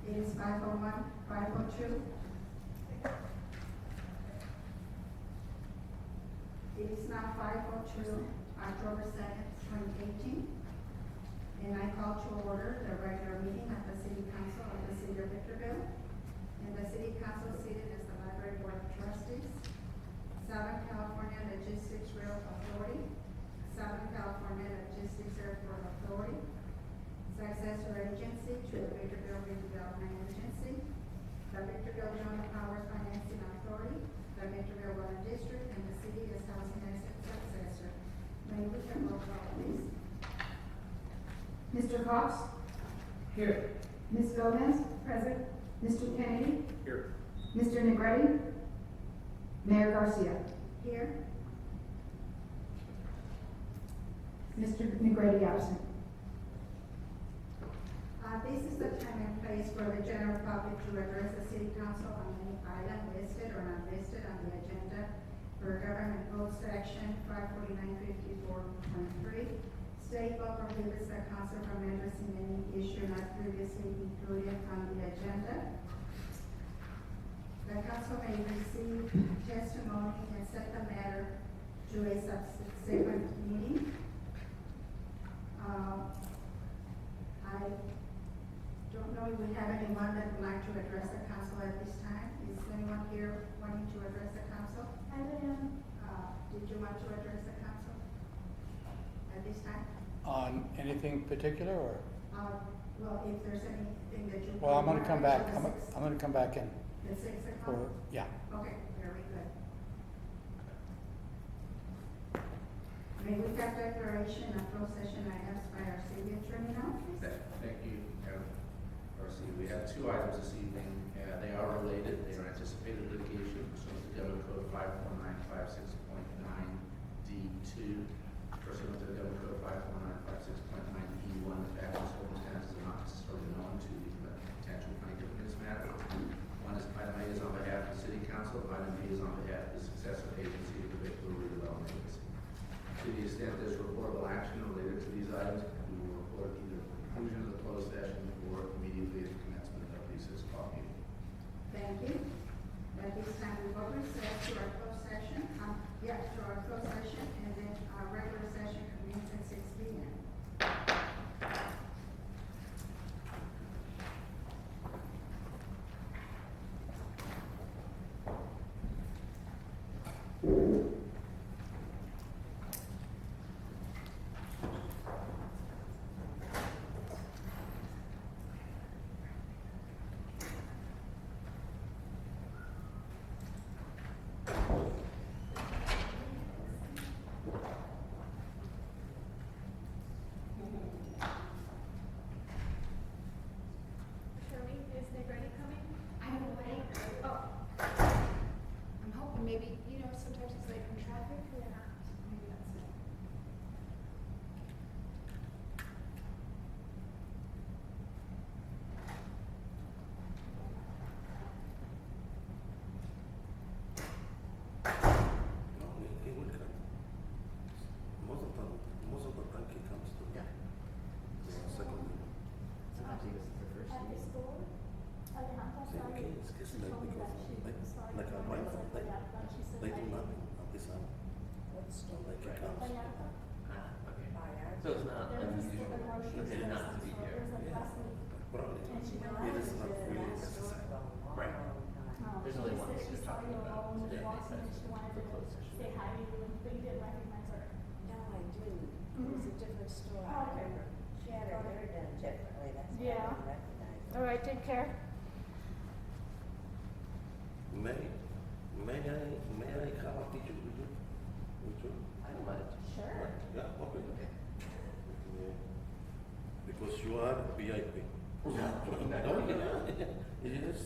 It is 5:01, 5:02. It is now 5:02, October 2nd, 2018. And I call to order the regular meeting of the City Council of the City of Victorville. And the City Council seated as the Library Board of Trustees, Southern California Logistics Rail Authority, Southern California Logistics Airport Authority, successor agency to the Victorville Redevelopment Agency, the Victorville Joint Powers Financing Authority, the Victorville Water District, and the city as housing asset successor. May we have roll call, please? Mr. Cox? Here. Ms. Gomez? Present. Mr. Kennedy? Here. Mr. Negretti? Mayor Garcia? Here. Mr. Negretti absent. This is the time and place for the general public to address the city council on any item listed or not listed on the agenda for government code section 549-54.3. State law prohibits the council from addressing any issue not previously included on the agenda. The council may receive testimony and set the matter to a subsequent meeting. I don't know if we have anyone that would like to address the council at this time. Is anyone here wanting to address the council? I am. Did you want to address the council at this time? On anything particular, or? Well, if there's anything that you. Well, I'm gonna come back, The I'm gonna come back in 6 o'clock? for, yeah. Okay, very good. May we have declaration of closed session items by our city attorney now, please? Thank you, Garcia. We have two items this evening. They are related. They are anticipated litigation pursuant to Government Code 54956.9D2. Pursuant to Government Code 54956.9E1, the facts and circumstances are not necessarily known to the potential plaintiff in this matter. Item A is on behalf of the City Council. Item B is on behalf of the successor agency of the Victorville Redevelopment Agency. To the extent there's reportable action related to these items, we will report either at the conclusion of the closed session or immediately at the commencement of the 6 o'clock meeting. Thank you. At this time, we will recess to our closed session, to our closed session, and then our regular session commences at 6 p.m. Shirley, is Negretti coming? I don't know why. Oh. I'm hoping maybe, sometimes it's like in traffic. Yeah. Maybe that's it. No, he will come. Most of the time he comes to the second. At the school, Alejandra Sí, started, okay, es que es she told me that she like started. like a when I wife, was at Vallarta, and she said, they do "I- nothing at this hour. Like he comes. Vallarta, So it's not there was a school, unusual and she was for him not to there be since, here. it was like last week. Probably. And she It is realized not really necessary. Right. No, There's she only just one said thing she they're saw talking you about. alone, Yeah, just walking, and she wanted to closed session. say hi to you, but you didn't recognize her. No, I didn't. It was a different store. Oh, okay. She had her hair done differently, that's why Yeah. I didn't recognize her. All right, take care. May I have a picture with you? With you? I don't mind. Sure. Yeah, okay. Yeah. Because you are VIP. Yeah. Oh, yeah. Yes.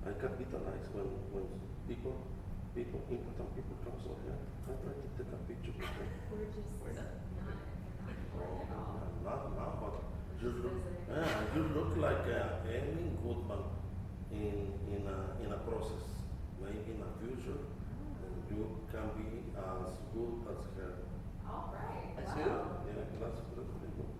I capitalize when people, important people come so here. I try to take a picture with them. We're just. We're not. Not now, but you look like any good man in a process. Maybe in the future, you can be as good as her. All right. That's Wow. who? Yeah, that's pretty good.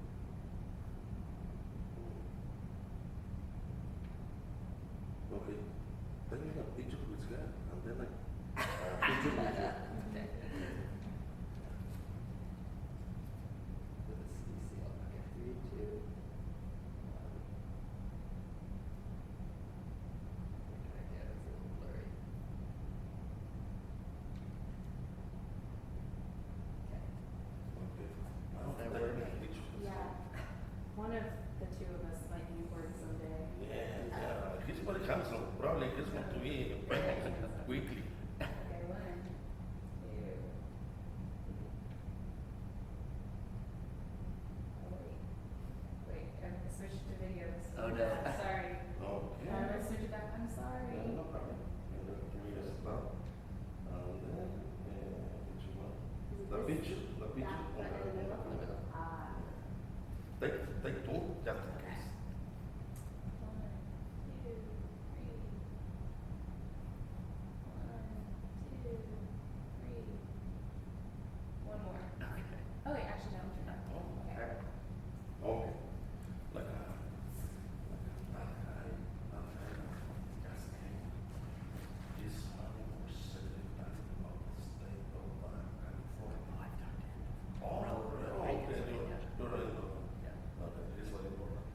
switched to video. So Oh, no. Sorry. Okay. Let's switch it back. I'm sorry. No problem. And then we just start. And then, which one? The picture. That in the middle? In the middle. Take two, just in case. 1, 2, 3. 1, 2, 3. One more. Okay. Oh, wait, actually, no. Okay. Okay. Like that guy, just came. This money was secretary of the state of California. Oh, really? Okay, you already know. Yeah. Okay, this is very important.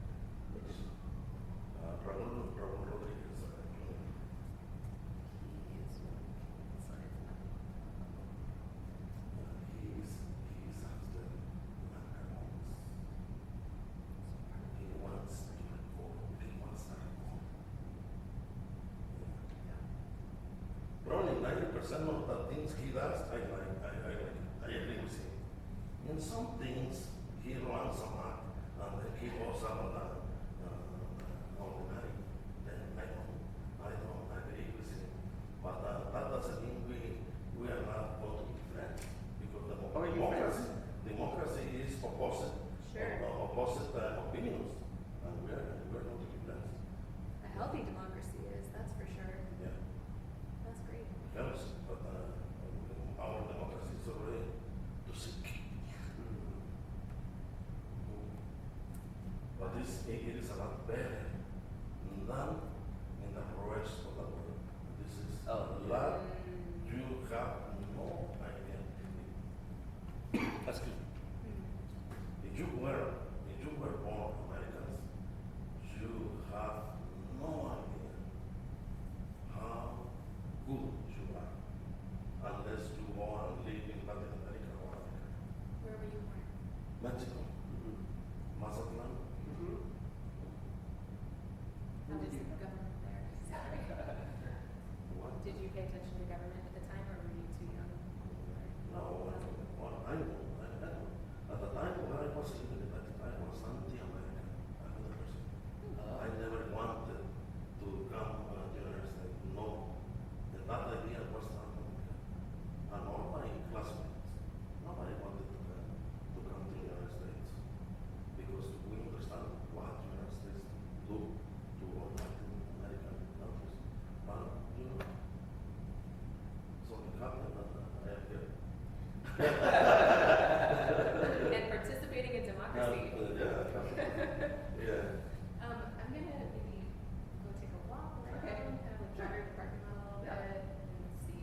Raul Rodriguez. He is He's after macarons. He wants to record. He wants to record. Probably 90% of the things he does, I like. I agree with him. In some things, he runs a lot, and then he goes out on the night. Then I don't agree with him. But that doesn't mean we are not going to be friends, because Oh, you democracy is opposite, Sure. opposite opinions, and we're going to be friends. A healthy democracy is, that's for sure. Yeah. That's great. Yes, but our democracy is already too sick. But it is a lot better than in the rest of the world. This is Oh, a yeah. lot you have no idea. That's good. If you were born Americans, you have no idea how good you are, unless you go and live in Latin America or Africa. Where were you born? Mexico, Mazatlan. How was the government there? Sorry. What? Did you pay attention to government at the time, or were you too young? No, I know. At the time when I was living in Latin, I was anti-American, 100%. I never wanted to come to the United States. No, and that idea was not American. And all my classmates, nobody wanted to come to the United States because we understand what the United States do to all Latin American countries. But you know, something happened and I am here. And participating in democracy. Yeah. I'm gonna maybe go take a walk around, Okay. kind of like drive the parking lot a little Yeah. bit and see.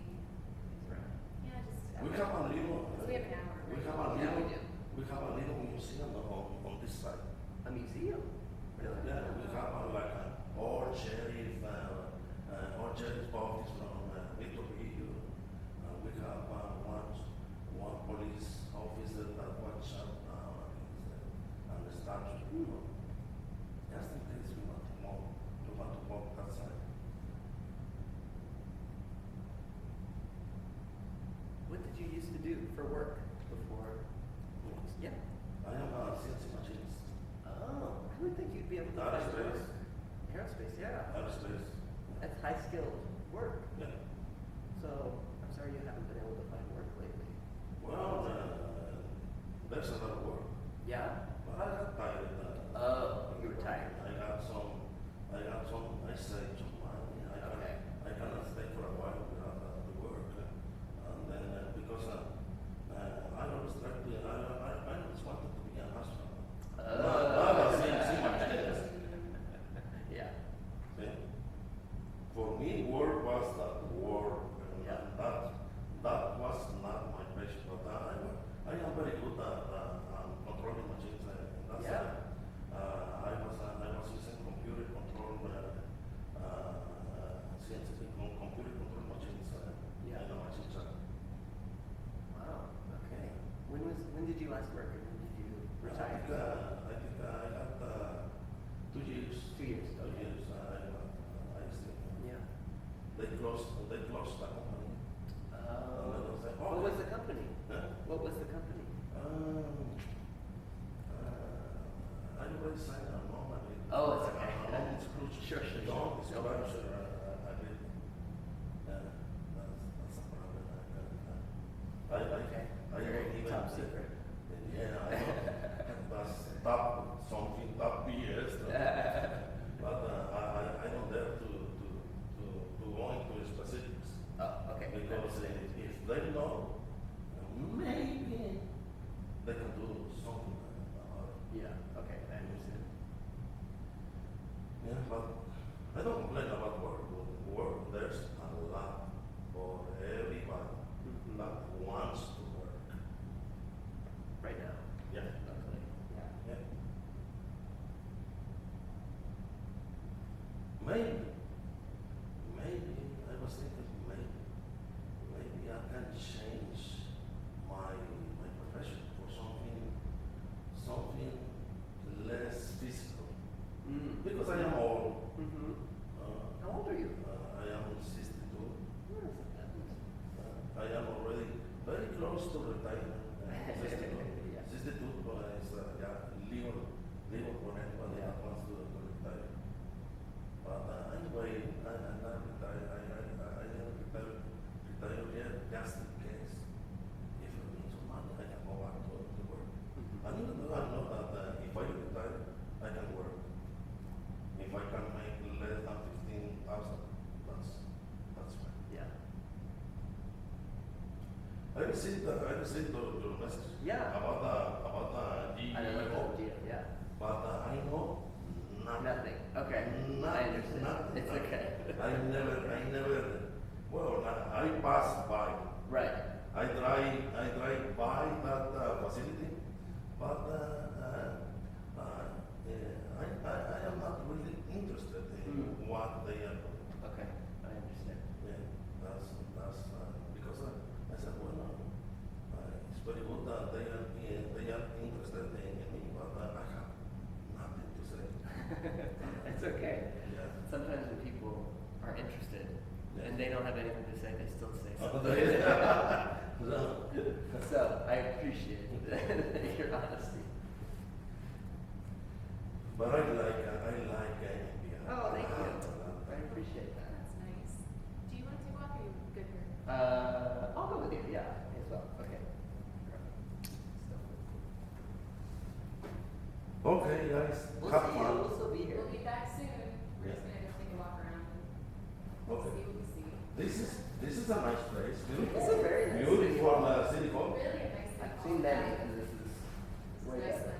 Yeah, just. We have a little. So we have an hour. We right? have a Yeah, we little. do. We have a little museum on this side. A museum? Really? Yeah, we have like an old sheriff office from Victorville. We have one police officer that was shut down and the statue. You know, just in case we want to walk that side. What did you used to do for work before? Yeah. I am a CNC machinist. Oh, I would think you'd be able to find Aerospace. work. Aerospace, yeah. Aerospace. That's high skilled work. Yeah. So I'm sorry you haven't been able to find work lately. Well, there's a lot of work. Yeah. But I got tired. Oh, you were tired. I saved some money. Okay. I cannot stay for a while without the work. And then, because I always tried to, I always wanted to be an astronaut. Not a CNC machinist. Yeah. See? For me, work was that work. And Yeah. that was not my passion. But I am very good at controlling machines. That's Yeah. I was using computer control CNC computer control machines Yeah. in a machine shop. Wow. Okay. When did you last work and when did you retire? I think I got 2 years. 2 years. 2 Okay. years. I still. Yeah. They closed the company. What was the company? Huh? What was the company? I already signed a Oh, it's okay. Long disclosure. Sure, sure, sure. Long No worries. disclosure, I agree. That's a problem. Okay. I don't even. Top secret. Yeah, I know. That's top something, top BS. But I don't dare to go into specifics. Oh, okay. Because if they know, maybe they can do something about it. Yeah, okay, I understand. Yeah, but I don't complain about work. Work, there's a lot for everybody Mhm. that wants to work. Right now, Yeah. luckily, yeah. Yeah. Maybe, I was thinking maybe I can change my profession for something less physical. Mm. Because I am old. Mm-hmm. How old are you? I am 62. Oh, that's not bad. I am already very close to retirement. 62. Yeah. 62, but it's legal for anybody that wants to retire. But anyway, I'm not retired. I didn't retire yet, just in case. If I need some money, I can go back to work. Mhm. And even though I know that if I retire, I can work. If I can make less than 15,000, that's fine. Yeah. I received your message. Yeah. About the I don't know GEO, the deal, yeah. but I know nothing. Nothing, okay. I understand. Nothing. It's okay. I never. Well, I pass by. Right. I drive by that facility, but I am not really interested in what they are doing. Okay, I understand. Yeah, that's because I said, well, it's very good that they are interested in me, but I have nothing to say. It's okay. Yeah. Sometimes when people are interested Yeah. and they don't have anything to say, they still say Oh, something. No. So I appreciate your honesty. But I like NPR. Oh, thank you. I appreciate that. That's nice. Do you want to take off or are you good here? I'll go with you, yeah, as well. Okay. Okay, guys, We'll have see you. fun. We'll still be here. We'll be back soon. We're just Yeah. gonna go take a walk around and Okay. see what we see. This is a nice place. Beautiful. It's a very nice beautiful city hall. city hall. Really a nice I've city seen hall. many, Yeah. and this is It's a way nice better. one.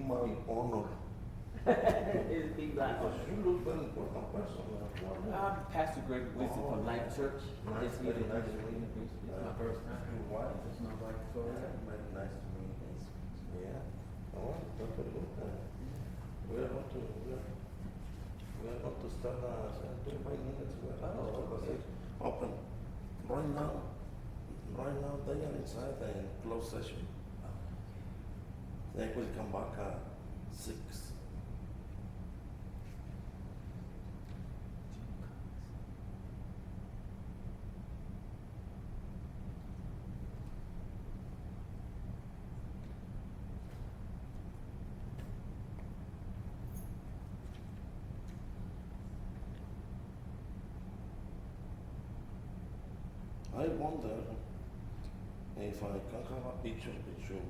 my honor. It's big black. Because you look very important person. I'm Pastor Greg Wilson from Life Church. Nice, This very meeting nice is to meet you. It's my first time. Your wife? It's my wife, Victoria. Very nice to meet you. Yeah. Oh, that's very good. We are going to start 25 minutes. We are going to start open right now. Right now they are inside and closed session. They will come back at 6. I wonder if I can have a picture with you.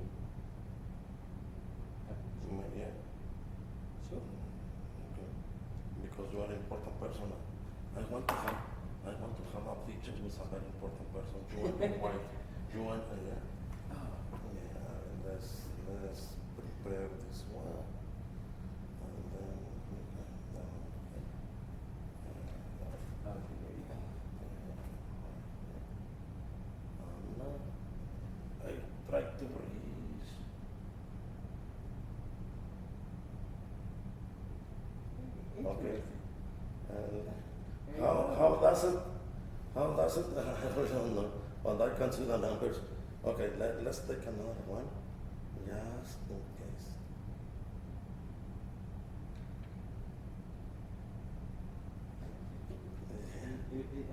Yeah. Sure. Okay. Because you are an important person. I want to have a picture with a very important person. You and your wife. You and yeah. Yeah. Let's prepare this one. And then Okay, there you go. I try to breathe. Okay. And how does it? I don't know. But I can see the numbers. Okay, let's take another one. Just in case.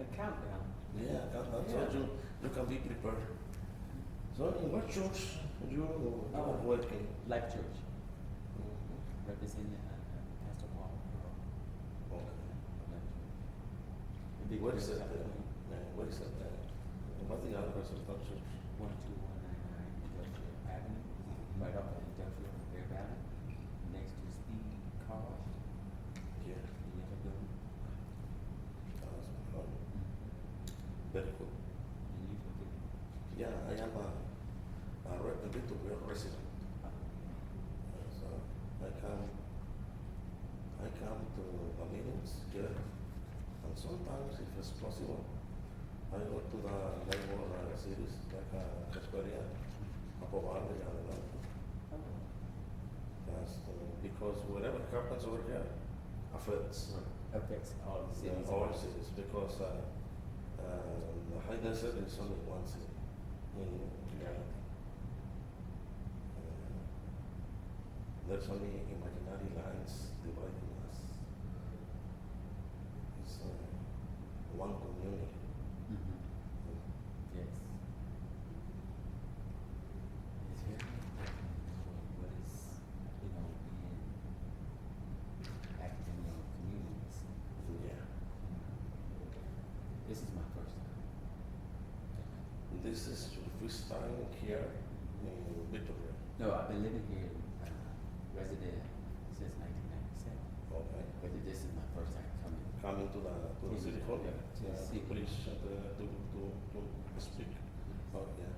A countdown. Yeah, so you can be prepared. So in what church you are working? Life Church. Representing Pastor Paul. Okay. Big What is it? church. What is it? What's the address of that church? 12199 Industrial Avenue, right off of Industrial Air Valley, next to Speed Car Wash, Yeah. the yellow building. Very good. And you can get Yeah, I am a Victorville resident. So I come to the meetings here, and sometimes, if it's possible, I go to the neighbor cities like Hesperia, Apovalde, and Adelante. Yes, because whatever happens over here affects affects all the cities. all cities, because the high desert is only one city in reality. There's only imaginary lines dividing us. It's one community. Yes. It's very important to know what is, being active in your communities. Yeah. This is my first time. This is your first time here in Victorville. No, I've been living here, resident since 1997. Okay. But this is my first time coming. Coming to the city hall. Yeah, to the city. Please to speak. Oh, yeah.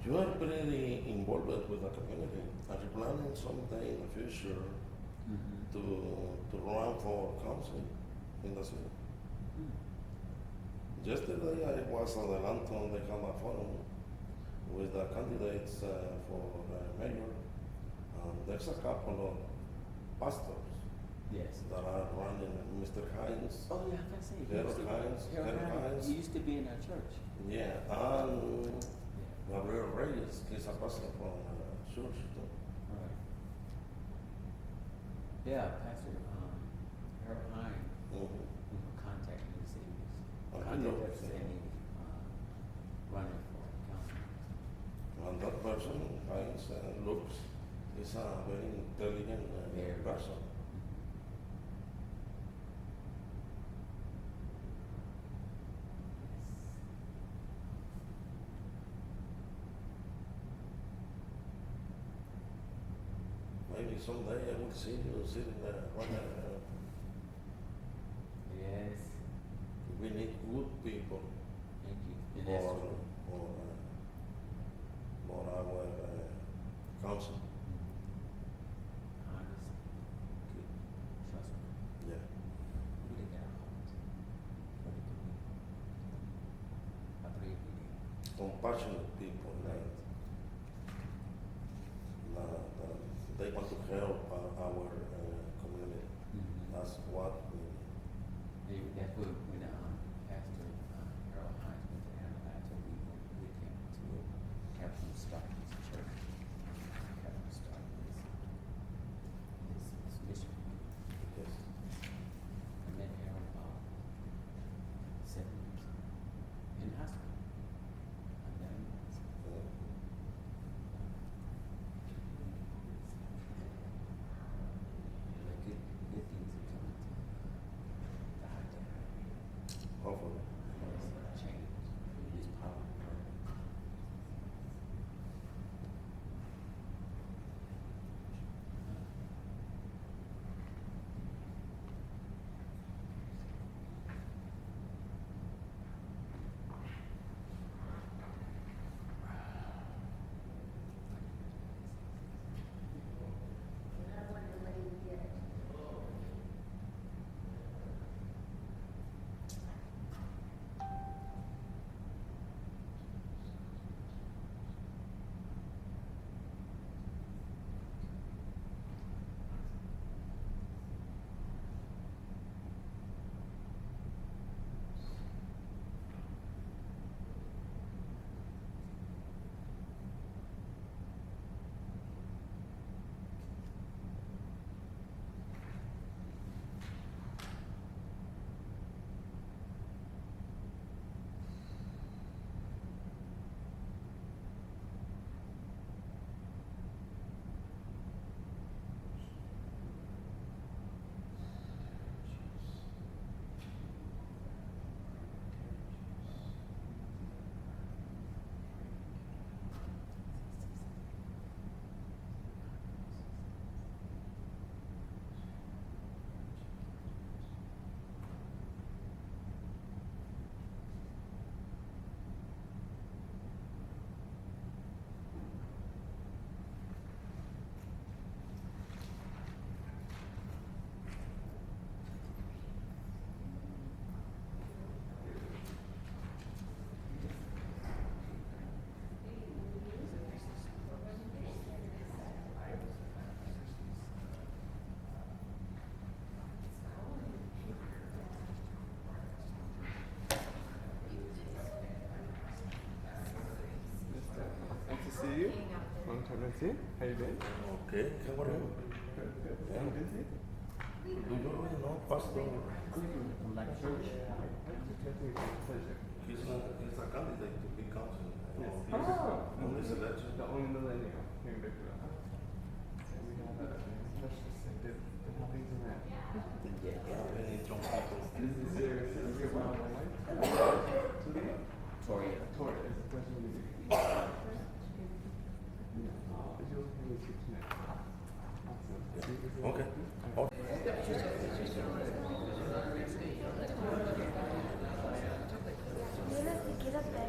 You are pretty involved with the community. Are you planning someday in the future to run for council in the city? Yesterday I was at the Lanton de Cama Forum with the candidates for mayor. There's a couple of pastors Yes. that are running. Mr. Hines. Oh, yeah, I can say. Harold Hines. Harold Hines. He used to be in our church. Yeah, and Gabriel Reyes, he's a pastor from church too. Right. Yeah, Pastor Harold Hines, we contacted him, said he was, I know. contacted us saying he was running for council. And that person, Hines, looks, is a very intelligent Very. person. Maybe someday I will see you sitting there. Yes. We need good people Thank you. And for, that's true. for our council. Honest, good, trustworthy. Yeah. Really got a heart for the community. I pray every day. Compassionate people that they want to help our community. That's what we need. That's what when Pastor Harold Hines went to Anaheim, so we went with him to help him start his church, help him start his mission. Yes. I met Harold about 7 years ago in high school. I met him in high school. Like good things are coming to the high town. Hopefully. Change is power. See you. Long time no see. How you been? Okay, how are you? Good, good. Yeah. Busy? Do you already know Pastor? From like church. Pleasure. He's a candidate to be council. Yes. On this election. The only millennial here in Victorville. So we got let's just say that how things are at. Any young people. This is serious. This is your wife. Toria. Tori, it's a pleasure to meet you. Is yours okay with you tonight? Awesome. Okay. Okay. Quédate.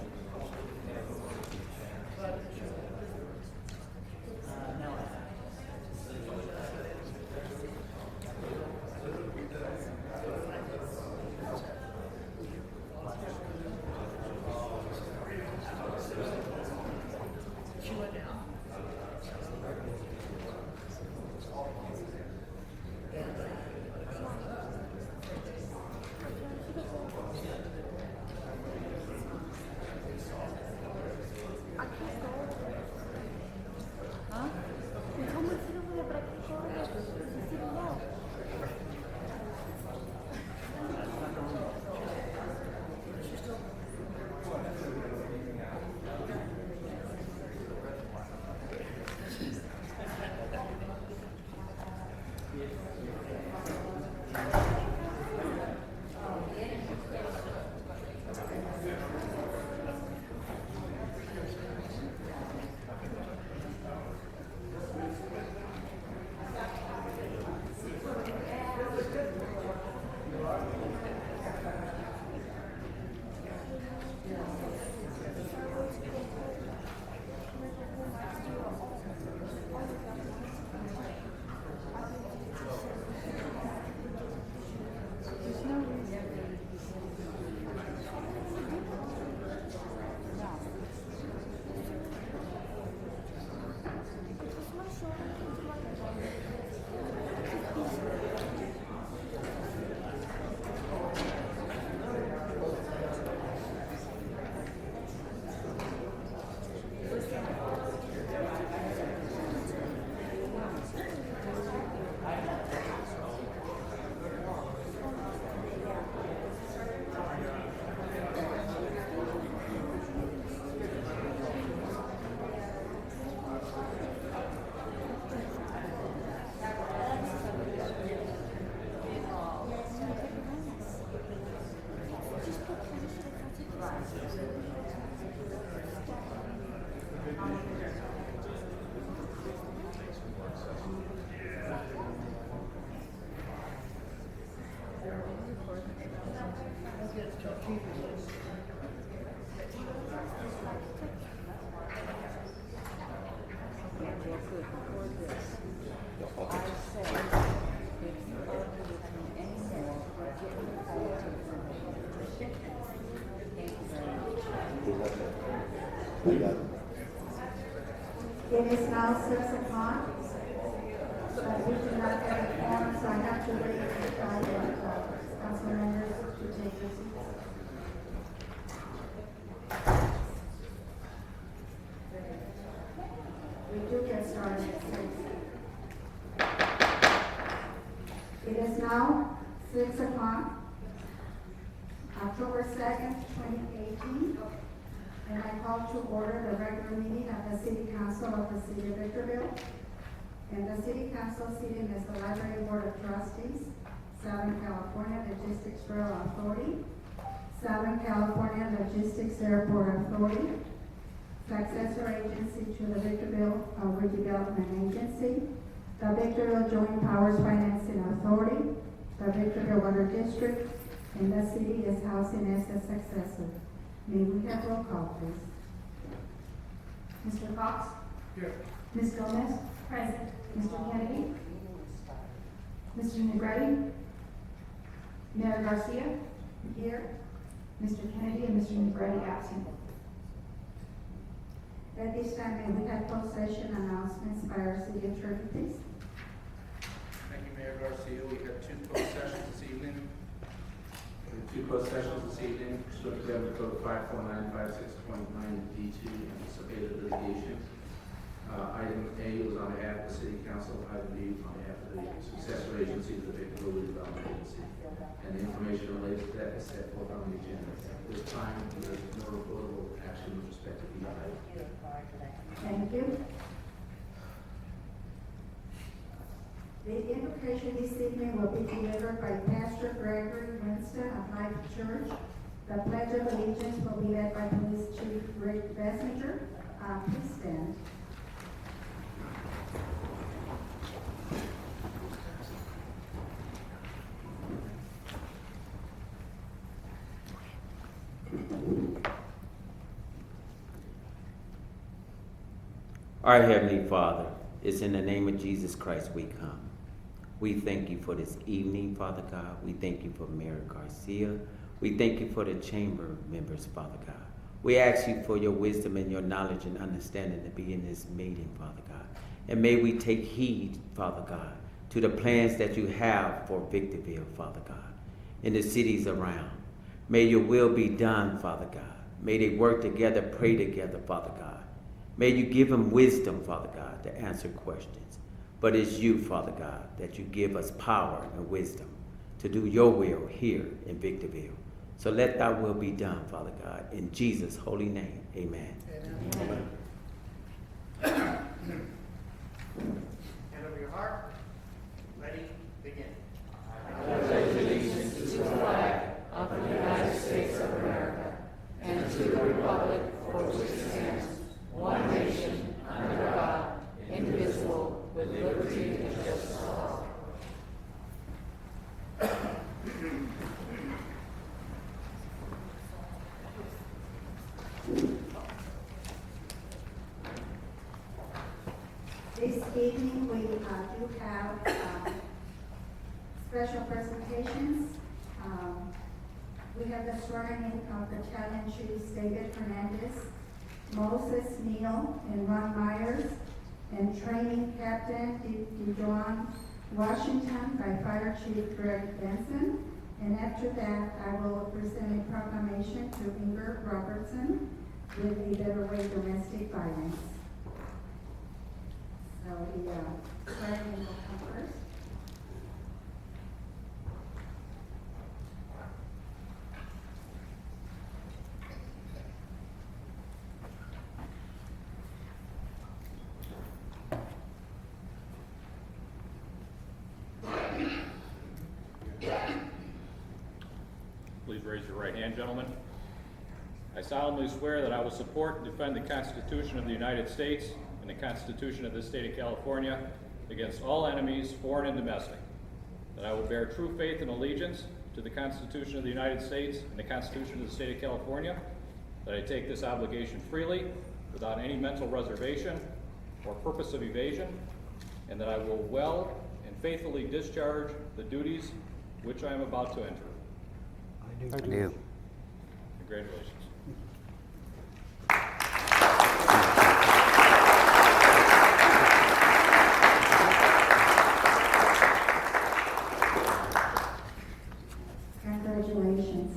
It is now 6 o'clock. We do not have a quorum, so I have to wait for council members to take their seats. We do get started at 6. It is now 6 o'clock, October 2nd, 2018. And I call to order the regular meeting of the City Council of the City of Victorville. And the City Council seating is the Library Board of Trustees, Southern California Logistics Rail Authority, Southern California Logistics Airport Authority, successor agency to the Victorville Redevelopment Agency, the Victorville Joint Powers Financing Authority, the Victorville Water District, and the city is housing as a successor. May we have roll call, please? Mr. Cox? Here. Ms. Gomez? Present. Mr. Kennedy? Mr. Negretti? Mayor Garcia? Here. Mr. Kennedy and Mr. Negretti absent. At this time, may we have closed session announcements by our city attorney, please? Thank you, Mayor Garcia. We have two closed sessions this evening. Pursuant to Government Code 54956.9D2, anticipated litigation. Item A was on behalf of the City Council. Item B on behalf of the successor agency to the Victorville Redevelopment Agency. And the information related to that is set forth on the agenda. At this time, there is no reportable action with respect to the item. Thank you. The invocation this evening will be delivered by Pastor Gregory Winston of Life Church. The Pledge of Allegiance will be led by Police Chief Rick Bessinger. Please stand. Our Heavenly Father, it's in the name of Jesus Christ we come. We thank you for this evening, Father God. We thank you for Mayor Garcia. We thank you for the chamber members, Father God. We ask you for your wisdom and your knowledge and understanding to be in this meeting, Father God. And may we take heed, Father God, to the plans that you have for Victorville, Father God, and the cities around. May your will be done, Father God. May they work together, pray together, Father God. May you give them wisdom, Father God, to answer questions. But it's you, Father God, that you give us power and wisdom to do your will here in Victorville. So let thy will be done, Father God. In Jesus' holy name, amen. Amen. Hand over your heart. Ready, begin. I pledge allegiance to the flag of the United States of America and to the republic for which it stands, one nation, under God, indivisible, with liberty and justice for all. This evening, we do have special presentations. We have the swearing in of the Battalion Chiefs David Hernandez, Moses Neal, and Ron Myers, and Training Captain DeJoan Washington by Fire Chief Greg Benson. And after that, I will present a proclamation to Inger Robertson with the Better Way Domestic Violence. So the swearing in will come first. Please raise your right hand, gentlemen. I solemnly swear that I will support and defend the Constitution of the United States and the Constitution of the State of California against all enemies, foreign and domestic. That I will bear true faith and allegiance to the Constitution of the United States and the Constitution of the State of California, that I take this obligation freely, without any mental reservation or purpose of evasion, and that I will well and faithfully discharge the duties which I am about to enter. I do. Congratulations. Congratulations.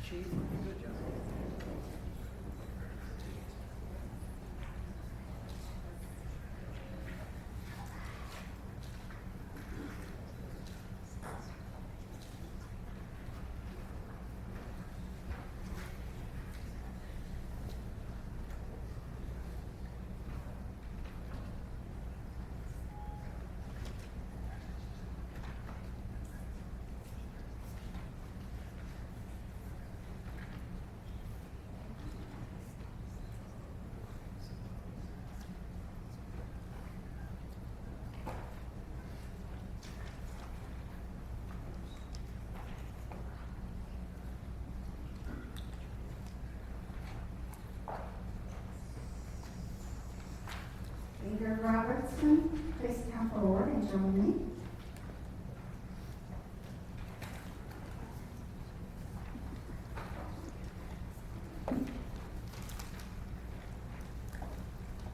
Chief, good job. Leader Robertson, please come forward and join me.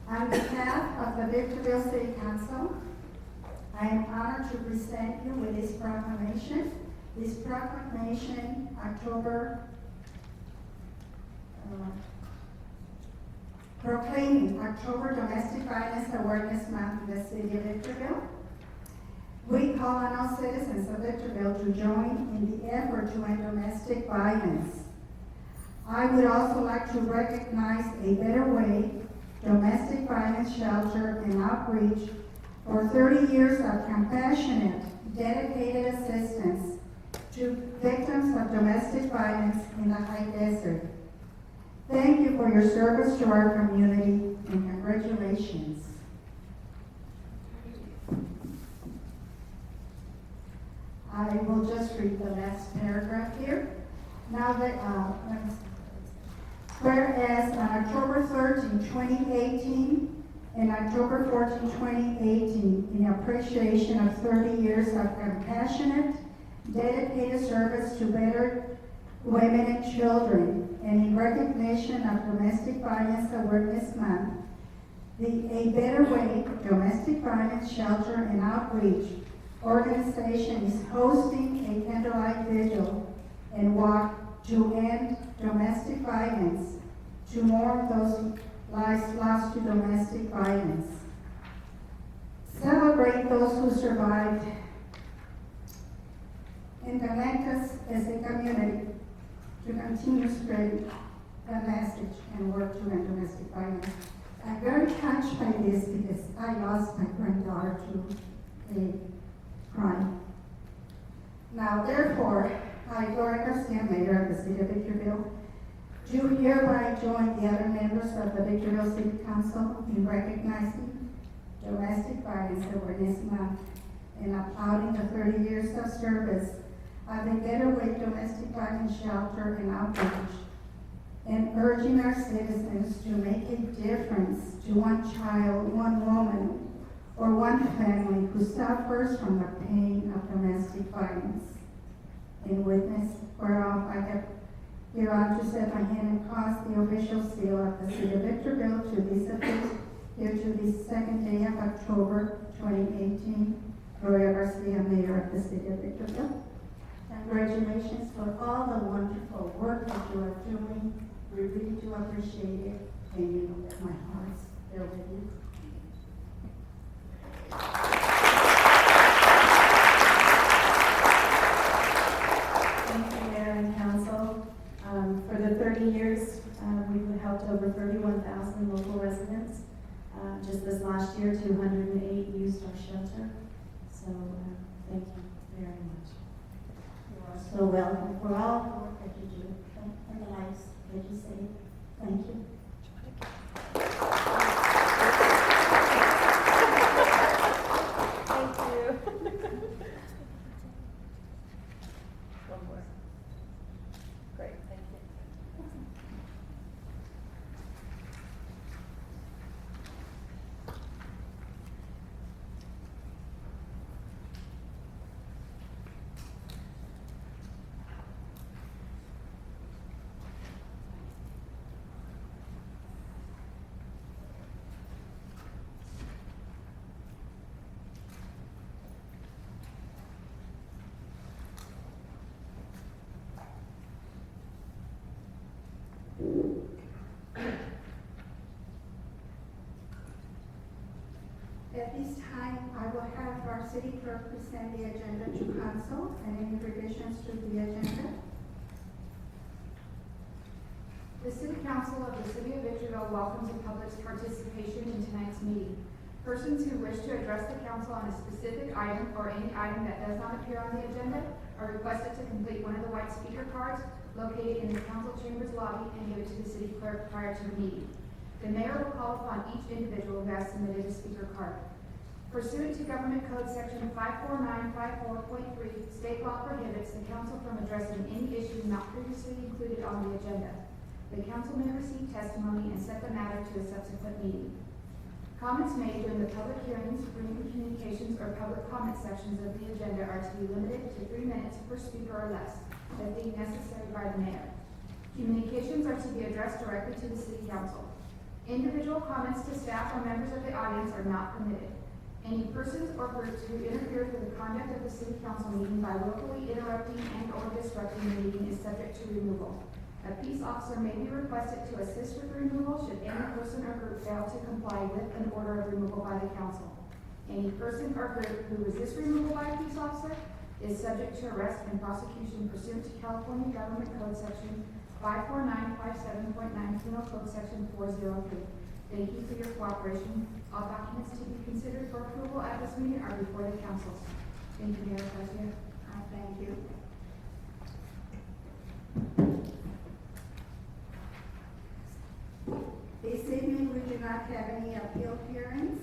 On behalf of the Victorville City Council, I am honored to present you with this proclamation. This proclamation, proclaiming October Domestic Violence Awareness Month in the city of Victorville. We call on all citizens of Victorville to join in the effort to end domestic violence. I would also like to recognize A Better Way Domestic Violence Shelter and Outreach for 30 years of compassionate, dedicated assistance to victims of domestic violence in the high desert. Thank you for your service to our community, and congratulations. I will just read the last paragraph here. Now that, whereas on October 13, 2018, and October 14, 2018, in appreciation of 30 years of compassionate, dedicated service to better women and children, and in recognition of Domestic Violence Awareness Month, the A Better Way Domestic Violence Shelter and Outreach organization is hosting a candlelight vigil and walk to end domestic violence, to mourn those lives lost to domestic violence, celebrate those who survived, and connect us as a community to continue spreading the message and work to end domestic violence. I'm very touched by this because I lost my granddaughter to a crime. Now, therefore, I, Gloria Garcia, Mayor of the City of Victorville, do hereby join the other members of the Victorville City Council in recognizing Domestic Violence Awareness Month and applauding the 30 years of service of A Better Way Domestic Violence Shelter and Outreach, and urging our citizens to make a difference to one child, one woman, or one family who suffers from the pain of domestic violence. In witness whereof I have hereunto set my hand and caused the official seal of the City of Victorville to be subject here to the 2nd day of October 2018. Gloria Garcia, Mayor of the City of Victorville. Congratulations for all the wonderful work that you are doing. We really do appreciate it, and you know that my heart's there with you. Thank you, Mayor and Council. For the 30 years, we've helped over 31,000 local residents. Just this last year, 208 used our So welcome for all the work that you do and the lives that you save. Thank you. Thank you. One more. Great, thank you. At this time, I will have our city clerk present the agenda to council and any revisions to the agenda. The City Council of the City of Victorville welcomes the public's participation in tonight's meeting. Persons who wish to address the council on a specific item or any item that does not appear on the agenda are requested to complete one of the white speaker cards located in the council chambers lobby and give it to the city clerk prior to the meeting. The mayor will call upon each individual who has submitted a speaker card. Pursuant to Government Code Section 54954.3, state law prohibits the council from addressing any issue not previously included on the agenda. The council may receive testimony and set the matter to a subsequent meeting. Comments made during the public hearings, written communications, or public comment sections of the agenda are to be limited to 3 minutes per speaker or less, as deemed necessary by the mayor. Communications are to be addressed directly to the city council. Individual comments to staff or members of the audience are not permitted. Any persons or groups who interfere with the conduct of the city council meeting by willfully interrupting and/or disrupting the meeting is subject to removal. A peace officer may be requested to assist with removal should any person or group fail to comply with an order of removal by the council. Any person or group who resists removal by a peace officer is subject to arrest and prosecution pursuant to California Government Code Section 54957.9 Penal Code Section 403. Thank you for your cooperation. All documents to be considered for approval at this meeting are before the council. Thank you, Mayor President. Thank you. This evening, we do not have any appeal hearings.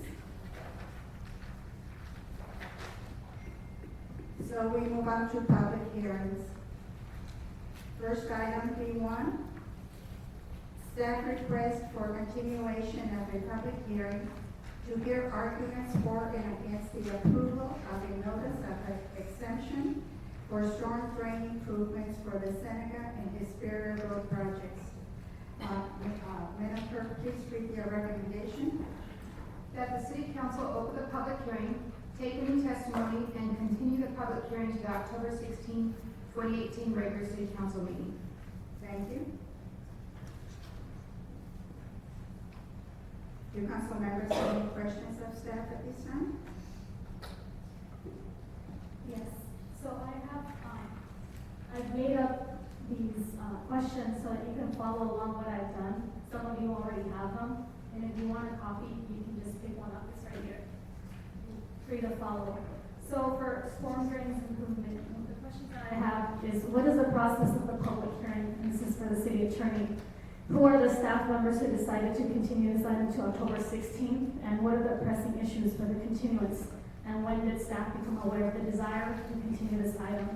So we move on to public hearings. First item P1, staff request for continuation of a public hearing to hear arguments for and against the approval of a notice of exemption for storm drain improvements for the Seneca and Hesperia Road projects. Madam Clerk, please read the recommendation. That the city council open the public hearing, take any testimony, and continue the public hearing to the October 16, 2018 regular city council meeting. Thank you. Do council members have any questions of staff at this time? Yes, so I've made up these questions so that you can follow along what I've done. Some of you already have them, and if you want a copy, you can just pick one up. It's right here. Free to follow. So for storm drains improvement, the questions that I have is, what is the process of the public hearing? And this is for the city attorney. Who are the staff members who decided to continue this item to October 16th? And what are the pressing issues for the continuance? And when did staff become aware of the desire to continue this item?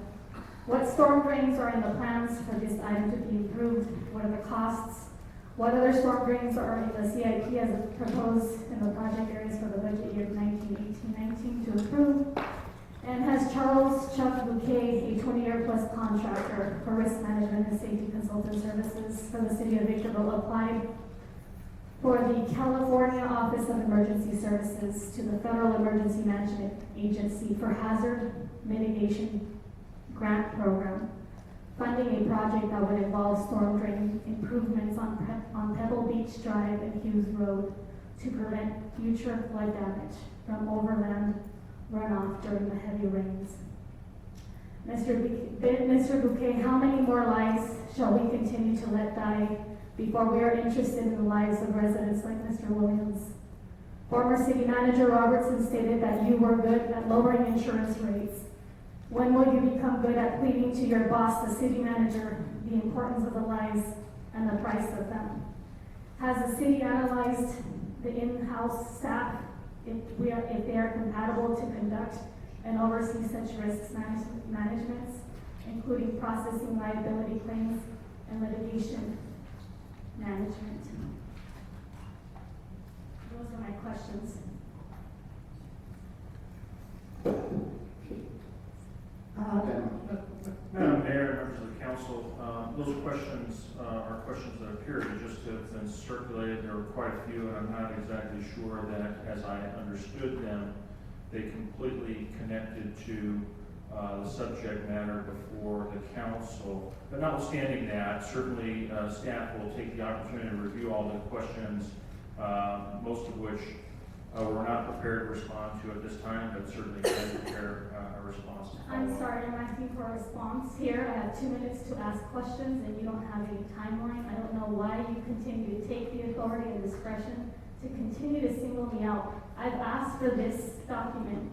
What storm drains are in the plans for this item to be improved? What are the costs? What other storm drains are in the CIP as proposed in the project areas for the budget year 1918-19 to improve? And has Charles Chuck Bouquet, a 20-year plus contractor for risk management and safety consultant services for the city of Victorville, applied for the California Office of Emergency Services to the Federal Emergency Management Agency for hazard mitigation grant program, funding a project that would involve storm drain improvements on Pebble Beach Drive and Hughes Road to prevent future flood damage from overland runoff during the heavy rains. Mr. Bouquet, how many more lives shall we continue to let die before we are interested in the lives of residents like Mr. Williams? Former City Manager Robertson stated that you were good at lowering insurance rates. When will you become good at pleading to your boss, the city manager, the importance of the lies and the price of them? Has the city analyzed the in-house staff if they are compatible to conduct and oversee such risks managements, including processing liability claims and litigation management? Those are my questions. Madam Mayor, members of the council, those questions are questions that appear to just have been circulated. There were quite a few, and I'm not exactly sure that, as I understood them, they completely connected to the subject matter before the council. But notwithstanding that, certainly staff will take the opportunity to review all the questions, most of which we're not prepared to respond to at this time, but certainly can prepare a response. I'm sorry, I'm asking for a response here. I have 2 minutes to ask questions and you don't have a timeline. I don't know why you continue to take the authority and discretion to continue to single me out. I've asked for this document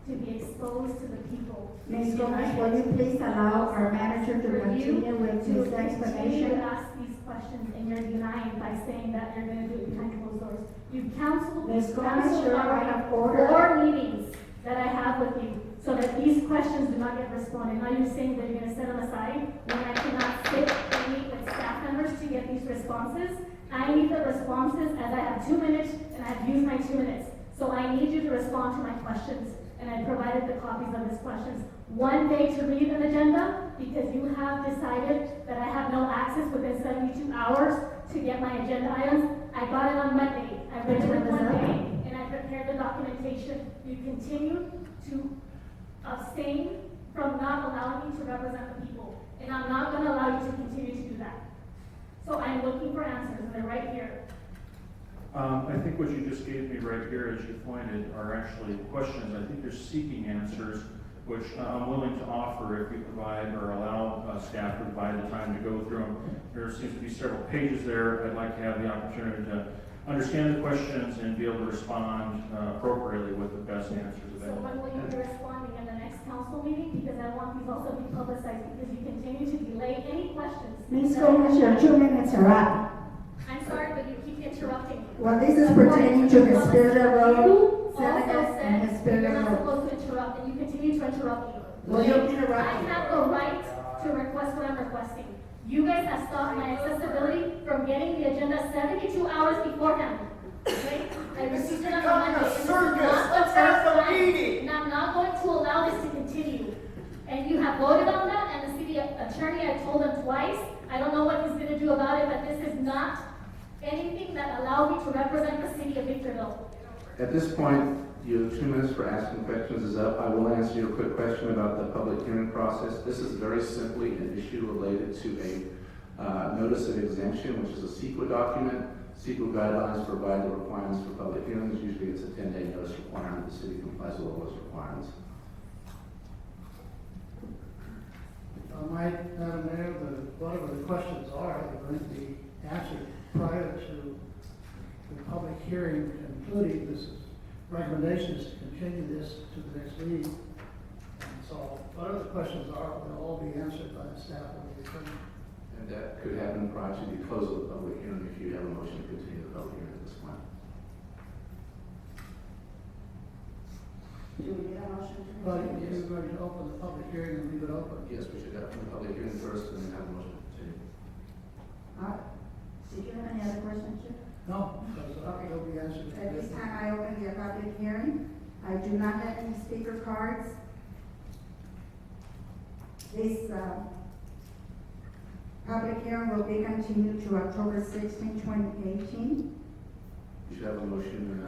to be exposed to the people. Ms. Gomez, will you please allow our manager to continue with his Continue explanation? to ask these questions and you're denying by saying that you're going to do it behind closed doors. You've counseled Ms. Gomez, you're out of order. 4 meetings that I have with you so that these questions do not get responded. Now you're saying that you're going to set them aside when I cannot sit and meet with staff members to get these responses. I need the responses as I have 2 minutes and I've used my 2 minutes. So I need you to respond to my questions. And I provided the copies of these questions. 1 day to read an agenda because you have decided that I have no access within 72 hours to get my agenda items. I got it on Monday. I read it in 1 day and I prepared the documentation. You continue to abstain from not allowing me to represent the people. And I'm not going to allow you to continue to do that. So I'm looking for answers and they're right here. I think what you just gave me right here, as you pointed, are actually questions. I think you're seeking answers, which I'm willing to offer if you provide or allow staff to provide the time to go through them. There seems to be several pages there. I'd like to have the opportunity to understand the questions and be able to respond appropriately with the best answers So available. when will you be responding in the next council meeting? Because I want these also to be publicized because you continue to delay any questions. Ms. Gomez, your 2 minutes are up. I'm sorry, but you keep interrupting me. Well, this is pertaining to Hesperia Road, You Seneca also and said Hesperia you're not Road. supposed to interrupt, and you continue to interrupt me. Well, you interrupted. I have the right to request what I'm requesting. You guys have stopped my accessibility from getting the agenda 72 hours beforehand. Okay? I received it on Monday. and this is not the Let's first have the time, meeting. And I'm not going to allow this to continue. And you have voted on that, and the city attorney, I told him twice. I don't know what he's going to do about it, but this is not anything that allows me to represent the city of Victorville. At this point, your 2 minutes for asking questions is up. I will answer your quick question about the public hearing process. This is very simply an issue related to a notice of exemption, which is a CEQA document. CEQA guidelines provide the requirements for public hearings. Usually it's a 10-day notice requirement. The city complies with all those requirements. Madam Mayor, whatever the questions are, they're going to be answered prior to the public hearing concluding. This is recommendations to continue this to the next meeting. And so whatever the questions are, will all be answered by the staff of the attorney. And that could happen prior to the close of the public hearing if you have a motion to continue the public hearing at this point. Do we need a motion to But continue? you're going to open the public hearing and leave it open. Yes, we should open the public hearing first and then have a motion to continue. All right. Did you have any other questions, Chair? No, because it'll be answered. At this time, I open the public hearing. I do not have any speaker cards. This public hearing will be continued to October 16, 2018. You should have a motion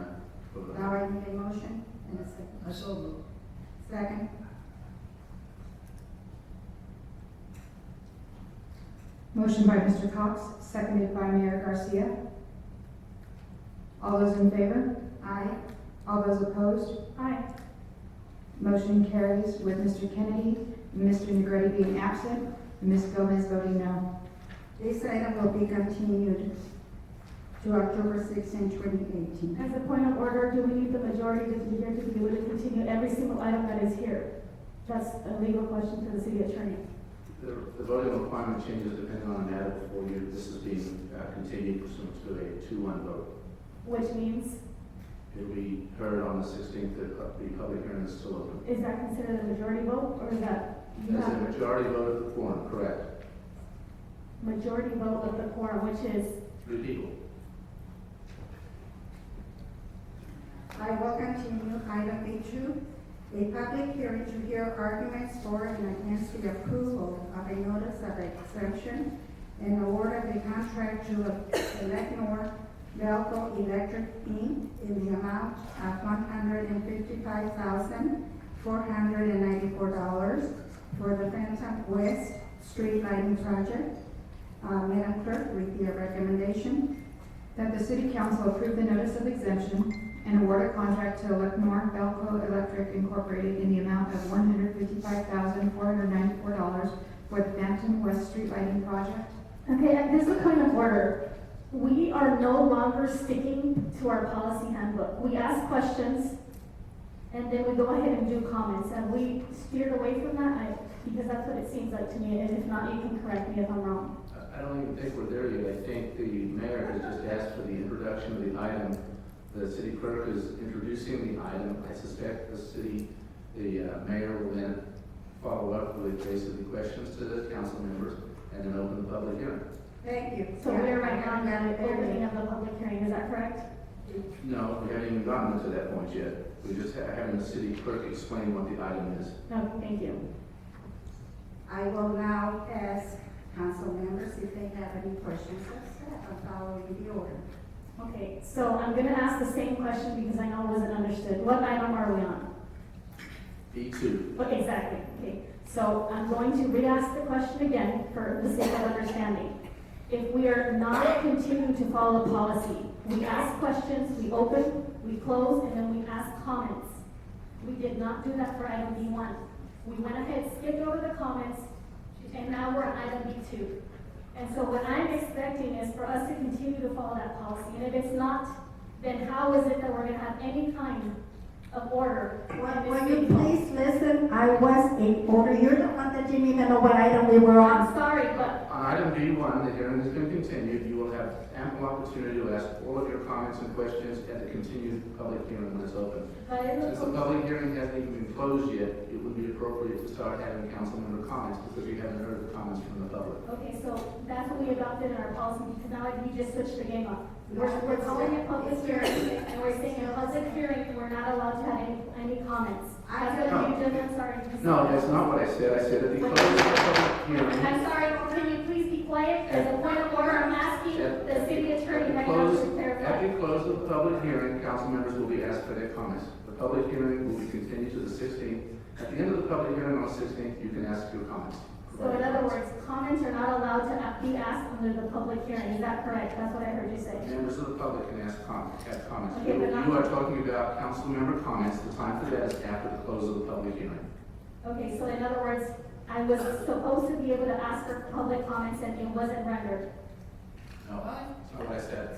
for the. Now I need a motion and a second. I so move. Second. Motion by Mr. Cox, seconded by Mayor Garcia. All those in favor? Aye. All those opposed? Aye. Motion carries with Mr. Kennedy, Mr. Negretti being absent, and Ms. Gomez voting no. This item will be continued to October 16, 2018. As a point of order, do we need the majority to be here to be able to continue every single item that is here? That's a legal question for the city attorney. The voting requirement changes depending on the matter before you. This is being continued pursuant to a 2-1 vote. Which means, It will be heard on the 16th. The public hearing is still open. is that considered a majority vote, or is that? you That's a have majority vote of the quorum, correct? Majority vote of the quorum, which is? 3 people. I will continue item B2, a public hearing to hear arguments for and against the approval of a notice of exemption and award of a contract to Elecnor Belco Electric Inc. in the amount of $155,494 for the Phantom West Street Lighting Project. Madam Clerk, read the recommendation. That the city council approve the notice of exemption and award a contract to Elecnor Belco Electric Incorporated in the amount of $155,494 for the Phantom West Street Lighting Project. Okay, this is a point of order. We are no longer sticking to our policy handbook. We ask questions, and then we go ahead and do comments. Have we steered away from that? Because that's what it seems like to me, and if not, you can correct me if I'm wrong. I don't even think we're there yet. I think the mayor has just asked for the introduction of the item. The city clerk is introducing the item. I suspect the mayor will then follow up with basically questions to the council members and then open the public hearing. Thank you. So we are right now in the opening of the public hearing, is that correct? No, we haven't even gotten to that point yet. We're just having the city clerk explain what the item is. Okay, thank you. I will now ask council members if they have any questions of staff. I'm following the order. Okay, so I'm gonna ask the same question because I know it wasn't understood. What item are we on? B2. Okay, exactly, okay. So I'm going to re-ask the question again for the sake of understanding. If we are not continuing to follow policy, we ask questions, we open, we close, and then we ask comments. We did not do that for item B1. We went ahead, skipped over the comments, and now we're on item B2. And so what I'm expecting is for us to continue to follow that policy. And if it's not, then how is it that we're gonna have any kind of order? Will you please listen? I was in order. You're the one that didn't even know what item we were I'm on. sorry, but On item B1, the hearing has been continued. You will have ample opportunity to ask all of your comments and questions at the continued public hearing when it's open. Since the public hearing hasn't even been closed yet, it would be appropriate to start having council member comments because we haven't heard the comments from the public. okay, so that's what we adopted in our policy, because now we just switched the game up. We're calling it public hearing, and we're saying in public hearing, we're not allowed to have any comments. That's what you did, I'm sorry. No, that's not what I said. I said at the close of the public hearing. I'm sorry, can you please be quiet? As a point of order, I'm asking the city attorney right now to clarify. At the close of the public hearing, council members will be asked for their comments. The public hearing will be continued to the 16th. At the end of the public hearing on the 16th, you can ask your comments. So in other words, comments are not allowed to be asked under the public hearing, is that correct? That's what I heard you say. Members of the public can have comments. Okay, but not- You are talking about council member comments. The time for that is after the close of the public hearing. Okay, so in other words, I was supposed to be able to ask for public comments and it wasn't rendered. No, that's not what I said.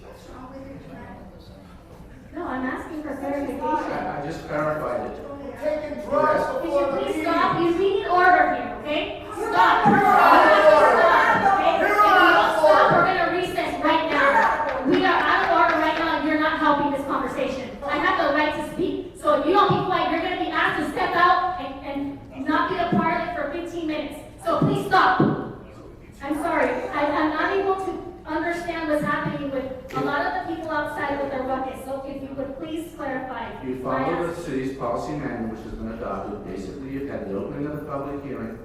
What's wrong with your plan? No, I'm asking for clarification. I just clarified it. Taking drugs Could before you the please meeting. stop? You need order here, okay? Stop. You're Stop, out of order. okay? If You're you out of don't stop, order. we're gonna recess right now. We are out of order right now and you're not helping this conversation. I have the right to speak. So if you don't be quiet, you're gonna be asked to step out and not be a part of it for 15 minutes. So please stop. I'm sorry, I'm not able to understand what's happening with a lot of the people outside with their buckets. So if you would please clarify. You follow the city's policy manual, which has been adopted. Basically, you've had the opening of the public hearing.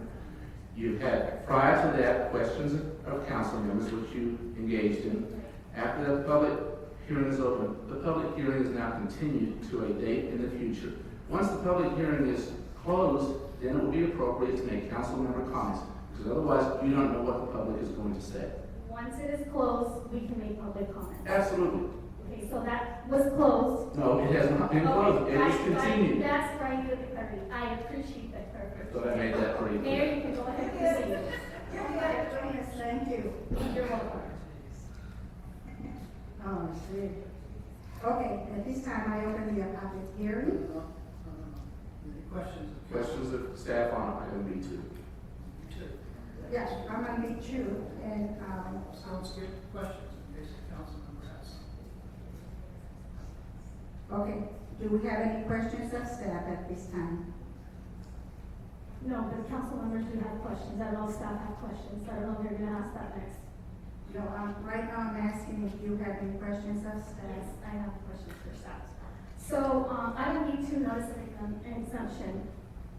You've had, prior to that, questions of council members, which you engaged in. After the public hearing is open, the public hearing is now continued to a date in the future. Once the public hearing is closed, then it will be appropriate to make council member comments, because otherwise, you don't know what the public is going to say. Once it is closed, we can make public comments. Absolutely. Okay, so that was closed. No, it has not been closed. It is Right, continued. that's right, you clarity. I appreciate that I clarification. thought I made that pretty Mayor, clear. you can go ahead and proceed. Yes, thank you. You're welcome. Oh, shit. Okay, at this time, I open the public hearing. The questions? Questions of staff on item B2? Yes, I'm on B2, and, So let's get questions in case the council member has some. okay, do we have any questions of staff at this time? No, but council members do have questions. I don't know if staff have questions. I don't know if you're gonna ask that next. No, right now I'm asking if you have any questions of staff. Yes, I have questions for staff. So, item B2, notice of exemption.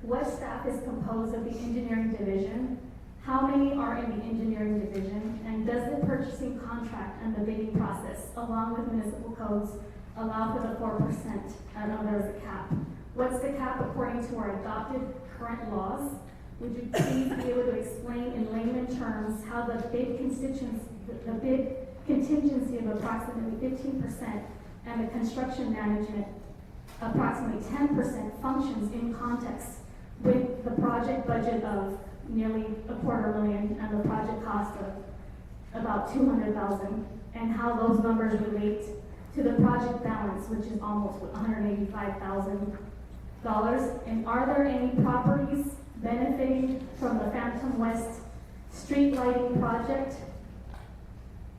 What staff is composed of the engineering division? How many are in the engineering division? And does the purchasing contract and the bidding process, along with municipal codes, allow for the 4%? I know there's a cap. What's the cap according to our adopted current laws? Would you please be able to explain in layman terms how the bid contingency of approximately 15% and the construction management approximately 10% functions in context with the project budget of nearly $250,000 and the project cost of about $200,000, and how those numbers relate to the project balance, which is almost $185,000? And are there any properties benefiting from the Phantom West street lighting project?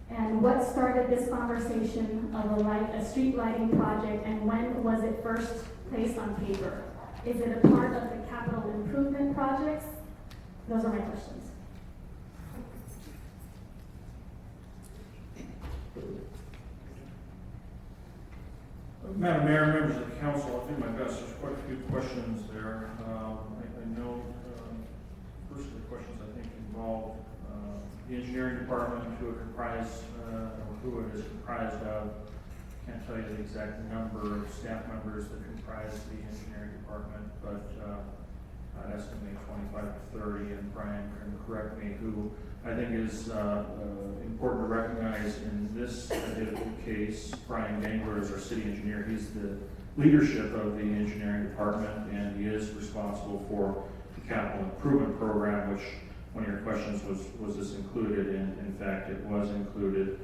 And what started this conversation of a street lighting project, and when was it first placed on paper? Is it a part of the capital improvement projects? Those are my questions. Madam Mayor, members of the council, I'll do my best. There's quite a few questions there. I know, first of the questions I think involve the engineering department, who it comprised, or who it is comprised of. Can't tell you the exact number of staff members that comprise the engineering department, but I'd estimate 25 to 30, and Brian can correct me, who I think is important to recognize in this case. Brian Dangler is our city engineer. He's the leadership of the engineering department, and he is responsible for the capital improvement program, which one of your questions was this included, and in fact it was included.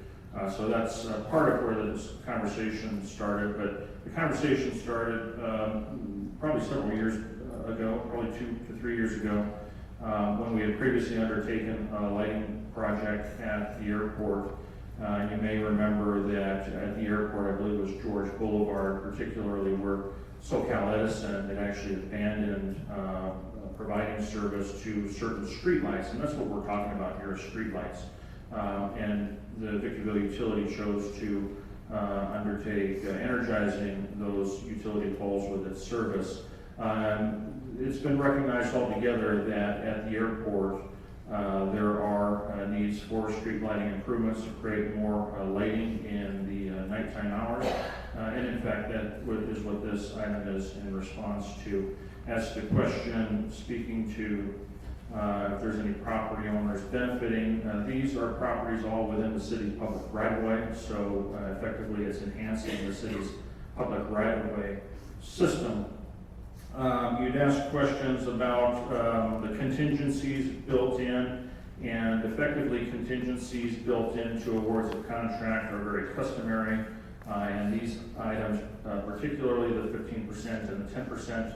So that's part of where this conversation started, but the conversation started probably several years ago, probably 2 to 3 years ago, when we had previously undertaken a lighting project at the airport. You may remember that at the airport, I believe it was George Boulevard, particularly where SoCal Edison had actually abandoned providing service to certain streetlights, and that's what we're talking about here, is streetlights. And the Victorville utility chose to undertake energizing those utility poles with its service. It's been recognized altogether that at the airport there are needs for street lighting improvements to create more lighting in the nighttime hours. And in fact, that is what this item is in response to. As to the question speaking to if there's any property owners benefiting, these are properties all within the city's public right-of-way, so effectively it's enhancing the city's public right-of-way system. You'd ask questions about the contingencies built in, and effectively contingencies built into awards of contract are very customary, and these items, particularly the 15% and the 10%,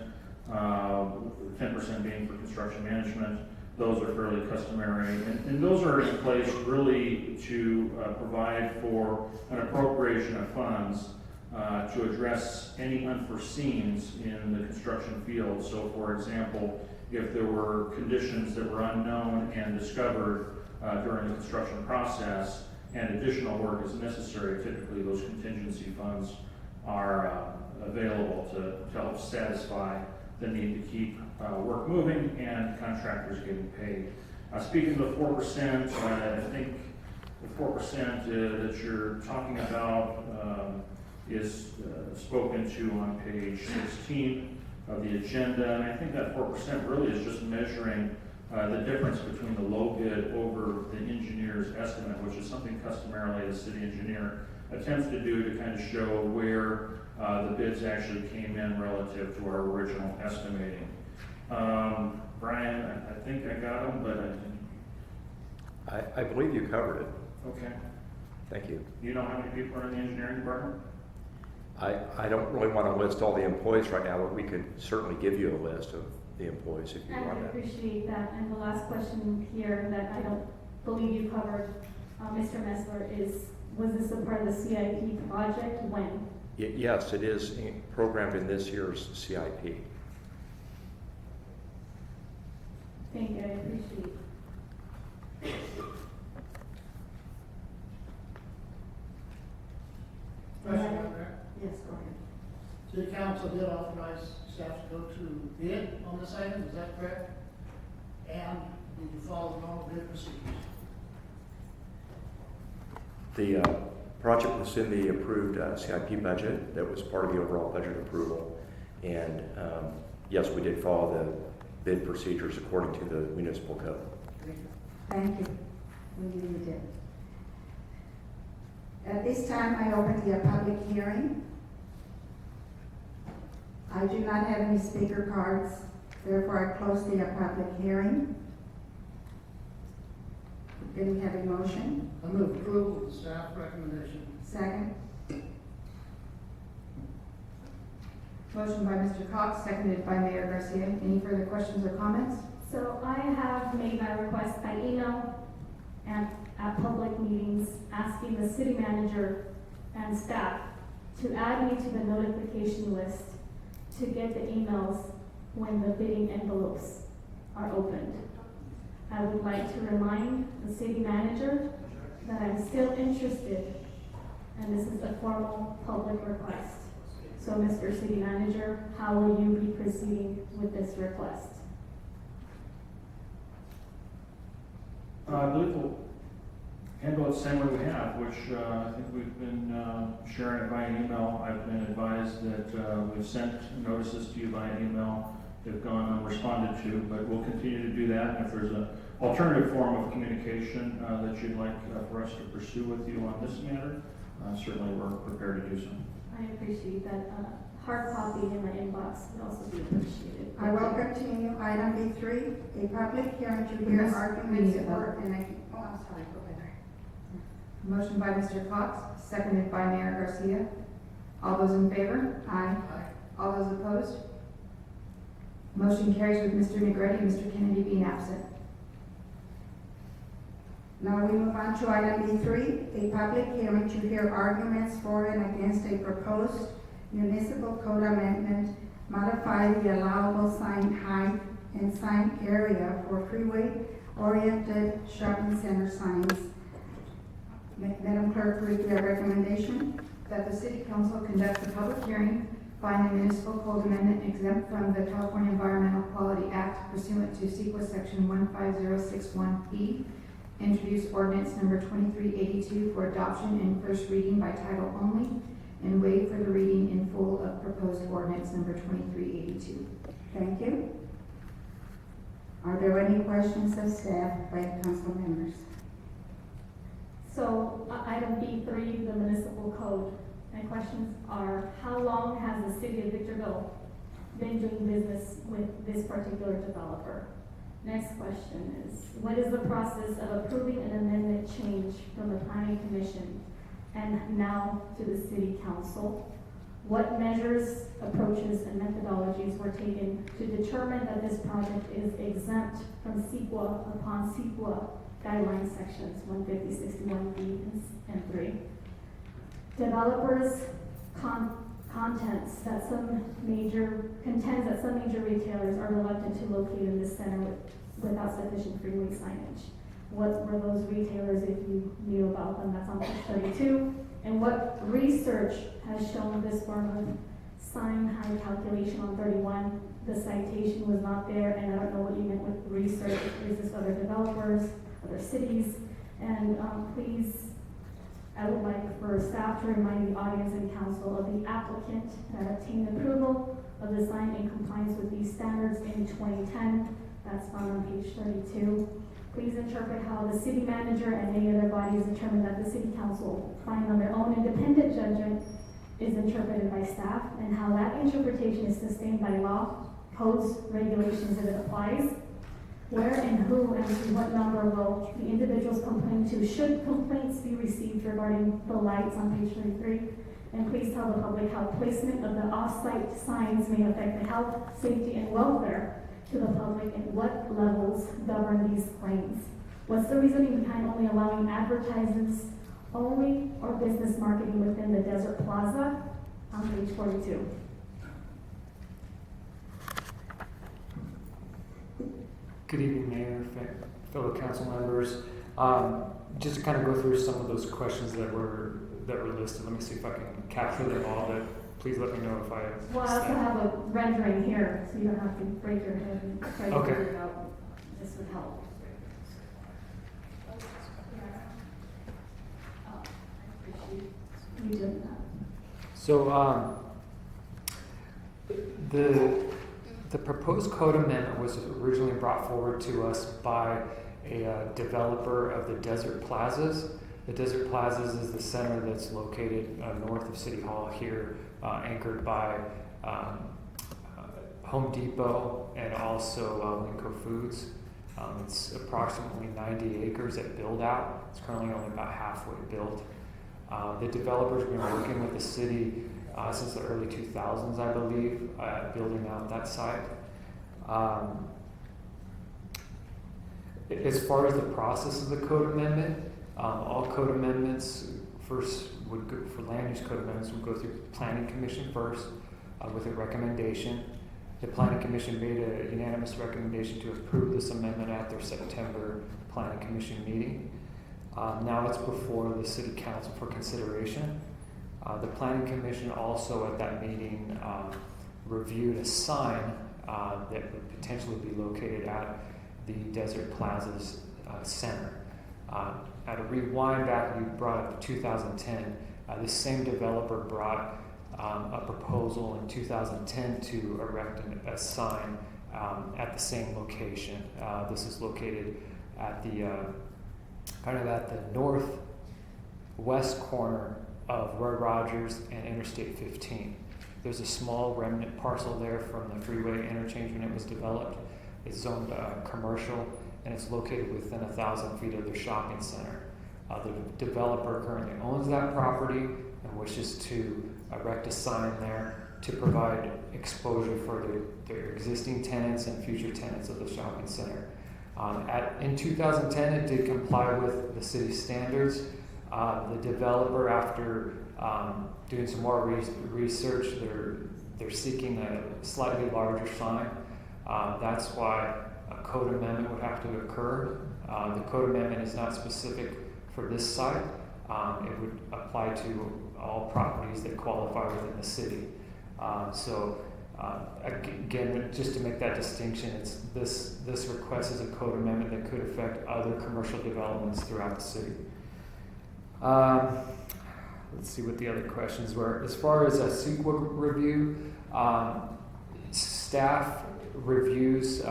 10% being for construction management, those are fairly customary, and those are in place really to provide for an appropriation of funds to address any unforeseens in the construction field. So for example, if there were conditions that were unknown and discovered during the construction process and additional work is necessary, typically those contingency funds are available to help satisfy the need to keep work moving and contractors getting paid. Speaking of 4%, I think the 4% that you're talking about is spoken to on page 16 of the agenda, and I think that 4% really is just measuring the difference between the low bid over the engineer's estimate, which is something customarily the city engineer attempts to do to kind of show where the bids actually came in relative to our original estimating. Brian, I think I got them, but I didn't. I believe you covered it. Okay. Thank you. Do you know how many people are in the engineering department? I don't really want to list all the employees right now, but we could certainly give you a list of the employees if you I want would that. appreciate that. And the last question here that I don't believe you covered, Mr. Messler, was this a part of the CIP project? When? Yes, it is programmed in this year's CIP. Thank you, I appreciate it. Question on that? Yes, go ahead. City council did authorize staff to go to bid on this item, is that correct? And did you follow the normal bid procedures? The project was in the approved CIP budget. That was part of the overall budget approval. And yes, we did follow the bid procedures according to the municipal code. Thank you. We really did. At this time, I open the public hearing. I do not have any speaker cards, therefore I close the public hearing. Then we have a motion. I move approval of the staff recommendation. Second. Motion by Mr. Cox, seconded by Mayor Garcia. Any further questions or comments? So I have made my request by email and at public meetings, asking the city manager and staff to add me to the notification list to get the emails when the bidding envelopes are opened. I would like to remind the city manager that I'm still interested, and this is a formal public request. So, Mr. City Manager, how will you be proceeding with this request? I believe we'll handle it the same way we have, which I think we've been sharing it via email. I've been advised that we've sent notices to you via email. They've gone unresponded to, but we'll continue to do that. And if there's an alternative form of communication that you'd like for us to pursue with you on this matter, certainly we're prepared to do so. I appreciate that. Hard copy in my inbox would also be appreciated. I will continue item B3, a public hearing to hear Yes, arguments we need a for, vote. and I, oh, I'm sorry, go ahead. Motion by Mr. Cox, seconded by Mayor Garcia. All those in favor? Aye. All those opposed? Motion carries with Mr. Negretti and Mr. Kennedy being absent. Now we move on to item B3, a public hearing to hear arguments for and against a proposed municipal code amendment, modify the allowable sign height and sign area for freeway-oriented shopping center signs. Madam Clerk, read the recommendation. That the city council conduct a public hearing, find the municipal code amendment exempt from the California Environmental Quality Act pursuant to CEQA section 15061E, introduce ordinance number 2382 for adoption and first reading by title only, and waive for the reading in full of proposed ordinance number 2382. Thank you. Are there any questions of staff by council members? So, item B3, the municipal code. My questions are, how long has the city of Victorville been doing business with this particular developer? Next question is, what is the process of approving an amendment change from the planning commission and now to the city council? What measures, approaches, and methodologies were taken to determine that this project is exempt from CEQA upon CEQA guideline sections 15061B and 3? Developers contends that some major retailers are reluctant to locate in this center without sufficient freeway signage. What were those retailers, if you knew about them? That's on page 32. And what research has shown this form of sign height calculation on 31? The citation was not there, and I don't know what you meant with research. Is this other developers, other cities? And please, I would like for staff to remind the audience and council of the applicant that obtained approval of the sign in compliance with these standards in 2010. That's found on page 32. Please interpret how the city manager and any other bodies determine that the city council, relying on their own independent judgment, is interpreted by staff, and how that interpretation is sustained by law, codes, regulations, if it applies. Where and who and to what number will the individuals complain to, should complaints be received regarding the lights on page 33, And please tell the public how placement of the off-site signs may affect the health, safety, and welfare to the public and what levels govern these claims. What's the reasoning behind only allowing advertisements only or business marketing within the Desert Plaza on page 42? Good evening, Mayor, fellow council members. Just to kind of go through some of those questions that were listed, let me see if I can capture them all, but please let me know if I... Well, I also have a rendering here, so you don't have to break your head and try to Okay. figure it out. This would help. I appreciate you doing that. So, the proposed code amendment was originally brought forward to us by a developer of the Desert Plazas. The Desert Plazas is the center that's located north of City Hall here, anchored by Home Depot and also Winco Foods. It's approximately 90 acres at build out. It's currently only about halfway built. The developer's been working with the city since the early 2000s, I believe, building out that site. As far as the process of the code amendment, all code amendments first would go, for land use code amendments would go through Planning Commission first with a recommendation. The Planning Commission made a unanimous recommendation to approve this amendment at their September Planning Commission meeting. Now it's before the City Council for consideration. The Planning Commission also at that meeting reviewed a sign that would potentially be located at the Desert Plaza's center. At a rewind back, you brought up 2010. This same developer brought a proposal in 2010 to erect a sign at the same location. This is located at the kind of at the northwest corner of Roy Rogers and Interstate 15. There's a small remnant parcel there from the freeway interchange when it was developed. It's zoned commercial and it's located within 1,000 feet of their shopping center. The developer currently owns that property and wishes to erect a sign there to provide exposure for their existing tenants and future tenants of the shopping center. In 2010, it did comply with the city standards. The developer, after doing some more research, they're seeking a slightly larger sign. That's why a code amendment would have to occur. The code amendment is not specific for this site. It would apply to all properties that qualify within the city. Again, just to make that distinction, it's this request is a code amendment that could affect other commercial developments throughout the city. Let's see what the other questions were. As far as a CEQA review, staff reviews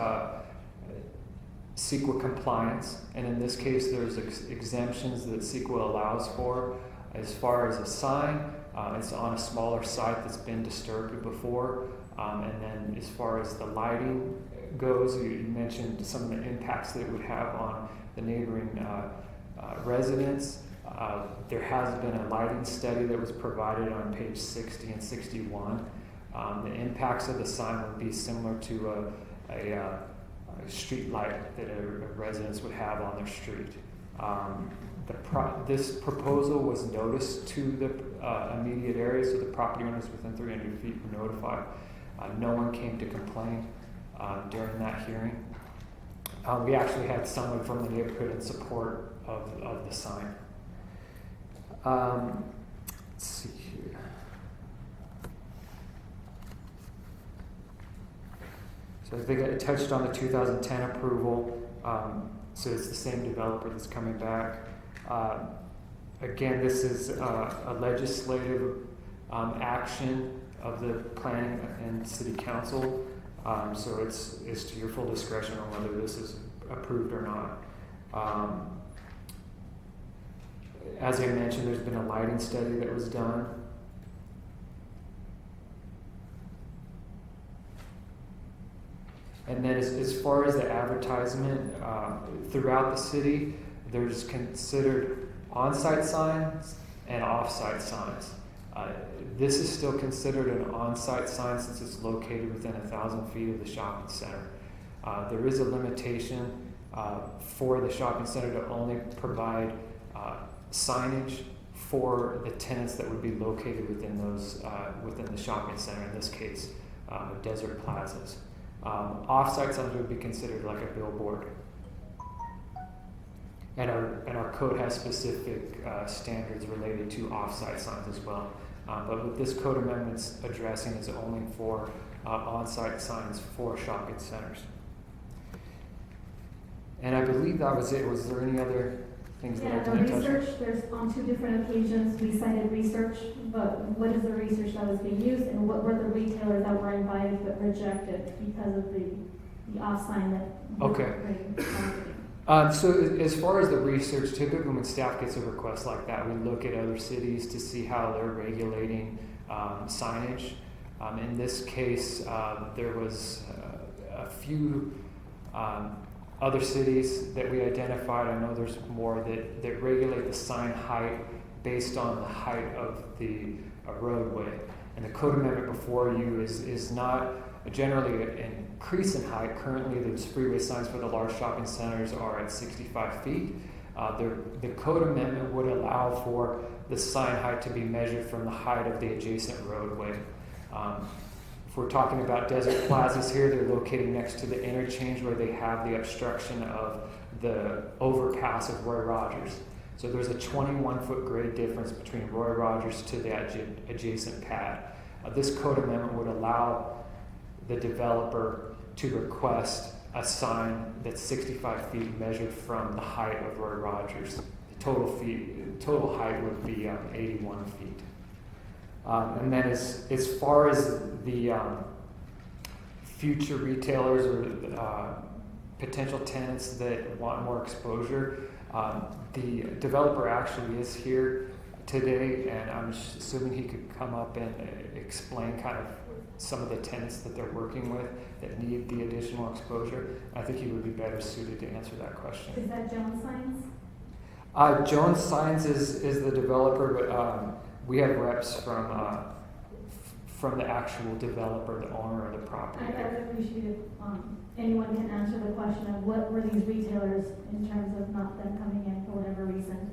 CEQA compliance, and in this case there's exemptions that CEQA allows for. As far as a sign, it's on a smaller site that's been disturbed before, and then as far as the lighting goes, you mentioned some of the impacts that it would have on the neighboring residents. There has been a lighting study that was provided on page 60 and 61. The impacts of the sign would be similar to a street light that residents would have on their street. This proposal was noticed to the immediate area, so the property owners within 300 feet were notified. No one came to complain during that hearing. We actually had someone from the neighborhood in support of the sign. Let's see here. So I think I touched on the 2010 approval. So it's the same developer that's coming back. Again, this is a legislative action of the planning and city council. So it's to your full discretion on whether this is approved or not. As I mentioned, there's been a lighting study that was done. And then as far as the advertisement, throughout the city, there's considered on-site signs and off-site signs. This is still considered an on-site sign since it's located within 1,000 feet of the shopping center. There is a limitation for the shopping center to only provide signage for the tenants that would be located within within the shopping center, in this case, Desert Plazas. Off-site signs would be considered like a billboard. And our code has specific standards related to off-site signs as well. But what this code amendment's addressing is only for on-site signs for shopping centers. And I believe that was it. Was there any other things that I Yeah, the didn't touch on? research, there's on 2 different occasions, we cited research, but what is the research that was being used, and what were the retailers that were invited but rejected because of the off sign that? Okay. So as far as the research, typically when staff gets a request like that, we look at other cities to see how they're regulating signage. In this case, there was a few other cities that we identified. I know there's more that regulate the sign height based on the height of the roadway. And the code amendment before you is not generally an increase in height. Currently, those freeway signs for the large shopping centers are at 65 feet. The code amendment would allow for the sign height to be measured from the height of the adjacent roadway. If we're talking about Desert Plazas here, they're located next to the interchange where they have the obstruction of the overpass of Roy Rogers. So there's a 21-foot grade difference between Roy Rogers to the adjacent pad. This code amendment would allow the developer to request a sign that's 65 feet measured from the height of Roy Rogers. The total height would be 81 feet. And then as far as the future retailers or potential tenants that want more exposure, the developer actually is here today, and I'm assuming he could come up and explain kind of some of the tenants that they're working with that need the additional exposure. I think he would be better suited to answer that question. Is that Jones Signs? Jones Signs is the developer, but we have reps from the actual developer, the owner of the property. I would appreciate if anyone can answer the question of what were these retailers in terms of not them coming in for whatever reason.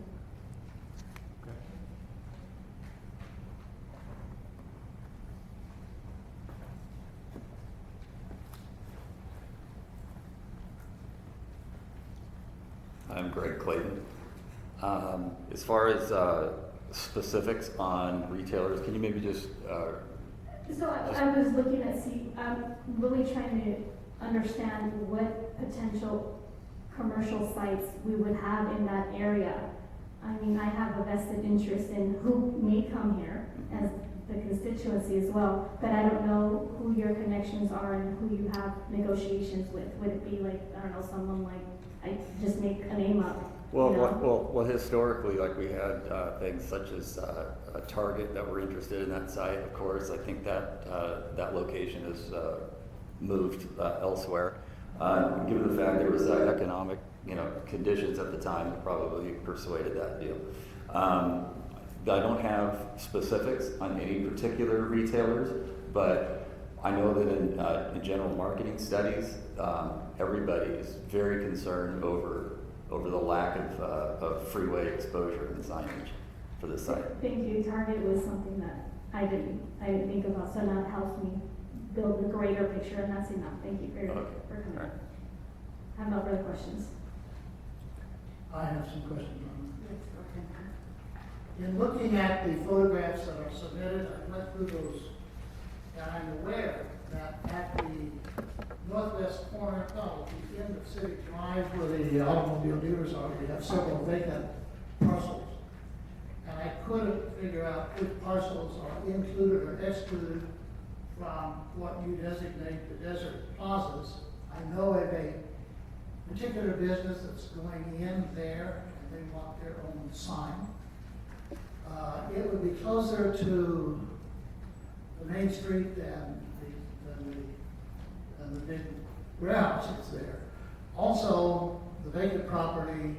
I'm Greg Clayton. As far as specifics on retailers, can you maybe just So I was looking at, I'm really trying to understand what potential commercial sites we would have in that area. I mean, I have a vested interest in who may come here as the constituency as well, but I don't know who your connections are and who you have negotiations with. Would it be like, I don't know, someone like, I just make a name up? Well, you know? well, historically, like we had things such as a Target that were interested in that site. Of course, I think that that location is moved elsewhere. Given the fact there was economic, conditions at the time that probably persuaded that deal. I don't have specifics on any particular retailers, but I know that in general marketing studies, everybody is very concerned over the lack of freeway exposure and signage for this site. Thank you. Target was something that I didn't think about, so now it helps me build a greater picture, and that's enough. Thank you for coming. Right. I have no further questions. I have some questions on it. In looking at the photographs that are submitted, I went through those, and I'm aware that at the northwest corner, the end of City Drive where the automobile dealers are, we have several vacant parcels. And I couldn't figure out which parcels are included or excluded from what you designate the desert plazas. I know of a particular business that's going in there, and they want their own sign. It would be closer to the main street than the big warehouse that's there. Also, the vacant property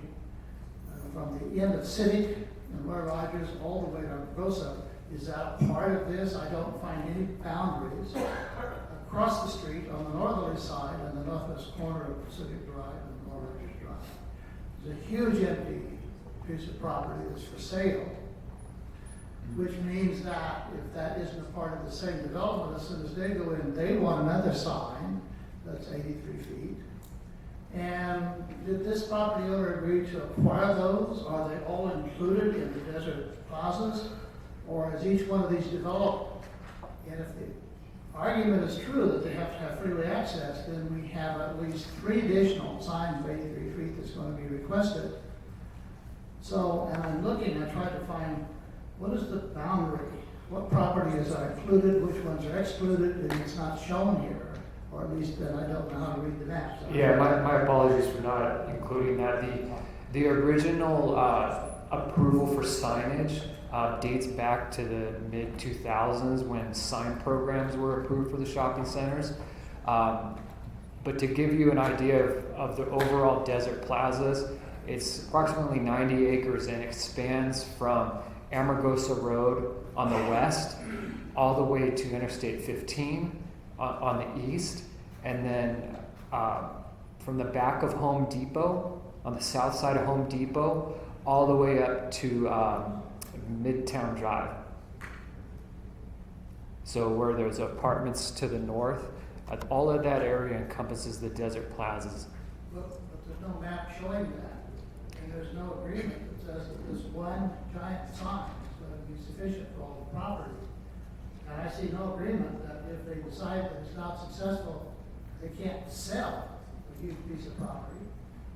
from the end of Civic and Roy Rogers all the way to Rosa Is that a part of this? I don't find any boundaries. Across the street, on the northerly side, on the northwest corner of Pacific Drive and Orange Drive, there's a huge empty piece of property that's for sale, which means that if that isn't a part of the same development, as soon as they go in, they want another sign that's 83 feet. And did this property owner agree to acquire those? Are they all included in the desert plazas? Or is each one of these developed? And if the argument is true that they have to have freeway access, then we have at least 3 additional signs of 83 feet that's going to be requested. So, and I'm looking, I tried to find, what is the boundary? What properties are included, which ones are excluded, and it's not shown here. Or at least then I don't know how to read the maps. Yeah, my apologies for not including that. The original approval for signage dates back to the mid-2000s when sign programs were approved for the shopping centers. But to give you an idea of the overall desert plazas, it's approximately 90 acres and expands from Amargosa Road on the west all the way to Interstate 15 on the east, and then from the back of Home Depot, on the south side of Home Depot, all the way up to Midtown Drive. So where there's apartments to the north, all of that area encompasses the desert plazas. But there's no map showing that, and there's no agreement that says that this one giant sign is going to be sufficient for all the property. And I see no agreement that if they decide that it's not successful, they can't sell a huge piece of property.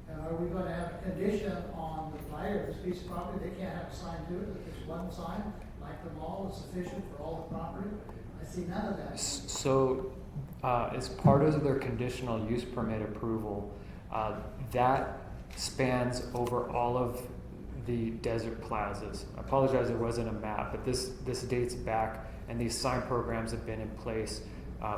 And are we going to have a condition on the buyer of this piece of property? They can't have a sign to it, that this one sign, like the mall, is sufficient for all the property? I see none of that. So as part of their conditional use permit approval, that spans over all of the desert plazas. I apologize there wasn't a map, but this dates back, and these sign programs have been in place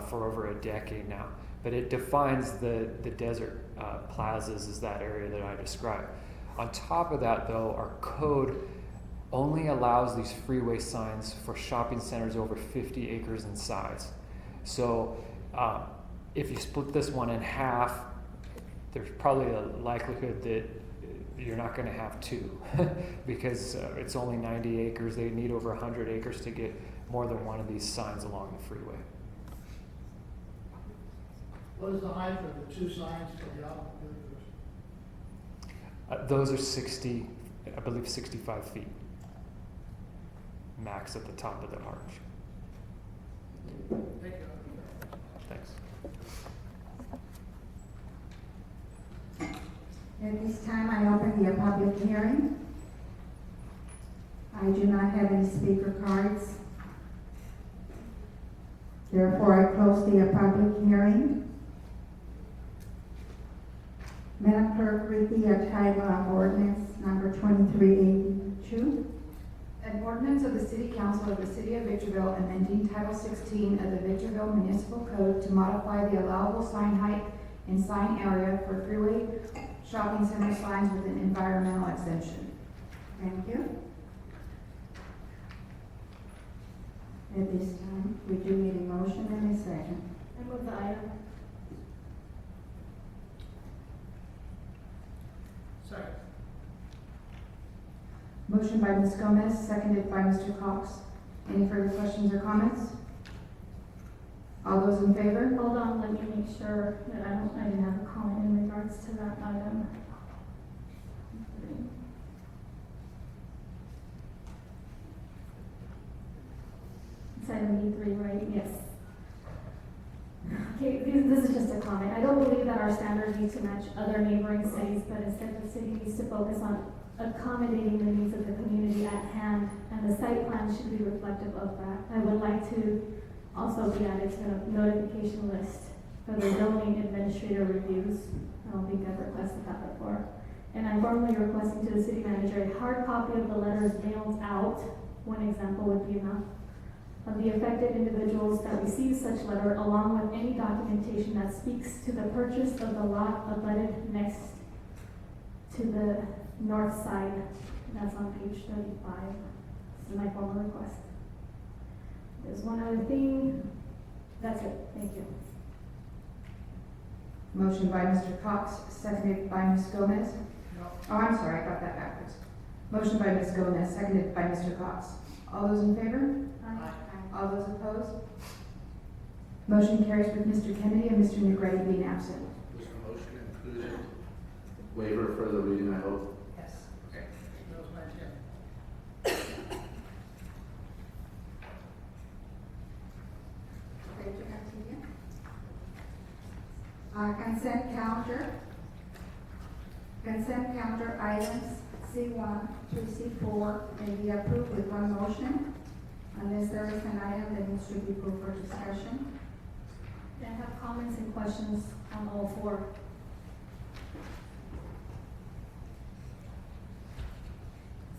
for over a decade now. But it defines the desert plazas as that area that I described. On top of that, though, our code only allows these freeway signs for shopping centers over 50 acres in size. So if you split this one in half, there's probably a likelihood that you're not going to have 2 because it's only 90 acres. They need over 100 acres to get more than one of these signs along the freeway. What is the height of the 2 signs for the automobiles? Those are 60, I believe 65 feet max at the top of the arch. Thank you. Thanks. At this time, I open the public hearing. I do not have any speaker cards. Therefore, I close the public hearing. Madam Clerk, read the title of ordinance number 2382. An ordinance of the City Council of the City of Victorville amending Title 16 of the Victorville Municipal Code to modify the allowable sign height and sign area for freeway shopping center signs with an environmental exemption. Thank you. At this time, we do need a motion and a second. I move the item. Second. Motion by Ms. Gomez, seconded by Mr. Cox. Any further questions or comments? All those in favor? Hold on, let me make sure that I didn't have a comment in regards to that item. It's item E3, right? Yes. Okay, this is just a comment. I don't believe that our standards need to match other neighboring cities, but instead the city needs to focus on accommodating the needs of the community at hand, and the site plan should be reflective of that. I would like to also be added to the notification list for the zoning administrator reviews. I don't think I've requested that before. And I'm formally requesting to the city manager a hard copy of the letters mailed out, one example would be enough, of the affected individuals that received such letter, along with any documentation that speaks to the purchase of the lot abutted next to the north side. That's on page 35. This is my formal request. There's one other thing. That's it. Thank you. Motion by Mr. Cox, seconded by Ms. Gomez. Oh, I'm sorry, I got that backwards. Motion by Ms. Gomez, seconded by Mr. Cox. All those in favor? Aye. All those opposed? Motion carries with Mr. Kennedy and Mr. Negretti being absent. Was the motion included waiver for the reading, I hope? Yes. Okay. That was my intent. Thank you, Antonia. Consent calendar. Consent calendar items C1 through C4 may be approved with one motion unless there is an item that needs to be approved for discussion. I have comments and questions on all four.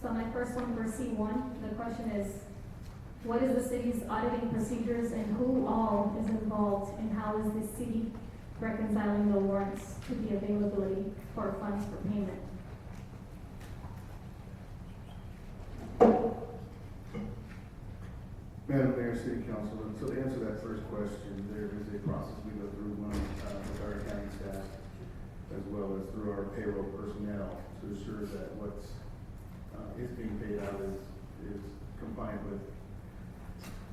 So my first one for C1, the question is, what is the city's auditing procedures and who all is involved and how is the city reconciling the warrants to the availability for funds for payment? Madam Mayor, City Council, so to answer that first question, there is a process we go through, one with our accounting staff, as well as through our payroll personnel, to ensure that what's is being paid out is compliant with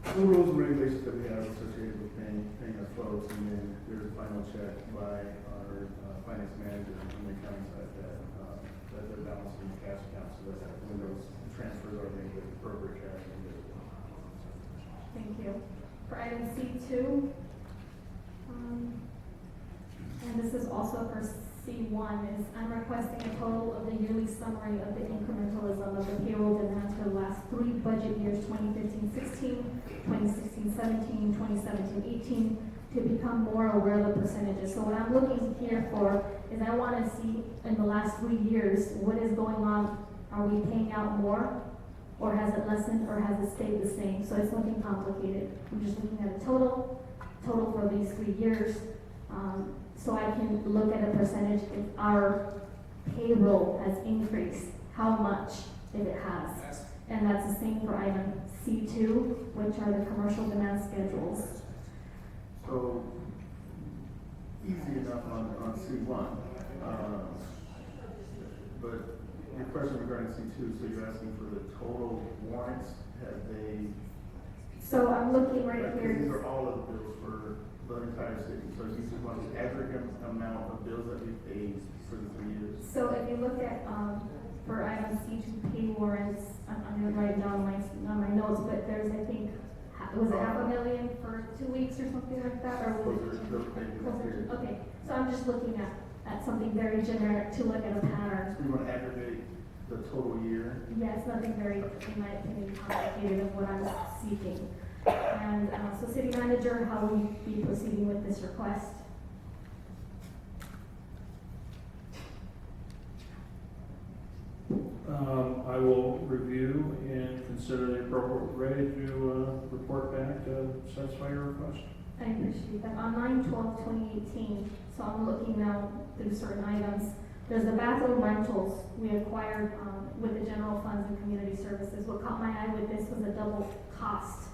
the rules and regulations that we have associated with paying our folks, and then there's a final check by our finance manager on the accounting side that they're balancing the cash account, so that when those transfers are made, with appropriate cash. Thank you. For item C2, and this is also for C1, is I'm requesting a total of the yearly summary of the incrementalism of the payroll demands for the last 3 budget years, 2015-16, 2016-17, 2017-18, to become more aware of the percentages. So what I'm looking here for is I want to see in the last 3 years, what is going on? Are we paying out more? Or has it lessened, or has it stayed the same? So it's looking complicated. I'm just looking at a total for these 3 years, so I can look at a percentage if our payroll has increased, how much, if it has. And that's the same for item C2, which are the commercial demand schedules. So, easy enough on C1, but your question regarding C2, so you're asking for the total warrants, have they? So I'm looking right Because here. these are all of the bills for the entire city, so you just want the aggregate amount of bills that we paid for the 3 years. So if you look at, for item C2 pay warrants, I'm gonna write down on my notes, but there's, I think, was it $500,000 for 2 weeks or something like that, or was it? Okay, so I'm just looking at something very generic to look at a pattern. So you want to aggregate the total year? Yeah, it's nothing very, in my opinion, complicated of what I'm seeking. And so city manager, how will you be proceeding with this request? I will review and consider the appropriate way to report back to satisfy your request. I appreciate that. On 9/12/2018, so I'm looking now through certain items. There's the bathroom rentals we acquired with the general funds and community services. What caught my eye with this was a double cost.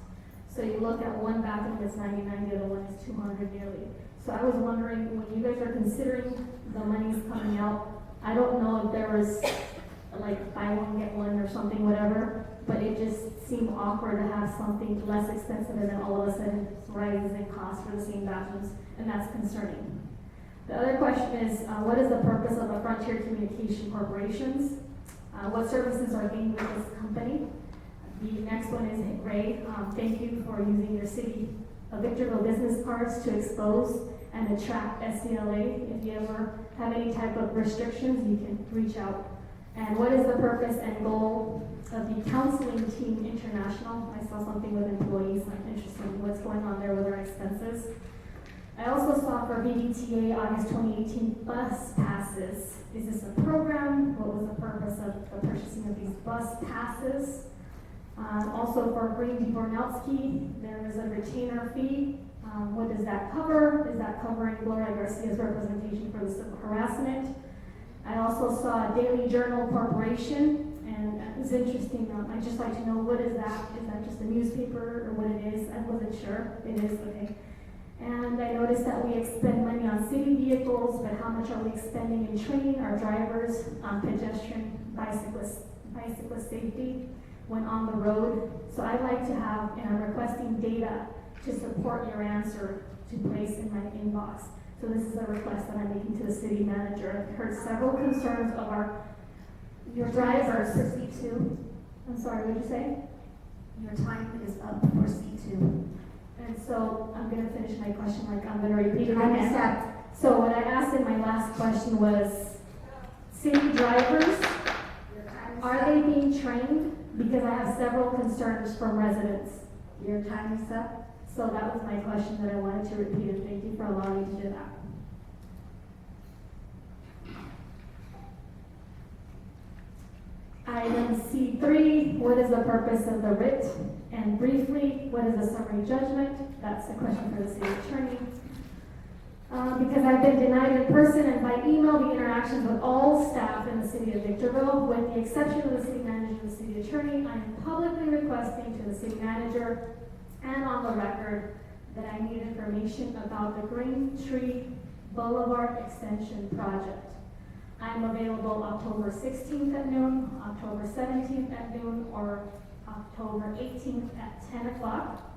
So you look at one bathroom that's $99, the other one is $200 nearly. So I was wondering, when you guys are considering the monies coming out, I don't know if there was like buy one, get one or something, whatever, but it just seemed awkward to have something less expensive and then all of a sudden rises in cost for the same bathrooms, and that's concerning. The other question is, what is the purpose of a Frontier Communication Corporations? What services are gained with this company? The next one is, Ray, thank you for using your city of Victorville business cards to expose and attract SCLA. If you ever have any type of restrictions, you can reach out. And what is the purpose and goal of the Counseling Team International? I saw something with employees. I'm interested in what's going on there with our expenses. I also saw for BDTA August 2018 bus passes. Is this a program? What was the purpose of the purchasing of these bus passes? Also for Green Bornowski, there is a retainer fee. What does that cover? Is that covering Gloria Garcia's representation for the civil harassment? I also saw Daily Journal Corporation, and And it was interesting, I'd just like to know, what is that? Is that just a newspaper or what it is? I wasn't sure. It is, okay. And I noticed that we expend money on city vehicles, but how much are we expending in training our drivers on pedestrian bicyclist safety when on the road? So I'd like to have, and I'm requesting data to support your answer to place in my inbox. So this is a request that I'm making to the city manager. I've heard several concerns of your drivers for C2. I'm sorry, what did you say? Your time is up for C2. And so I'm going to finish my question like I'm going to repeat it Time is again. up. So what I asked in my last question was, city drivers, are they being trained? Because I have several concerns from residents. Your time is up. So that was my question that I wanted to repeat, and thank you for allowing me to do that. Item C3, what is the purpose of the writ? And briefly, what is the summary judgment? That's a question for the city attorney. Because I've been denied in person and by email the interactions with all staff in the city of Victorville, with the exception of the city manager and the city attorney, I am publicly requesting to the city manager and on the record that I need information about the Green Tree Boulevard Extension project. I am available October 16th at noon, October 17th at noon, or October 18th at 10 o'clock.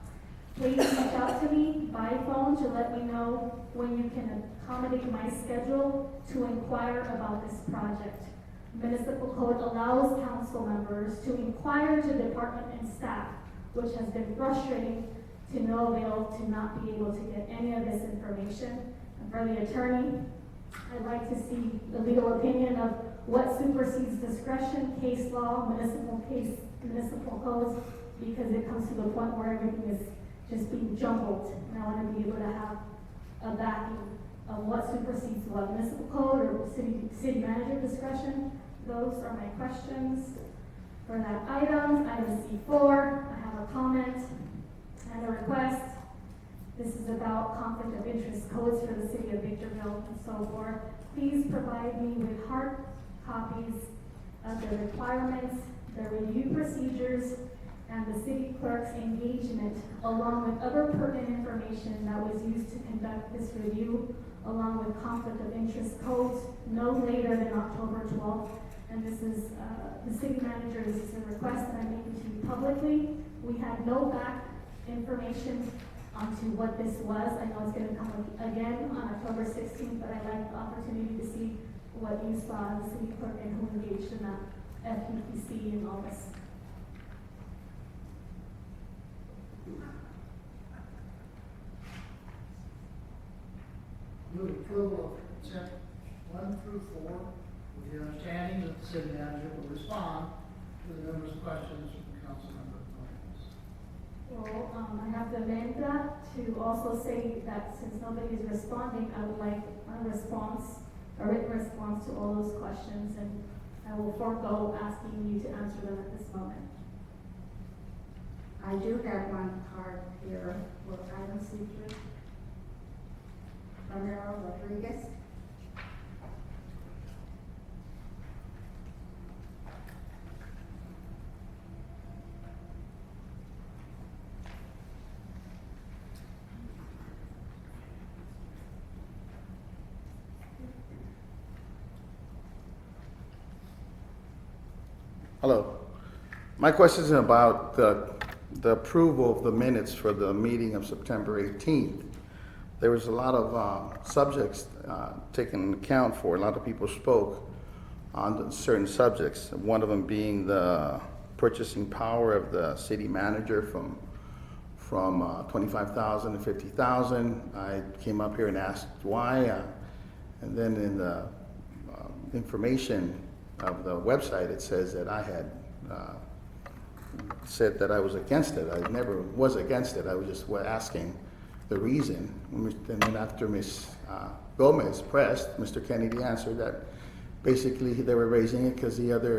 Please reach out to me by phone to let me know when you can accommodate my schedule to inquire about this project. Municipal code allows council members to inquire to department and staff, which has been frustrating to no avail to not be able to get any of this information. And for the attorney, I'd like to see the legal opinion of what supersedes discretion, case law, municipal codes, because it comes to the point where everything is just being jumbled. And I want to be able to have a backing of what supersedes what, municipal code or city manager discretion. Those are my questions for that item. Item C4, I have a comment and a request. This is about conflict of interest codes for the city of Victorville and so forth. Please provide me with hard copies of the requirements, the review procedures, and the city clerk's engagement, along with other pertinent information that was used to conduct this review, along with conflict of interest codes, no later than October 12th. And this is the city manager, this is a request that I'm making to you publicly. We had no back information onto what this was. I know it's going to come again on October 16th, but I'd like the opportunity to see what you saw in the city clerk and who engaged in that FPPC and all this. Move approval of consent 1 through 4, with the understanding that the city manager will respond to the numerous questions from council member Williams. Well, I have to amend that to also say that since nobody is responding, I would like a response, a written response to all those questions, and I will forego asking you to answer them at this moment. I do have one card here for item C3. Romero Rodriguez. Hello. My question is about the approval of the minutes for the meeting of September 18th. There was a lot of subjects taken into account for. A lot of people spoke on certain subjects, one of them being the purchasing power of the city manager from 25,000 to 50,000. I came up here and asked why, and then in the information of the website, it says that I had said that I was against it. I never was against it. I was just asking the reason. And then after Ms. Gomez pressed, Mr. Kennedy answered that basically they were raising it because the other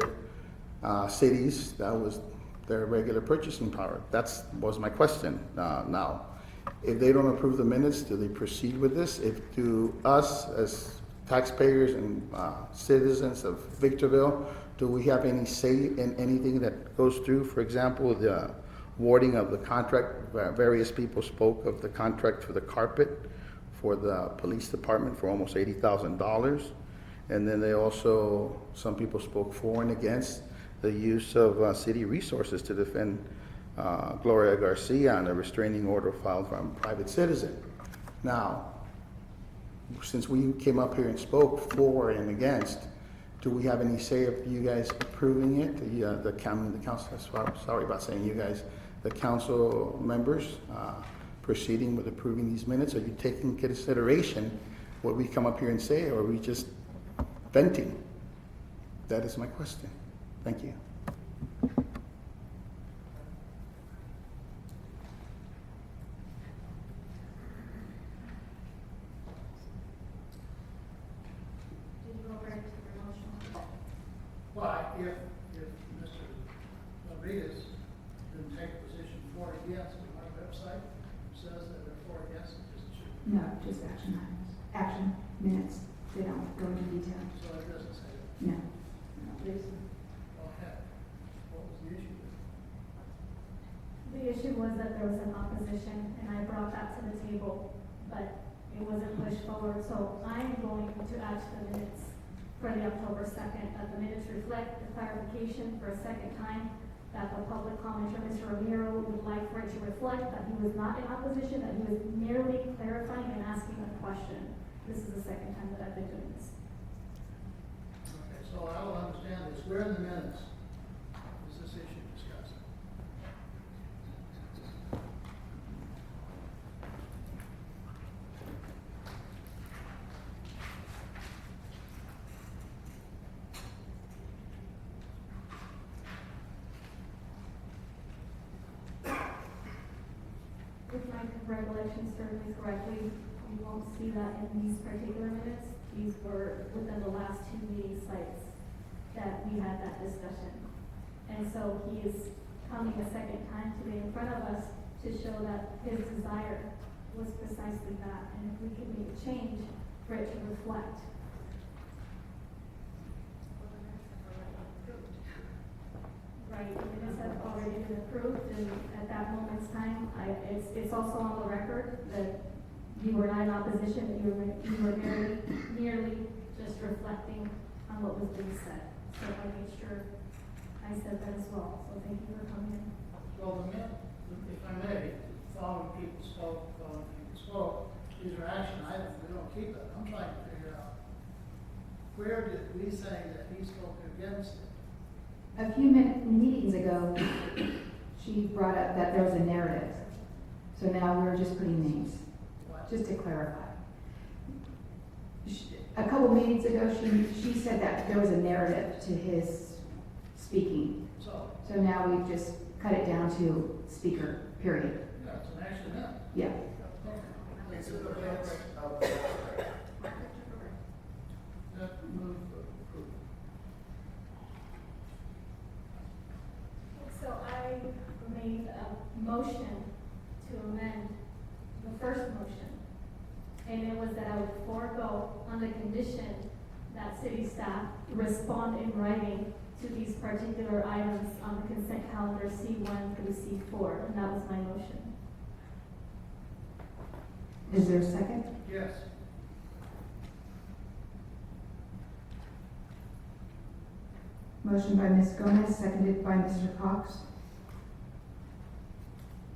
cities, that was their regular purchasing power. That was my question. Now, if they don't approve the minutes, do they proceed with this? If do us as taxpayers and citizens of Victorville, do we have any say in anything that goes through? For example, the awarding of the contract, various people spoke of the contract for the carpet for the police department for almost $80,000. And then they also, some people spoke for and against the use of city resources to defend Gloria Garcia on a restraining order filed from a private citizen. Now, since we came up here and spoke for and against, do we have any say of you guys approving it? The council, sorry about saying you guys, the council members proceeding with approving these minutes? Are you taking into consideration what we come up here and say, or are we just venting? That is my question. Thank you. Well, if Mr. Rodriguez didn't take a position for or against, but my website says that they're for or against, it just should. No, just action items, action minutes. They don't go into detail. So it doesn't say that. No. No, there's, Well, heck, what was the issue? The issue was that there was an opposition, and I brought that to the table, but it wasn't pushed forward. So I'm going to add to the minutes for the October 2nd, that the minutes reflect the clarification for a second time that the public commenter, Mr. Romero, would like for it to reflect that he was not in opposition, that he was merely clarifying and asking a question. This is the second time that I've been doing this. Okay, so I don't understand this. Where in the minutes is this issue discussed? If my recollection serves me correctly, you won't see that in these particular minutes. These were within the last 2 meeting sites that we had that discussion. And so he is coming a second time today in front of us to show that his desire was precisely that. And if we could make a change for it to reflect. Right, the minutes have already been approved, and at that moment's time, it's also on the record that you were not in opposition, that you were merely just reflecting on what was being said. So I made sure I said that as well, so thank you for coming in. Well, if I may, following people spoke, these are action items, we don't keep it. I'm trying to figure out, where did we say that he spoke against it? a few meetings ago, she brought up that there was a narrative. So now we're just putting names, just to clarify. A couple meetings ago, she said that there was a narrative to his speaking. So now we've just cut it down to speaker, period. Yeah, it's an action item. Yeah. It's a move approved. So I made a motion to amend the first motion. And it was that I would forego on the condition that city staff respond in writing to these particular items on the consent calendar C1 through C4, and that was my motion. Is there a second? Yes. Motion by Ms. Gomez, seconded by Mr. Cox.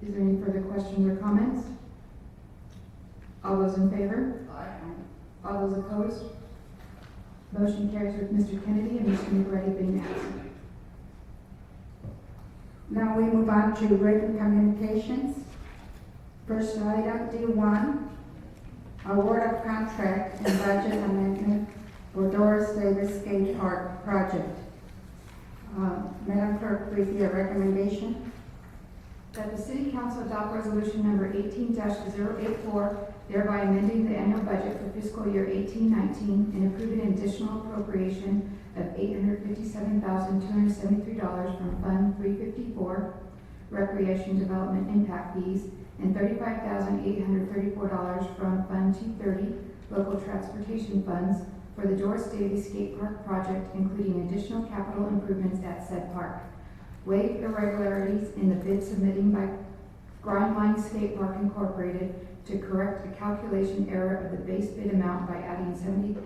Is there any further questions or comments? All those in favor? Aye. All those opposed? Motion carries with Mr. Kennedy and Mr. McReady being absent. Now we move on to written communications. First item, D1, award of contract and budget amendment for Doris Davis Skate Park project. Madam Clerk, please give a recommendation. That the City Council adopt resolution number 18-084, thereby amending the annual budget for fiscal year 18-19 and approving an additional appropriation of $857,273 from Fund 354, Recreation Development Impact Fees, and $35,834 from Fund 230, Local Transportation Funds, for the Doris Davies Skate Park project, including additional capital improvements at said park. Waive irregularities in the bid submitting by Grindline Skate Park Incorporated to correct a calculation error of the base bid amount by adding $70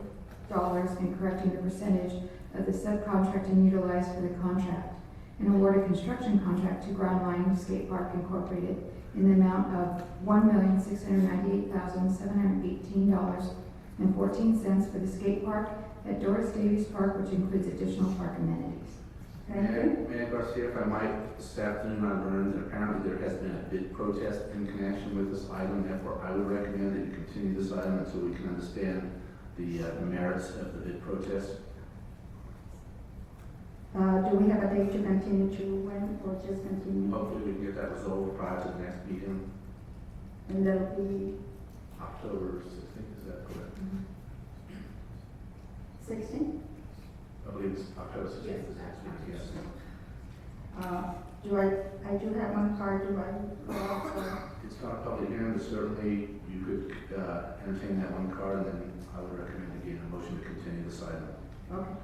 and correcting the percentage of the subcontracting utilized for the contract, and award a construction contract to Grindline Skate Park Incorporated in the amount of $1,698,718.14 for the skate park at Doris Davies Park, which includes additional park amenities. Thank you. Mayor Garcia, if I might, this afternoon I learned that apparently there has been a bid protest in connection with this item. Therefore, I would recommend that you continue this item until we can understand the merits of the bid protest. Do we have a date to continue to when, or just continue? Hopefully we can get that resolved prior to the next meeting, And that'll be October 16th, is that correct? 16? I believe it's October 16th. Yes. is next meeting, yes. I do have one card, do I? It's not a public hearing, but certainly you could entertain that one card, and then I would recommend again a motion to continue this item. Okay.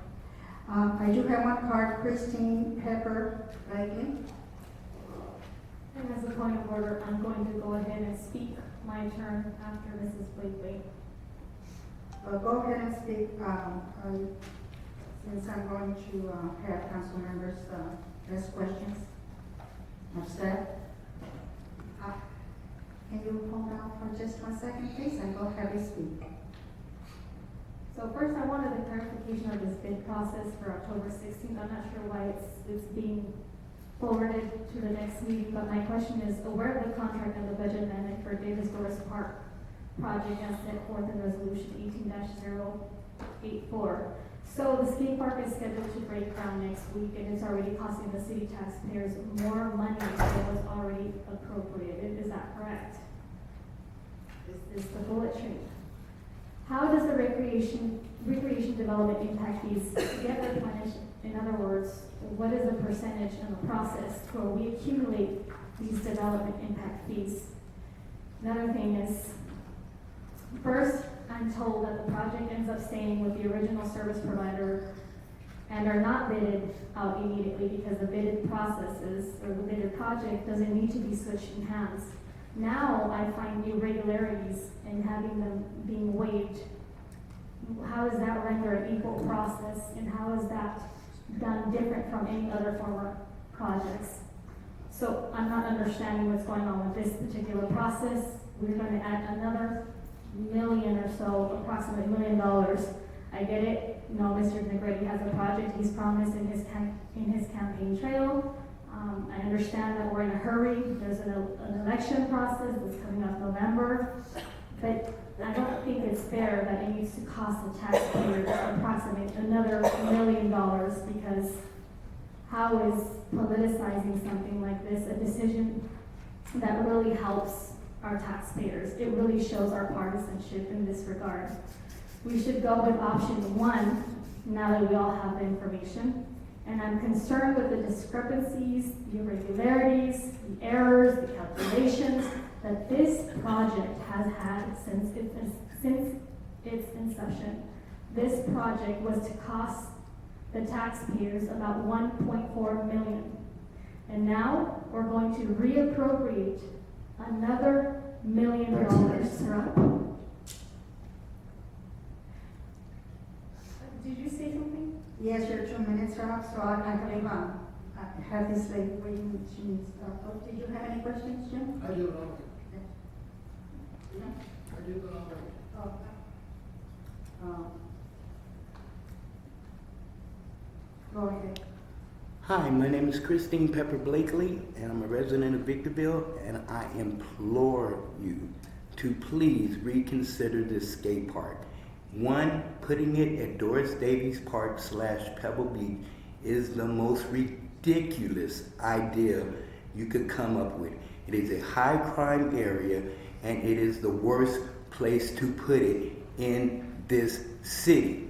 I do have one card, Christine Pepper Blakely. And as a point of order, I'm going to go ahead and speak my turn after Mrs. Blakely. Go ahead and speak, since I'm going to have council members ask questions of staff. Can you hold on for just 1 second, please, and go ahead and speak. So first, I wanted a clarification of this bid process for October 16th. I'm not sure why it's being forwarded to the next meeting, but my question is, aware of the contract and the budget amendment for Davis Doris Park project as set forth in resolution 18-084. So the skate park is scheduled to break ground next week, and it's already costing the city taxpayers more money than was already appropriated. Is that correct? Is the bullet train? How does the recreation development impact fees get replenished? In other words, what is the percentage in the process where we accumulate these development impact fees? Another thing is, first, I'm told that the project ends up staying with the original service provider and are not bidded out immediately because the bidded processes or the bidded project doesn't need to be switching hands. Now I find irregularities in having them being waived. How does that render an equal process, and how is that done different from any other former projects? So I'm not understanding what's going on with this particular process. We're going to add another million or so, approximately $1 million. I get it. You know, Mr. Negretti has a project he's promised in his campaign trail. I understand that we're in a hurry. There's an election process that's coming up November, but I don't think it's fair that it needs to cost the taxpayers approximately another $1 million, because how is politicizing something like this a decision that really helps our taxpayers? It really shows our partisanship in this regard. We should go with option 1 now that we all have the information. And I'm concerned with the discrepancies, the irregularities, the errors, the calculations that this project has had since its inception. This project was to cost the taxpayers about $1.4 million. And now we're going to reappropriate another $1 million. Did you say something? Yes, your 2 minutes are up, so I believe I have this lady waiting. She needs, did you have any questions, Jim? I do, but I'll wait. I do, but I'll wait. Go ahead. Hi, my name is Christine Pepper Blakely, and I'm a resident of Victorville, and I implore you to please reconsider this skate park. 1, putting it at Doris Davies Park / Pebble Beach is the most ridiculous idea you could come up with. It is a high crime area, and it is the worst place to put it in this city.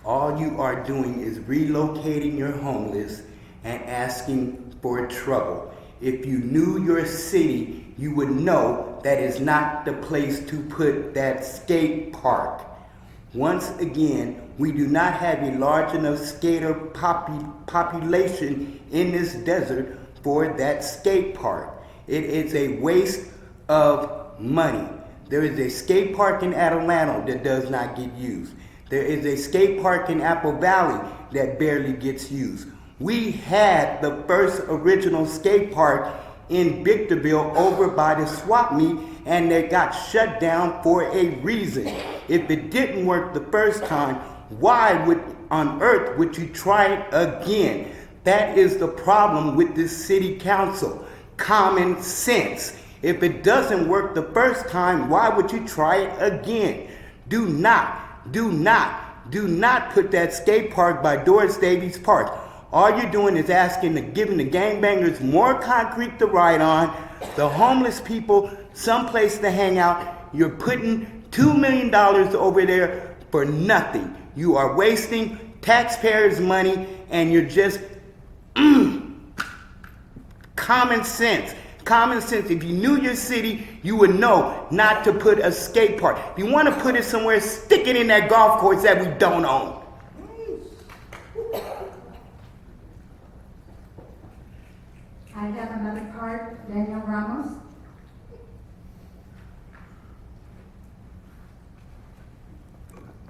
All you are doing is relocating your homeless and asking for trouble. If you knew your city, you would know that is not the place to put that skate park. Once again, we do not have a large enough skater population in this desert for that skate park. It is a waste of money. There is a skate park in Adelanto that does not get used. There is a skate park in Apple Valley that barely gets used. We had the first original skate park in Victorville over by the swap meet, and they got shut down for a reason. If it didn't work the first time, why on earth would you try it again? That is the problem with this city council. Common sense. If it doesn't work the first time, why would you try it again? Do not put that skate park by Doris Davies Park. All you're doing is giving the gangbangers more concrete to ride on, the homeless people someplace to hang out. You're putting $2 million over there for nothing. You are wasting taxpayers' money, and you're just common sense. Common sense. If you knew your city, you would know not to put a skate park. If you want to put it somewhere, stick it in that golf course that we don't own. I have another card, Daniel Ramos.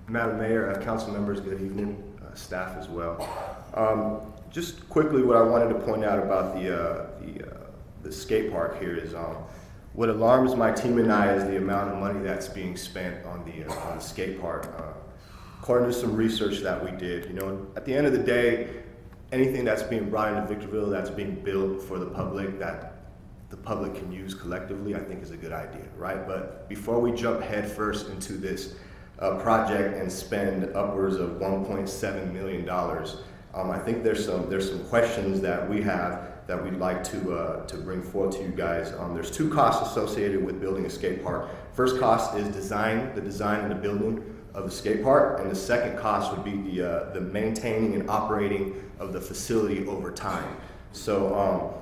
Madam Mayor, council members, good evening, staff as well. Just quickly, what I wanted to point out about the skate park here is what alarms my team and I is the amount of money that's being spent on the skate park. According to some research that we did, at the end of the day, anything that's being brought into Victorville that's being built for the public that the public can use collectively, I think is a good idea, right? But before we jump headfirst into this project and spend upwards of $1.7 million, I think there's some questions that we have that we'd like to bring forth to you guys. There's two costs associated with building a skate park. First cost is the design and the building of the skate park, and the second cost would be the maintaining and operating of the facility over time. So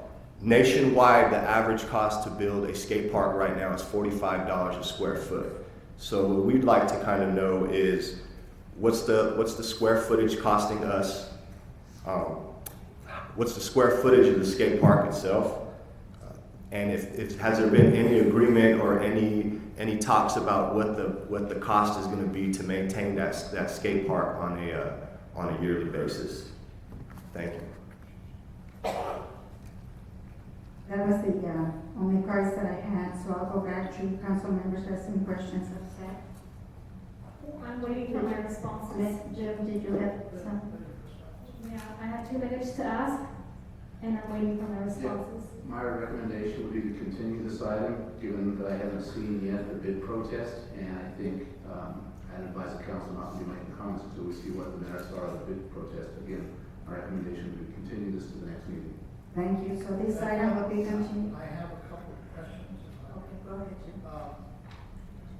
nationwide, the average cost to build a skate park right now is $45 a square foot. So what we'd like to kind of know is what's the square footage costing us? What's the square footage of the skate park itself? And has there been any agreement or any talks about what the cost is going to be to maintain that skate park on a yearly basis? Thank you. That was the only cards that I had, so I'll go back to council members who have some questions of staff. I'm waiting for my responses. Jim, did you have some? Yeah, I had 2 minutes to ask, and I'm waiting for my responses. My recommendation would be to continue this item, given that I haven't seen yet the bid protest, and I think I'd advise the council not to be making comments until we see what the merits are of the bid protest. Again, my recommendation would be to continue this to the next meeting. Thank you. So this item will be continued. I have a couple of questions. Okay, go ahead, Jim.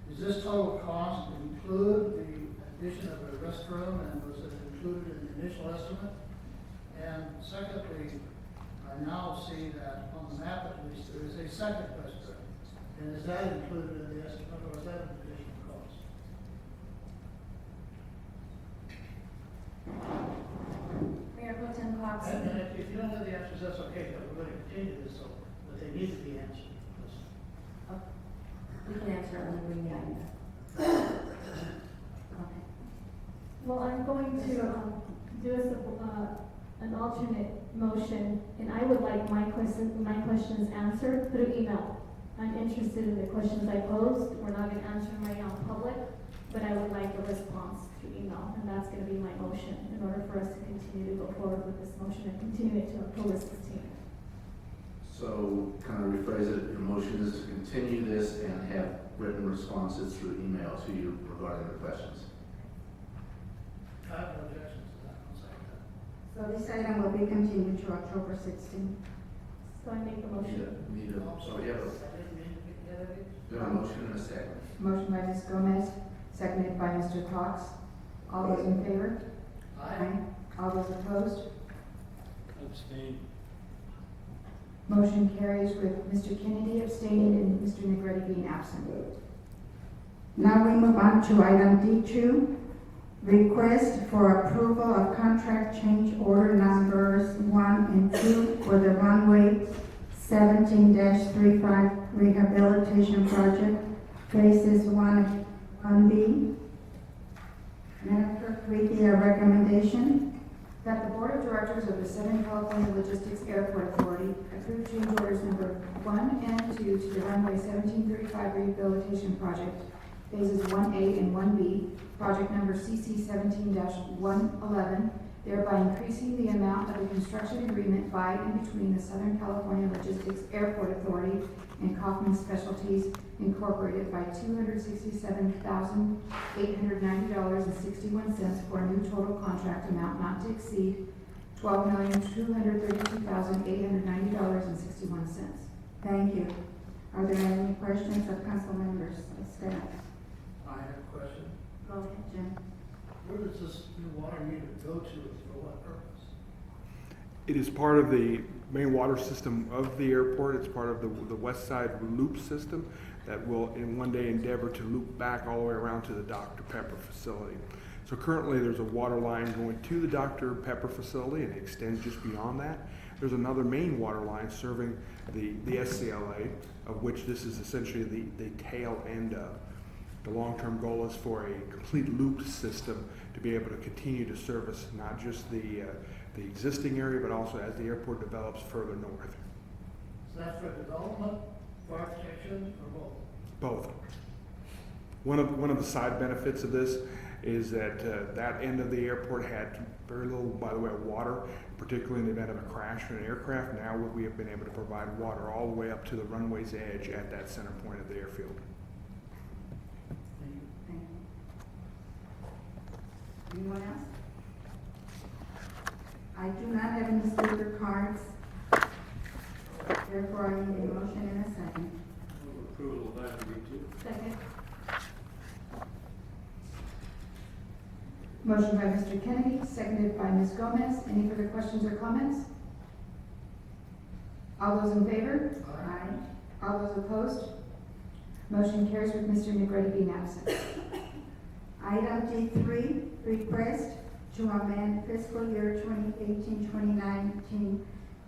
Does this total cost include the addition of a restroom, and was it included in the initial estimate? And secondly, I now see that on the map at least, there is a second restroom. And is that included in the estimate, or is that an additional cost? Mayor Pro Tem Cox. And if you don't have the answers, that's okay, but we're going to continue this, so, but they need to be answered. We can answer it when we bring the item up. Okay. Well, I'm going to do an alternate motion, and I would like my questions answered through email. I'm interested in the questions I posed. We're not going to answer them right now in public, but I would like a response through email, and that's going to be my motion in order for us to continue to go forward with this motion and continue it to October 16th. So, kind of rephrase it, your motion is to continue this and have written responses through email to you regarding the questions. I have no objections to that. I'll second that. So this item will be continued to October 16th. So I make the motion. So we have a motion and a second. Motion by Ms. Gomez, seconded by Mr. Cox. All those in favor? Aye. All those opposed? Abstain. Motion carries with Mr. Kennedy abstaining and Mr. Negretti being absent. Now we move on to item D2, Request for approval of contract change order numbers 1 and 2 for the runway 17-35 rehabilitation project, phases 1B. Madam Clerk, read the recommendation. That the Board of Directors of the Southern California Logistics Airport Authority approve change orders number 1 and 2 to the runway 1735 rehabilitation project, phases 1A and 1B, project number CC 17-111, thereby increasing the amount of the construction agreement by and between the Southern California Logistics Airport Authority and Kaufman Specialties Incorporated by $267,890.61 for a new total contract amount not to exceed $12,232,890.61. Thank you. Are there any questions of council members or staff? I have a question. Go ahead, Jim. Where does this new water meter go to and for what purpose? It is part of the main water system of the airport. It's part of the west side loop system that will in one day endeavor to loop back all the way around to the Dr. Pepper facility. So currently there's a water line going to the Dr. Pepper facility and it extends just beyond that. There's another main water line serving the SCLA, of which this is essentially the tail end of. The long-term goal is for a complete loop system to be able to continue to service not just the existing area, but also as the airport develops further north. Is that for development, fire protection, or both? Both. One of the side benefits of this is that that end of the airport had very little, by the way, water, particularly in the event of a crash in an aircraft. Now we have been able to provide water all the way up to the runway's edge at that center point of the airfield. Anyone else? I do not have any speaker cards. Therefore, I need a motion and a second. Move approval of item B2. Second. Motion by Mr. Kennedy, seconded by Ms. Gomez. Any further questions or comments? All those in favor? Aye. All those opposed? Motion carries with Mr. Negretti being absent. Item D3, request to amend fiscal year 2018-2019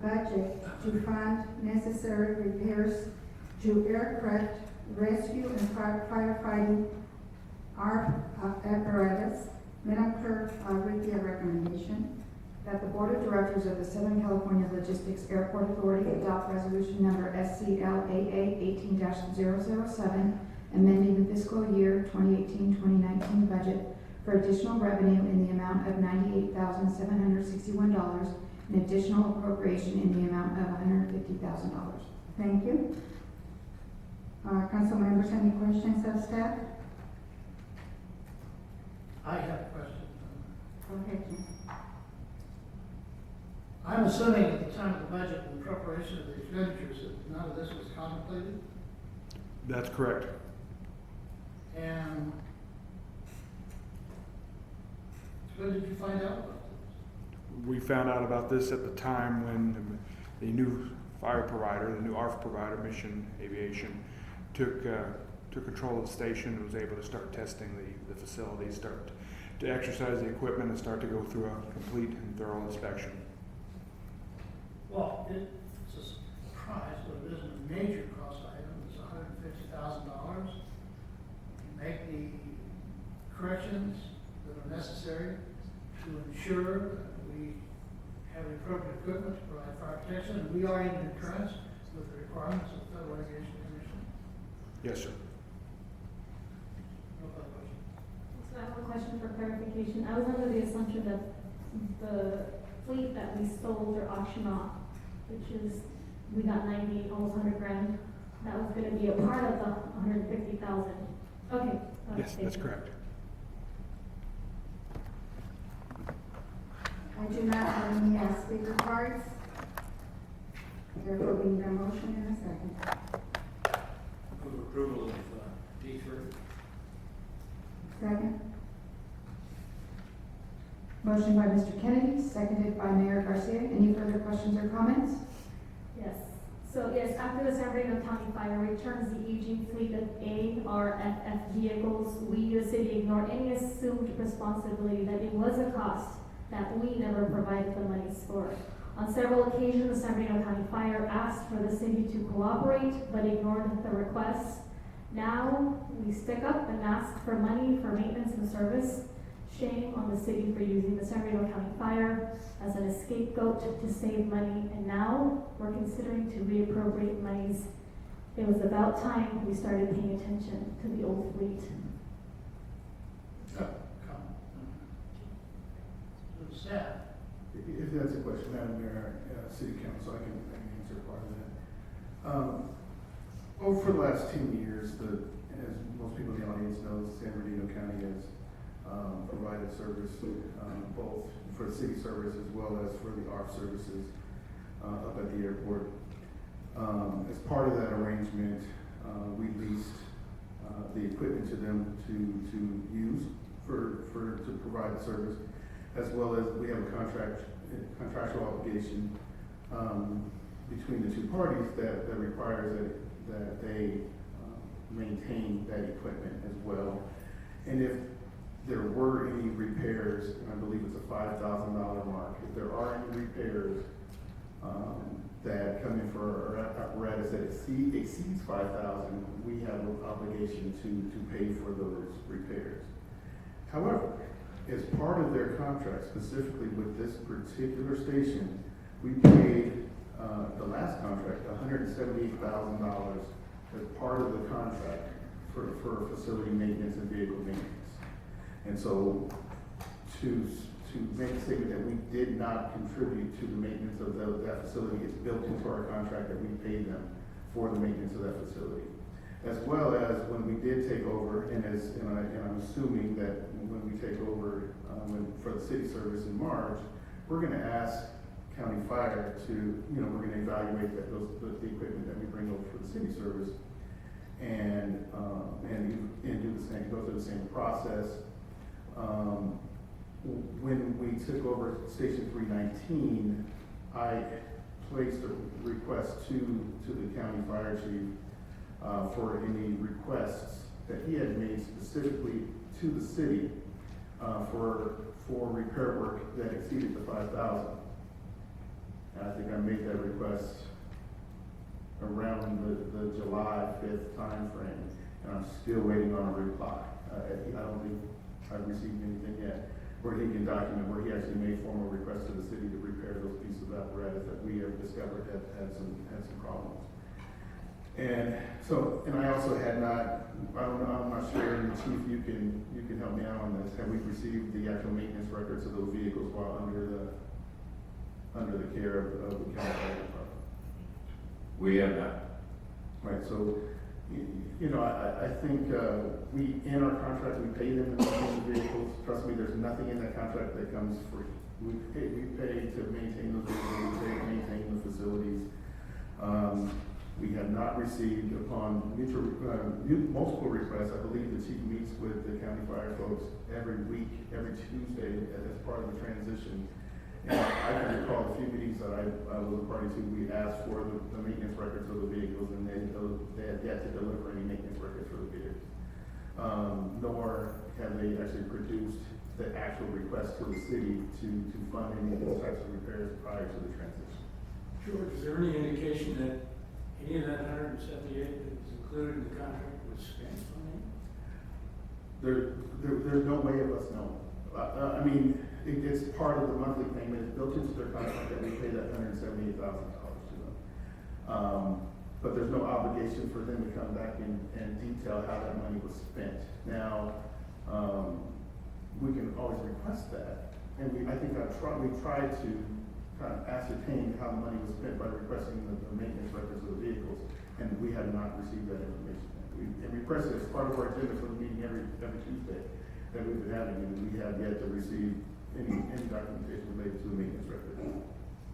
budget to fund necessary repairs to aircraft rescue and firefighting apparatus. Madam Clerk, read the recommendation. That the Board of Directors of the Southern California Logistics Airport Authority adopt resolution number SCLAA 18-007, amending the fiscal year 2018-2019 budget for additional revenue in the amount of $98,761 and additional appropriation in the amount of $150,000. Thank you. Council members, any questions of staff? I have a question. Go ahead, Jim. I'm assuming at the time of the budget and preparation of the expenditures that none of this was contemplated, That's correct. and when did you find out about this? We found out about this at the time when the new fire provider, the new ARF provider, Mission Aviation, took control of the station and was able to start testing the facility, start to exercise the equipment and start to go through a complete and thorough inspection. Well, it's a surprise, but it isn't a major cost item. It's $150,000. You make the corrections that are necessary to ensure that we have the appropriate equipment to provide fire protection, and we are in concurrence with the requirements of the Federal Aviation Commission. Yes, sir. No further questions. So I have a question for clarification. I was under the assumption that the fleet that we sold or auctioned off, which is, we got 90, almost 100 grand, that was gonna be a part of the 150,000. Okay. Yes, thank that's you. correct. I do not have any speaker cards. Therefore, we need a motion and a second. Move approval of D3. Second. Motion by Mr. Kennedy, seconded by Mayor Garcia. Any further questions or comments? Yes. So yes, after the San Bernardino County Fire returns the aging fleet of ARFF vehicles, we, the city, ignore any assumed responsibility that it was a cost that we never provided the monies for. On several occasions, the San Bernardino County Fire asked for the city to cooperate, but ignored the requests. Now, we stick up and ask for money for maintenance and service. Shame on the city for using the San Bernardino County Fire as an scapegoat to save money, and now we're considering to reappropriate monies. It was about time we started paying attention to the old fleet. Staff. If that's a question, Madam Mayor, City Council, I can answer part of that. Over the last 10 years, as most people in the audience know, San Bernardino County has provided service both for the city service as well as for the ARP services up at the airport. As part of that arrangement, we leased the equipment to them to use to provide the service, as well as we have a contractual obligation between the two parties that requires that they maintain that equipment as well. And if there were any repairs, and I believe it's a $5,000 mark, if there are any repairs that come in for our apparatus that exceeds $5,000, we have an obligation to pay for those repairs. However, as part of their contract, specifically with this particular station, we paid the last contract $178,000 as part of the contract for facility maintenance and vehicle maintenance. And so to make a statement that we did not contribute to the maintenance of that facility is built into our contract that we pay them for the maintenance of that facility. As well as when we did take over, and I'm assuming that when we take over for the city service in March, we're going to ask County Fire to, we're going to evaluate the equipment that we bring over for the city service, and do the same, go through the same process. When we took over Station 319, I placed a request to the County Fire Chief for any requests that he had made specifically to the city for repair work that exceeded the $5,000. And I think I made that request around the July 5th time frame, and I'm still waiting on a reply. I don't think I've received anything yet where he can document where he actually made formal requests to the city to repair those pieces of apparatus that we have discovered had some problems. And so, and I also had not, I'm not sure, and Chief, you can help me out on this. Have we received the actual maintenance records of those vehicles while under the care of the county fire department? We have not. Right. So, I think we in our contract we pay them to maintain the vehicles. Trust me, there's nothing in that contract that comes free. We pay to maintain those vehicles. We pay to maintain the facilities. We have not received, upon multiple requests, I believe the chief meets with the county fire folks every week, every Tuesday as part of the transition. And I can recall a few meetings that I was a party to. We asked for the maintenance records of the vehicles, and they had yet to deliver any maintenance records for the vehicles. Nor have they actually produced the actual request to the city to fund any of those types of repairs prior to the transition. George, is there any indication that any of that 178 that was included in the contract was spent on it? There's no way of us knowing. I mean, it's part of the monthly payment. It's built into their contract that we pay that $178,000 to them. But there's no obligation for them to come back and detail how that money was spent. Now, we can always request that, and we tried to kind of ascertain how the money was spent by requesting the maintenance records of the vehicles, and we have not received that information. We requested it as part of our agenda for the meeting every Tuesday that we've been having, and we have yet to receive any documentation related to the maintenance record.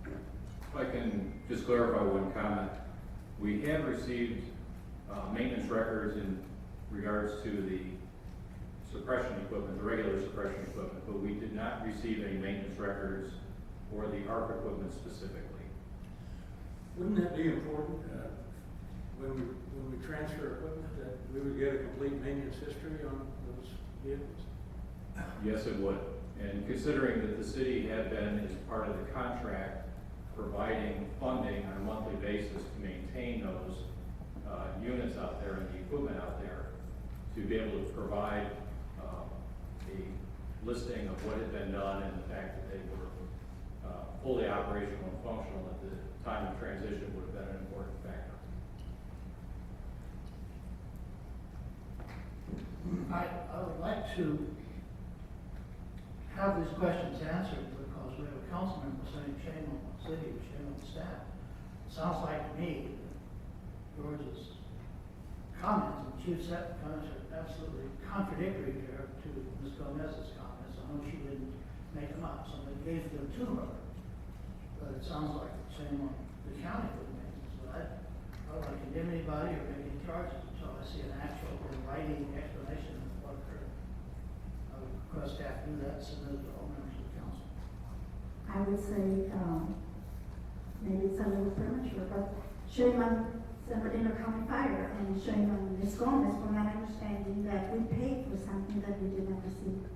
If I can just clarify one comment. We have received maintenance records in regards to the suppression equipment, the regular suppression equipment, but we did not receive any maintenance records for the ARP equipment specifically. Wouldn't that be important, when we transfer equipment, that we would get a complete maintenance history on those vehicles? Yes, it would. And considering that the city had been, as part of the contract, providing funding on a monthly basis to maintain those units out there and the equipment out there, to be able to provide a listing of what had been done and the fact that they were fully operational and functional at the time of transition would have been an important factor. I would like to have these questions answered because we have a council member saying shame on the city, shame on the staff. It sounds like to me, George's comments and Chief's comments are absolutely contradictory to Ms. Gomez's comments. I know she didn't make them up, somebody gave them to her. But it sounds like shame on the county for the maintenance. But I don't want to condemn anybody or make any charges until I see an actual writing explanation of what occurred. I would request staff do that, submit it to all members of the council. I would say, maybe it's a little premature, but shame on San Bernardino County Fire and shame on Ms. Gomez for not understanding that we paid for something that we did not receive.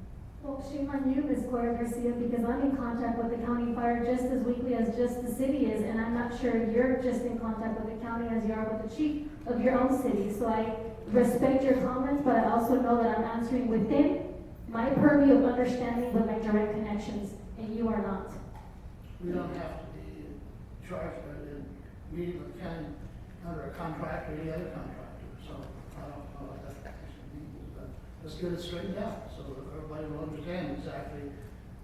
Well, shame on you, Ms. Gloria Garcia, because I'm in contact with the county fire just as weekly as just the city is, and I'm not sure you're just in contact with the county as you are with the chief of your own city. So I respect your comments, but I also know that I'm answering within my purview of understanding with my direct connections, and you are not. We don't have to be charged in meeting with the county under a contract or any other contractor. So I don't know what that actually means, but let's get it straightened out so that everybody will understand exactly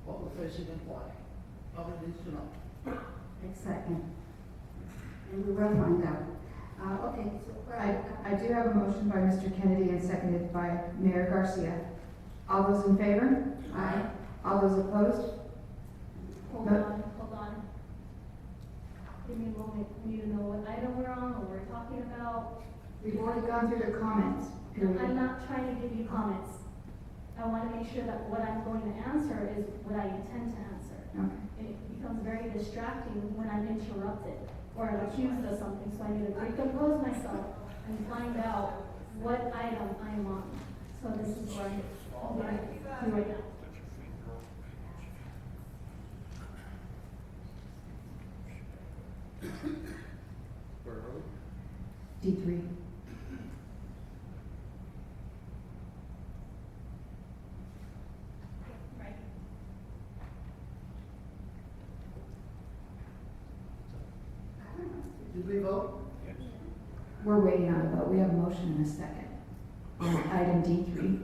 what we're facing and why. Public needs to know. Exactly. And we will find out. Okay, so I do have a motion by Mr. Kennedy and seconded by Mayor Garcia. All those in favor? Aye. All those opposed? Hold on. Give me a moment. We need to know what item we're on, what we're talking about. We've already gone through the comments. I'm not trying to give you comments. I want to make sure that what I'm going to answer is what I intend to answer. Okay. And it becomes very distracting when I'm interrupted or I'm accused of something, so I need to recompose myself and find out what item I'm on. So this is what I'm going to do right now. Where are we? D3. Right. Did we vote? We're waiting on a vote. We have a motion in a second. On item D3.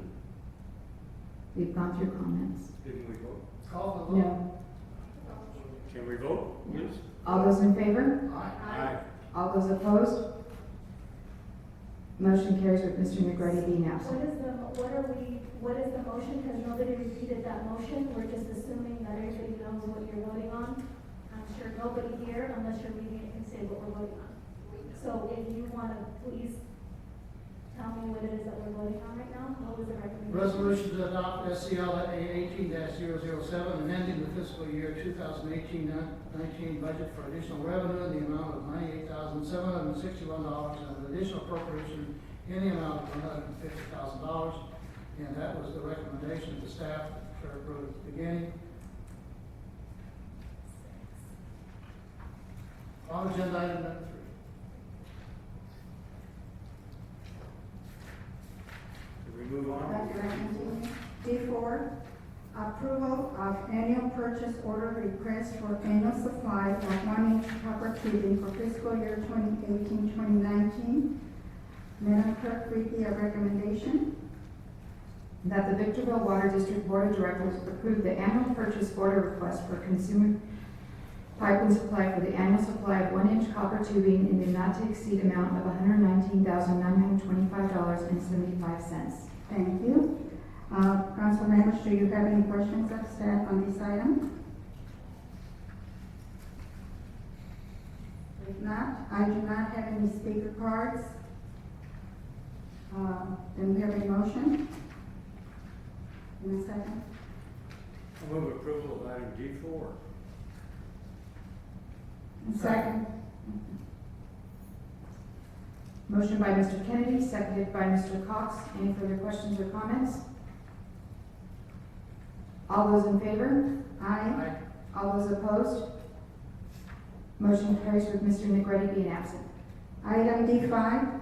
We've gone through comments. Didn't we vote? Call the vote. No. Can we vote? Yes. All those in favor? Aye. All those opposed? Motion carries with Mr. McGrady being absent. What is the motion? Because nobody repeated that motion. We're just assuming that everybody knows what you're voting on. I'm sure nobody here, unless you're reading it, can say what we're voting on. So if you want to please tell me what it is that we're voting on right now, what was the recommendation? Resolution to adopt SCLA 18-007, amending the fiscal year 2018-19 budget for additional revenue in the amount of $98,761 and an additional appropriation in the amount of $150,000. And that was the recommendation of the staff that Chair wrote at the beginning. On agenda item number 3. Did we move on? D4, approval of annual purchase order request for annual supply of 1-inch copper tubing for fiscal year 2018-2019. Madam Clerk, read the recommendation. That the Victorville Water District Board of Directors approve the annual purchase order request for consumer pipe and supply for the annual supply of 1-inch copper tubing in the not to exceed amount of $119,925.75. Thank you. Council members, do you have any questions of staff on this item? If not, I do not have any speaker cards. Then we have a motion. In a second. I move approval of item D4. Second. Motion by Mr. Kennedy, seconded by Mr. Cox. Any further questions or comments? All those in favor? Aye. All those opposed? Motion carries with Mr. Negretti being absent. Item D5,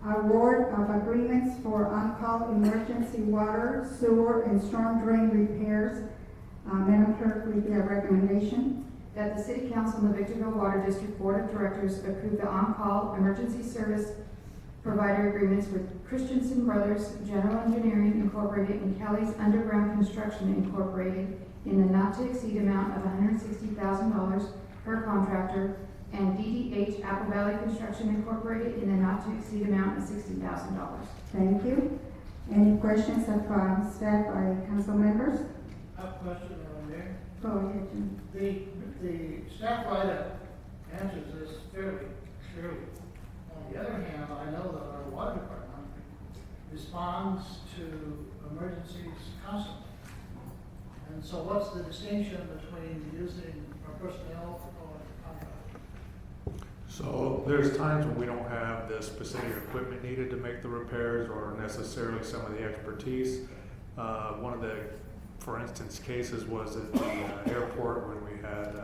award of agreements for on-call emergency water, sewer, and storm drain repairs. Madam Clerk, read the recommendation. That the City Council and the Victorville Water District Board of Directors approve the on-call emergency service provider agreements with Christensen Brothers General Engineering Incorporated and Kelly's Underground Construction Incorporated in the not-to-exceed amount of $160,000 per contractor, and DDH Apple Valley Construction Incorporated in the not-to-exceed amount of $60,000. Thank you. Any questions of staff by council members? I have a question, Madam Mayor. Go ahead, Jim. The staff write-up answers this fairly clearly. On the other hand, I know that our water department responds to emergencies constantly. And so what's the distinction between using our personnel or contract? So there's times when we don't have the specific equipment needed to make the repairs or necessarily some of the expertise. One of the, for instance, cases was at the airport when we had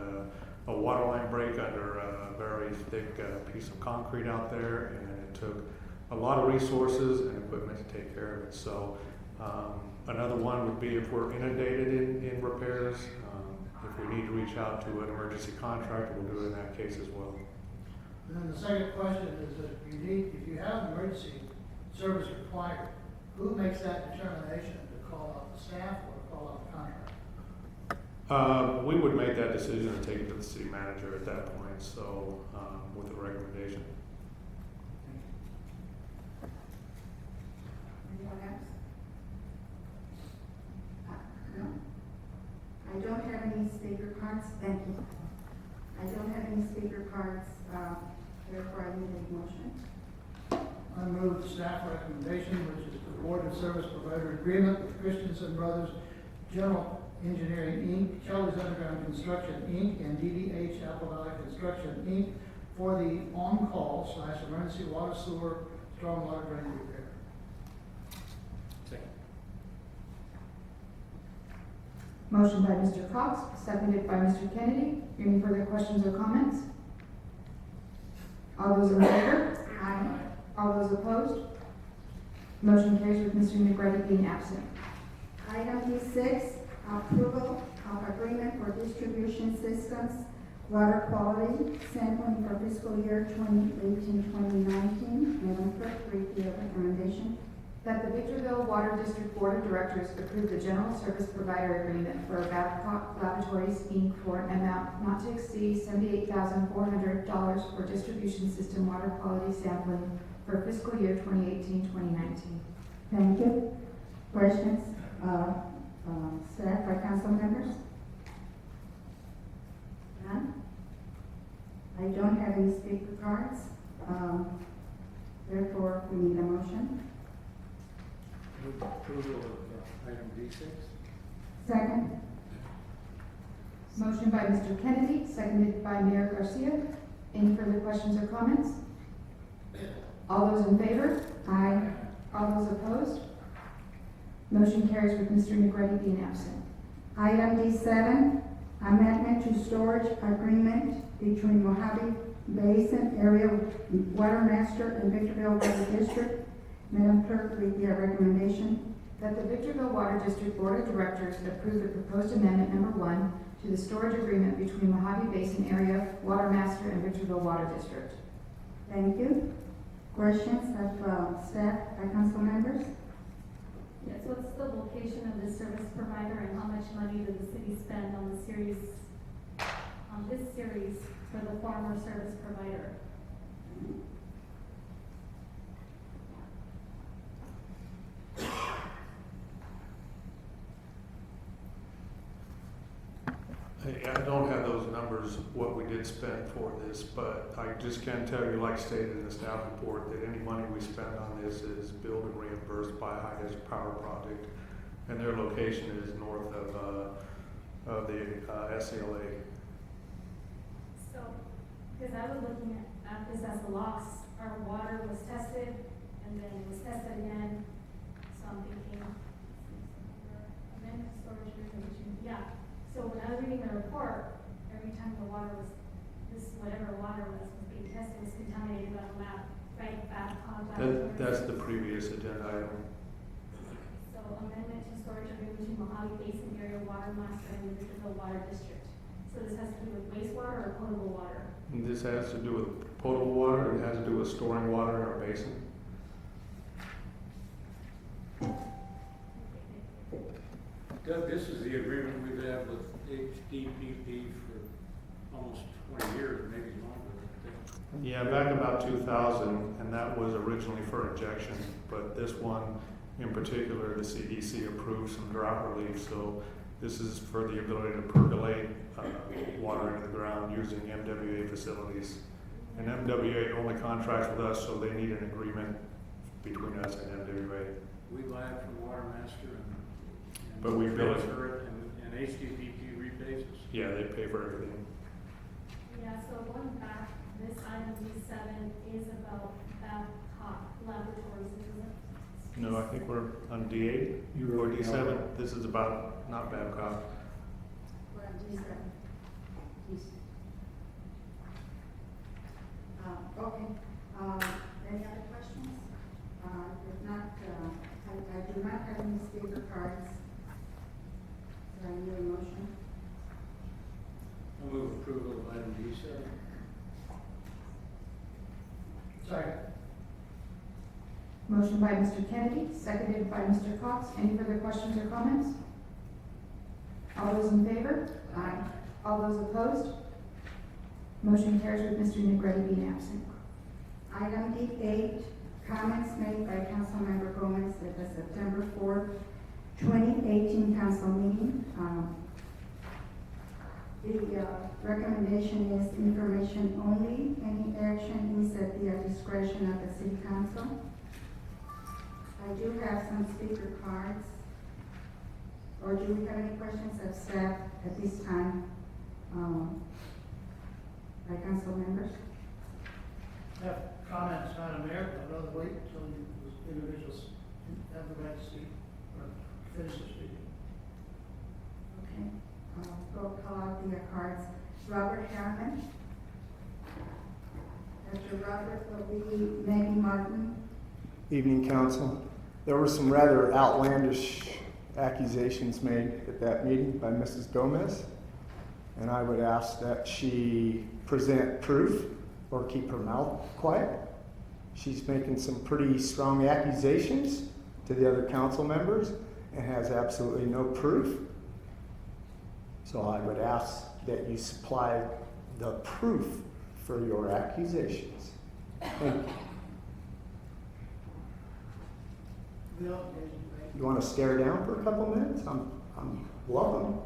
a water line break under a very thick piece of concrete out there, and it took a lot of resources and equipment to take care of it. So another one would be if we're inundated in repairs. If we need to reach out to an emergency contractor, we'll do it in that case as well. And then the second question is that if you have emergency service required, who makes that determination to call out the staff or call out the contractor? We would make that decision and take it to the city manager at that point, so with a recommendation. Anyone else? No? I don't have any speaker cards. Thank you. I don't have any speaker cards, therefore I need a motion. I move the staff recommendation, which is the Board of Service Provider Agreement with Christensen Brothers General Engineering, Inc., Kelly's Underground Construction, Inc., and DDH Apple Valley Construction, Inc., for the on-call / emergency water, sewer, stormwater drain repair. Second. Motion by Mr. Cox, seconded by Mr. Kennedy. Any further questions or comments? All those in favor? Aye. All those opposed? Motion carries with Mr. Negretti being absent. Item D6, approval of agreement for distribution systems, water quality sampling for fiscal year 2018-2019. Madam Clerk, read the recommendation. That the Victorville Water District Board of Directors approve the general service provider agreement for Babcock Laboratories, Inc. for an amount not to exceed $78,400 for distribution system water quality sampling for fiscal year 2018-2019. Thank you. Questions, staff by council members? None? I don't have any speaker cards. Therefore, we need a motion. Move approval of item D6. Second. Motion by Mr. Kennedy, seconded by Mayor Garcia. Any further questions or comments? All those in favor? Aye. All those opposed? Motion carries with Mr. Negretti being absent. Item D7, amendment to storage agreement between Mojave Basin Area Water Master and Victorville Water District. Madam Clerk, read the recommendation. That the Victorville Water District Board of Directors approve the proposed amendment number 1 to the storage agreement between Mojave Basin Area Water Master and Victorville Water District. Thank you. Questions of staff by council members? Yes, what's the location of the service provider and how much money did the city spend on the series, on this series for the former service provider? I don't have those numbers, what we did spend for this, but I just can tell you, like stated in the staff report, that any money we spend on this is billed and reimbursed by High Desert Power Project, and their location is north of the SCLA. So, Because I was looking at this as a loss. Our water was tested, and then it was tested again. So I'm thinking, amendment storage resolution, yeah. So when I was reading the report, every time the water was, whatever water was being tested was contaminated on the map, right? That's the previous agenda item. So amendment to storage agreement between Mojave Basin Area Water Master and the Victorville Water District. So this has to do with wastewater or potable water? And this has to do with potable water, it has to do with storing water in our basin. Doug, this is the agreement we've had with HDPP for almost 20 years, maybe longer, I think. Yeah, back about 2000, and that was originally for injection, but this one in particular, the CEC approved some drought relief, so this is for the ability to percolate water into the ground using MWA facilities. And MWA only contracts with us, so they need an agreement between us and MWA. We buy it from Water Master and But we bill it. transfer it, and HDPP rebates us. Yeah, they pay for everything. Yeah, so going back, this item D7 is about Babcock Laboratories, isn't it? No, I think we're on D8 or D7. This is about, not Babcock. We're on D7. Okay, any other questions? If not, I do not have any speaker cards. So I need a motion. I move approval of item D7. Second. Motion by Mr. Kennedy, seconded by Mr. Cox. Any further questions or comments? All those in favor? Aye. All those opposed? Motion carries with Mr. Negretti being absent. Item D8, comments made by Councilmember Gomez at the September 4th, 2018 council meeting. The recommendation is information only. Any action is at the discretion of the city council. I do have some speaker cards. Or do we have any questions of staff at this time, by council members? Have comments, Madam Mayor, but I'd rather wait until the individuals have the right to speak or finish their speaking. Okay, go call out the cards. Robert Harriman. After Robert will be Maggie Martin. Evening, council. There were some rather outlandish accusations made at that meeting by Mrs. Gomez, and I would ask that she present proof or keep her mouth quiet. She's making some pretty strong accusations to the other council members and has absolutely no proof. So I would ask that you supply the proof for your accusations. Thank you. You want to stare down for a couple minutes? I'm welcome.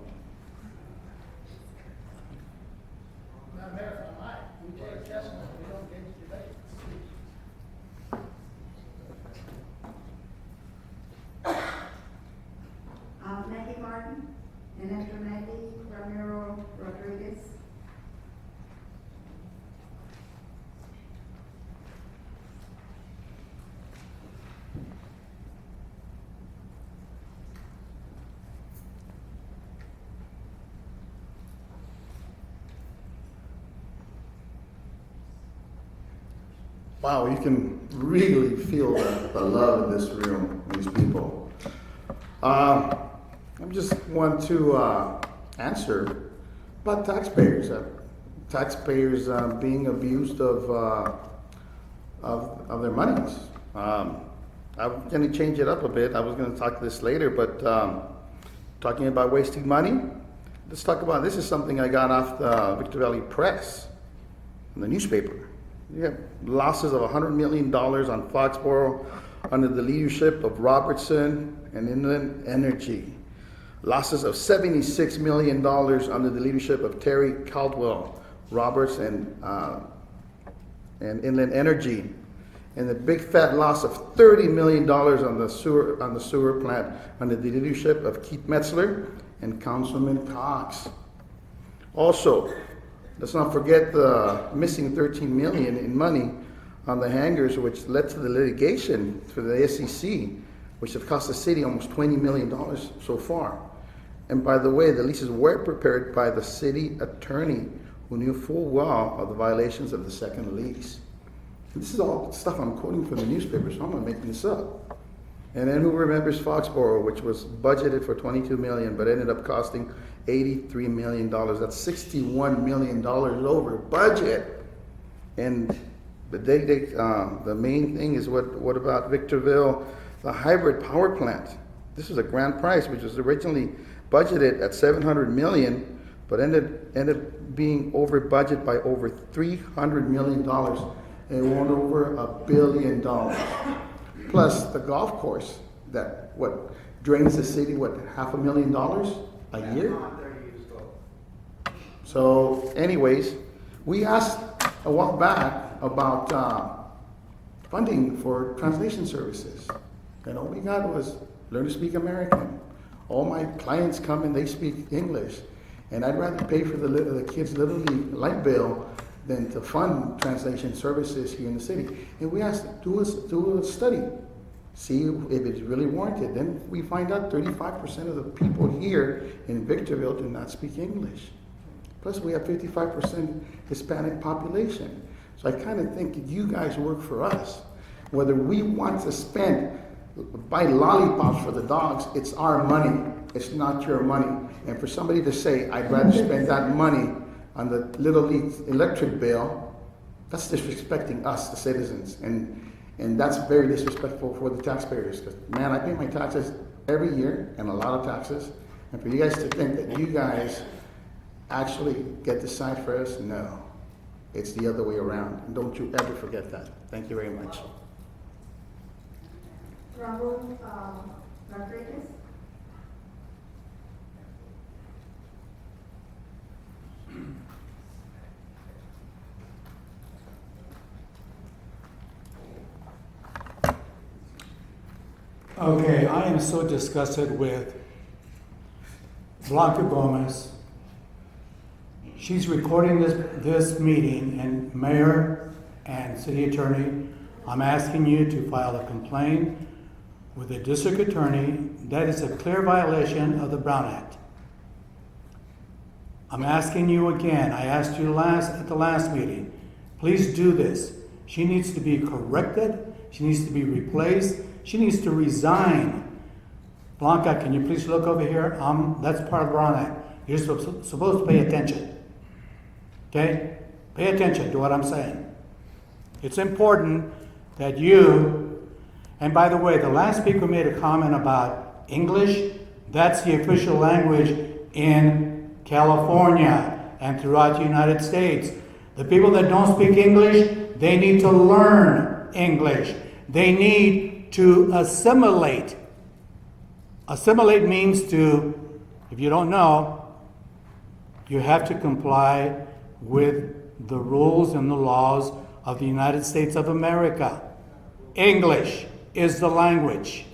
Madam Mayor, if I might, we take testimony, we don't get to debate. Maggie Martin, and after Maggie, Ramiro Rodriguez. Wow, you can really feel the love in this room, these people. I just want to answer about taxpayers. Taxpayers being abused of their monies. I'm going to change it up a bit. I was going to talk this later, but talking about wasting money, let's talk about, this is something I got off the Victorville Press, in the newspaper. You have losses of $100 million on Foxborough under the leadership of Robertson and Inland Energy. Losses of $76 million under the leadership of Terry Caldwell, Roberts, and Inland Energy. And the big fat loss of $30 million on the sewer plant under the leadership of Keith Metzler and Councilman Cox. Also, Let's not forget the missing 13 million in money on the hangars, which led to the litigation for the SEC, which have cost the city almost $20 million so far. And by the way, the leases were prepared by the city attorney who knew full well of the violations of the second lease. And this is all stuff I'm quoting from the newspaper, so I'm not making this up. And then who remembers Foxborough, which was budgeted for 22 million, but ended up costing $83 million. That's $61 million over budget. And the main thing is what about Victorville, the hybrid power plant? This was a grand price, which was originally budgeted at 700 million, but ended being over budget by over $300 million. And went over $1 billion. Plus the golf course that drains the city, $500,000 a year? So anyways, we asked a while back about funding for translation services. And all we got was learn to speak American. All my clients come and they speak English. And I'd rather pay for the kids' Little League light bill than to fund translation services here in the city. And we asked, do a study, see if it's really warranted. Then we find out 35% of the people here in Victorville do not speak English. Plus we have 55% Hispanic population. So I kind of think you guys work for us. Whether we want to buy lollipops for the dogs, it's our money. It's not your money. And for somebody to say, I'd rather spend that money on the Little League electric bill, that's disrespecting us, the citizens. And that's very disrespectful for the taxpayers. Because, man, I pay my taxes every year, and a lot of taxes. And for you guys to think that you guys actually get to decide for us, no. It's the other way around. And don't you ever forget that. Thank you very much. Raul Rodriguez. Okay, I am so disgusted with Blanca Gomez. She's recording this meeting, and Mayor and City Attorney, I'm asking you to file a complaint with the District Attorney. That is a clear violation of the Brown Act. I'm asking you again, I asked you at the last meeting, please do this. She needs to be corrected, she needs to be replaced, she needs to resign. Blanca, can you please look over here? That's part of the Brown Act. You're supposed to pay attention. Okay? Pay attention to what I'm saying. It's important that you, and by the way, the last speaker made a comment about English. That's the official language in California and throughout the United States. The people that don't speak English, they need to learn English. They need to assimilate. Assimilate means to, if you don't know, you have to comply with the rules and the laws of the United States of America. English is the language.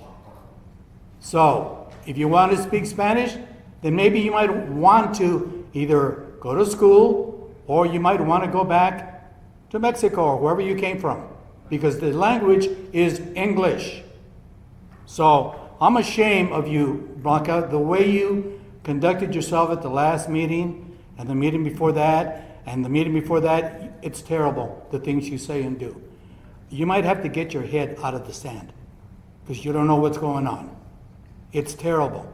So, if you want to speak Spanish, then maybe you might want to either go to school or you might want to go back to Mexico or wherever you came from, because the language is English. So, I'm ashamed of you, Blanca, the way you conducted yourself at the last meeting and the meeting before that and the meeting before that. It's terrible, the things you say and do. You might have to get your head out of the sand because you don't know what's going on. It's terrible.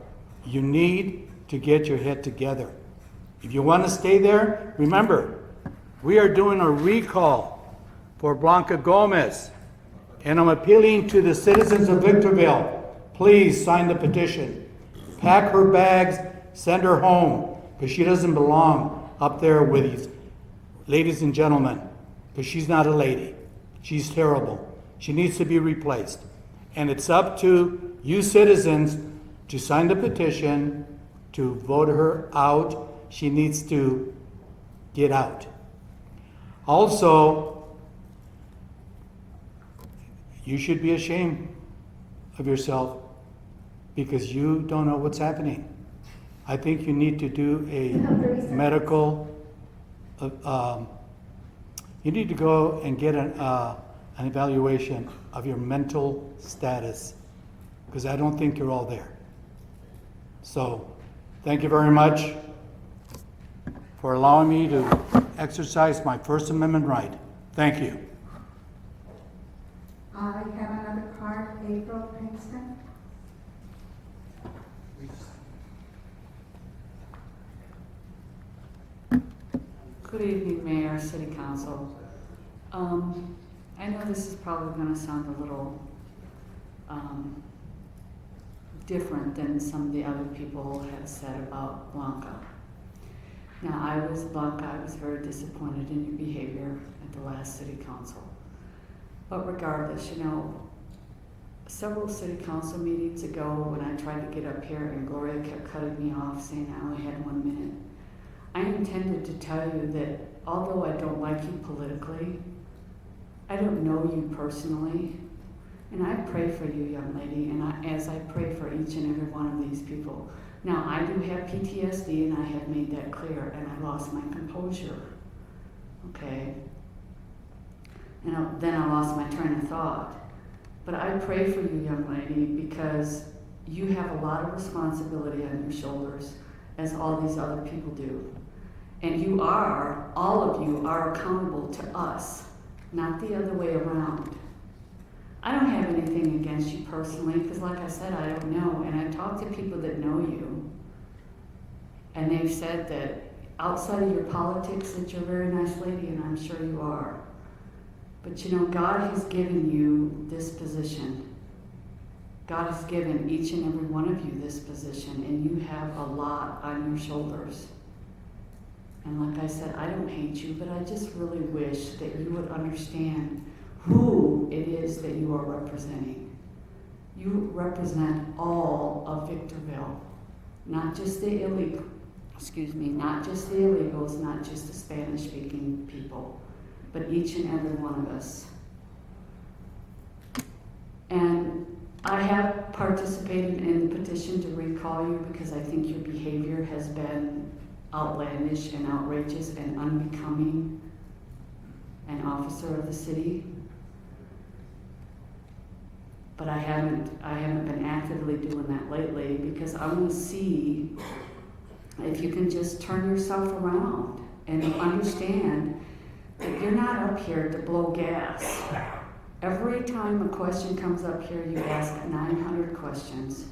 You need to get your head together. If you want to stay there, remember, we are doing a recall for Blanca Gomez, and I'm appealing to the citizens of Victorville. Please sign the petition. Pack her bags, send her home, because she doesn't belong up there with these ladies and gentlemen, because she's not a lady. She's terrible. She needs to be replaced. And it's up to you citizens to sign the petition to vote her out. She needs to get out. Also, you should be ashamed of yourself because you don't know what's happening. I think you need to do a medical you need to go and get an evaluation of your mental status, because I don't think you're all there. So, thank you very much for allowing me to exercise my First Amendment right. Thank you. I have another card, April Pinkston. Good evening, Mayor, City Council. I know this is probably going to sound a little different than some of the other people have said about Blanca. Now, Blanca, I was very disappointed in your behavior at the last City Council. But regardless, you know, several City Council meetings ago when I tried to get up here and Gloria kept cutting me off saying I only had 1 minute, I intended to tell you that although I don't like you politically, I don't know you personally, and I pray for you, young lady, and as I pray for each and every one of these people. Now, I do have PTSD, and I have made that clear, and I lost my composure, okay? And then I lost my train of thought. But I pray for you, young lady, because you have a lot of responsibility on your shoulders, as all these other people do. And you are, all of you are accountable to us, not the other way around. I don't have anything against you personally, because like I said, I don't know. And I talked to people that know you, and they've said that outside of your politics that you're a very nice lady, and I'm sure you are. But you know, God has given you this position. God has given each and every one of you this position, and you have a lot on your shoulders. And like I said, I don't hate you, but I just really wish that you would understand who it is that you are representing. You represent all of Victorville, not just the illegal, not just the illegals, not just the Spanish-speaking people, but each and every one of us. And I have participated in the petition to recall you because I think your behavior has been outlandish and outrageous and unbecoming an officer of the city. But I haven't been actively doing that lately because I want to see if you can just turn yourself around and understand that you're not up here to blow gas. Every time a question comes up here, you ask 900 questions.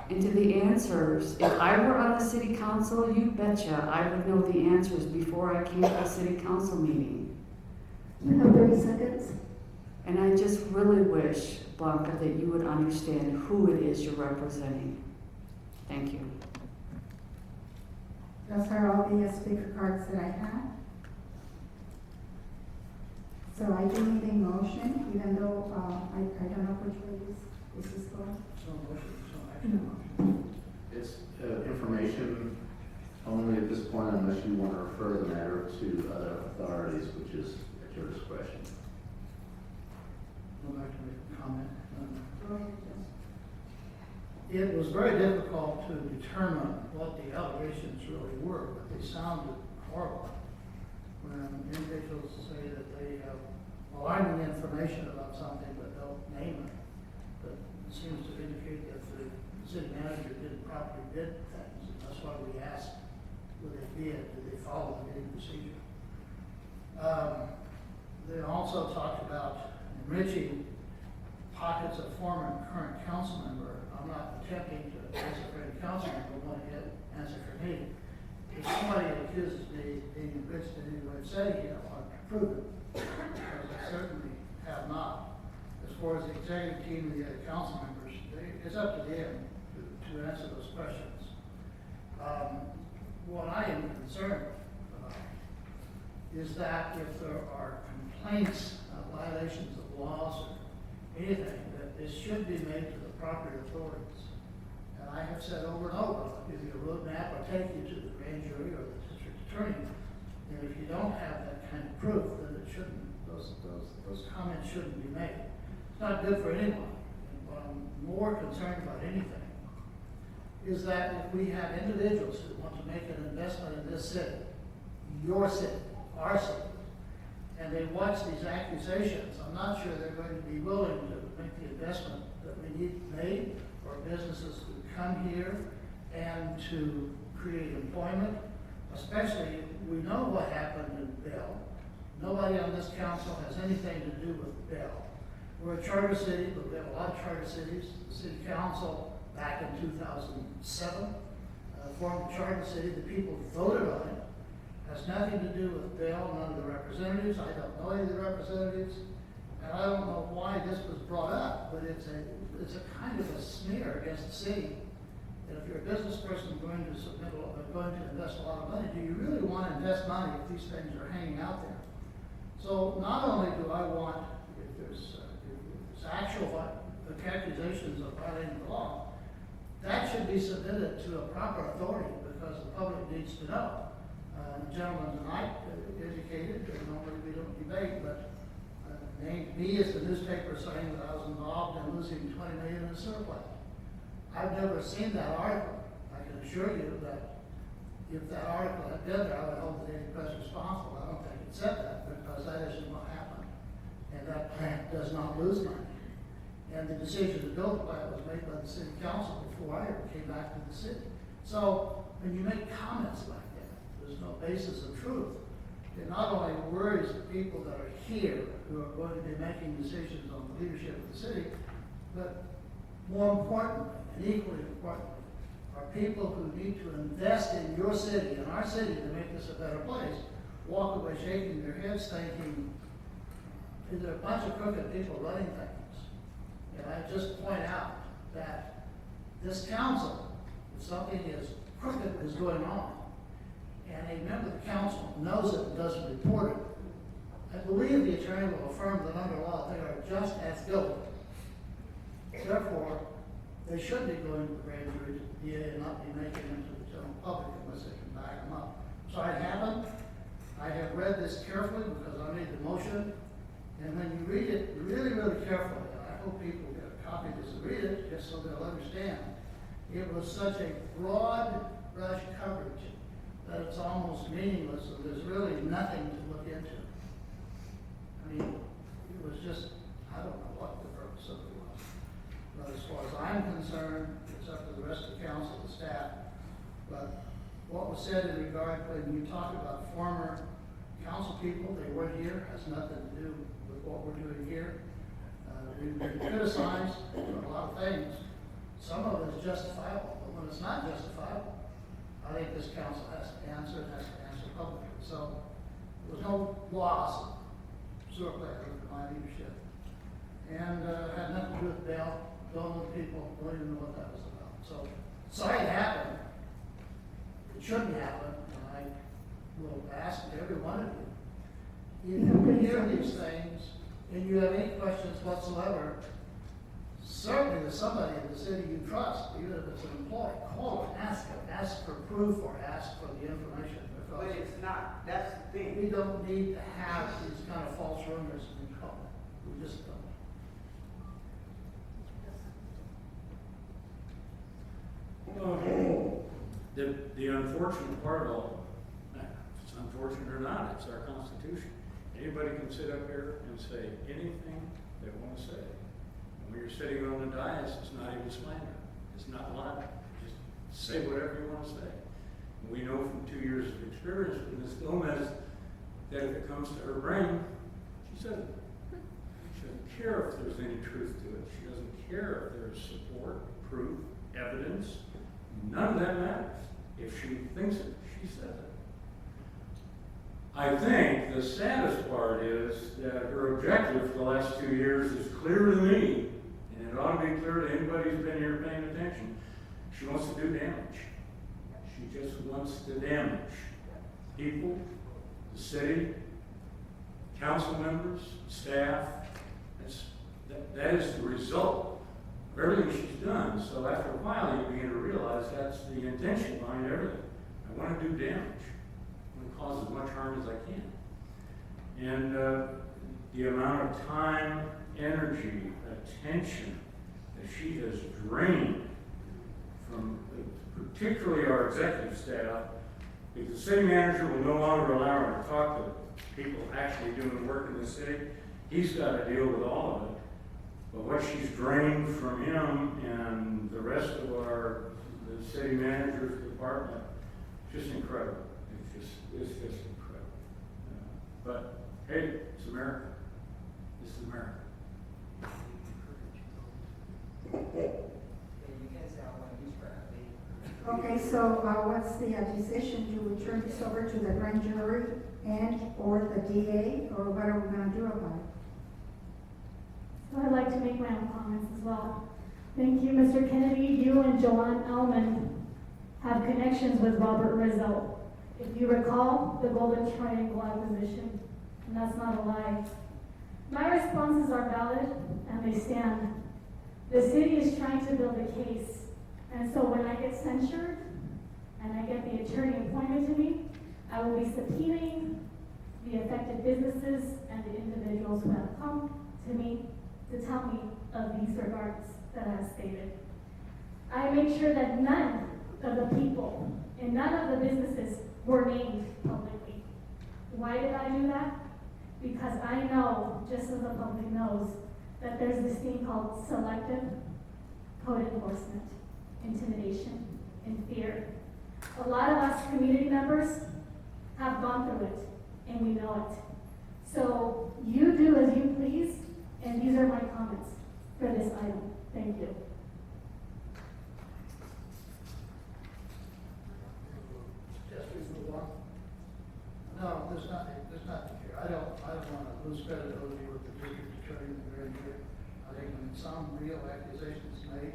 And to the answers, if I were on the city council, you betcha I would know the answers before I came to a city council meeting. You have 30 seconds. And I just really wish, Blanca, that you would understand who it is you're representing. Thank you. Those are all the speaker cards that I have. So I do need a motion, even though I don't know which way this is going. So motion, so action. It's information only at this point unless you want to refer the matter to other authorities, which is at your discretion. Go back to the comment. It was very difficult to determine what the allegations really were, but they sounded horrible. When individuals say that they have alarming information about something but don't name it, but it seems to indicate that the city manager didn't properly bid things, and that's why we asked, would they bid, did they follow the bidding procedure? They also talked about enriching pockets of former and current council member. I'm not attempting to answer for any council member, I want to answer for me. If somebody accuses me of being enriched in any way, say, I want to prove it, because I certainly have not. As far as the executive team and the other council members, it's up to them to answer those questions. What I am concerned about is that if there are complaints of violations of laws or anything, that this should be made to the proper authorities. And I have said over and over, I'll give you a roadmap, I'll take you to the grand jury or the district attorney. And if you don't have that kind of proof, then it shouldn't, those comments shouldn't be made. It's not good for anyone. And what I'm more concerned about anything is that if we have individuals who want to make an investment in this city, your city, our city, and they watch these accusations, I'm not sure they're going to be willing to make the investment that we need made for businesses to come here and to create employment, especially, we know what happened in Bell. Nobody on this council has anything to do with Bell. We're a charter city, but we have a lot of charter cities. The city council, back in 2007, formed a charter city. The people voted on it. Has nothing to do with Bell, none of the representatives. I don't know any of the representatives. And I don't know why this was brought up, but it's a kind of a smear against the city. And if you're a business person going to invest a lot of money, do you really want to invest money if these things are hanging out there? So not only do I want, if there's actual accusations of violating the law, that should be submitted to a proper authority because the public needs to know. The gentleman tonight indicated, and normally we don't debate, but named me as the newspaper saying that I was involved in losing $20 million in a sewer plant. I've never seen that article. I can assure you that if that article had been there, I would hold the Daily Press responsible. I don't think it said that because that isn't what happened. And that plant does not lose money. And the decision to build the plant was made by the city council before I ever came back to the city. So when you make comments like that, there's no basis of truth. It not only worries the people that are here who are going to be making decisions on the leadership of the city, but more importantly, and equally importantly, are people who need to invest in your city, in our city, to make this a better place, walk away shaking their heads thinking, is there a bunch of crooked people running things? And I just point out that this council, if something is crooked is going on, and a member of the council knows it and doesn't report it, I believe the attorney will affirm that under law they are just as guilty. Therefore, they should be going to the grand jury to the DA and not be making them to the general public unless they can back them up. So it happened. I have read this carefully because I made the motion. And when you read it really, really carefully, and I hope people get a copy just to read it, just so they'll understand, it was such a broad brush coverage that it's almost meaningless and there's really nothing to look into. I mean, it was just, I don't know what the purpose of it was. But as far as I'm concerned, it's up to the rest of the council, the staff. But what was said in regard when you talk about former council people, they weren't here, has nothing to do with what we're doing here. We've been criticized for a lot of things. Some of it is justifiable, but when it's not justifiable, I think this council has to answer publicly. So there was no loss of sewer plant under my leadership. And had nothing to do with Bell. Don't know the people, don't even know what that was about. So sorry it happened. It shouldn't happen, and I will ask every one of you, if you hear these things and you have any questions whatsoever, certainly there's somebody in the city you trust, even if it's an employee, call and ask for proof or ask for the information. But it's not, that's the thing. We don't need to have these kind of false rumors in public. We just don't. The unfortunate part of all, if it's unfortunate or not, it's our Constitution. Anybody can sit up here and say anything they want to say. And when you're sitting on the dais, it's not even slander. It's not libel. Just say whatever you want to say. And we know from 2 years of experience with Ms. Gomez that if it comes to her brain, she says it. She doesn't care if there's any truth to it. She doesn't care if there's support, proof, evidence. None of that matters. If she thinks it, she says it. I think the saddest part is that her objective for the last 2 years is clear to me, and it ought to be clear to anybody who's been here paying attention. She wants to do damage. She just wants to damage people, the city, council members, staff. That is the result of everything she's done. So after a while, you begin to realize that's the intention behind everything. I want to do damage. I want to cause as much harm as I can. And the amount of time, energy, attention that she has drained from particularly our executive staff, because the city manager will no longer allow her people actually doing work in the city. He's got to deal with all of it. But what she's drained from him and the rest of the city manager's department, just incredible. It's just incredible. But hey, it's America. This is America. Okay, so what's the decision to return this over to the grand jury and or the DA, or what are we gonna do about it? So I'd like to make my own comments as well. Thank you, Mr. Kennedy. You and Joanne Ellman have connections with Robert Rizzo. If you recall, the Golden Triangle acquisition, and that's not a lie. My responses are valid, and they stand. The city is trying to build a case, and so when I get censured, and I get the attorney appointed to me, I will be subpoenaing the affected businesses and the individuals who have come to me to tell me of these regards that I have stated. I make sure that none of the people and none of the businesses were named publicly. Why did I do that? Because I know, just as the public knows, that there's this thing called selective code enforcement, intimidation, and fear. A lot of us community members have gone through it, and we know it. So you do as you please, and these are my comments for this item. Thank you. No, there's nothing here. I don't want to lose credibility with the district attorney and the grand jury. I think when some real accusations made,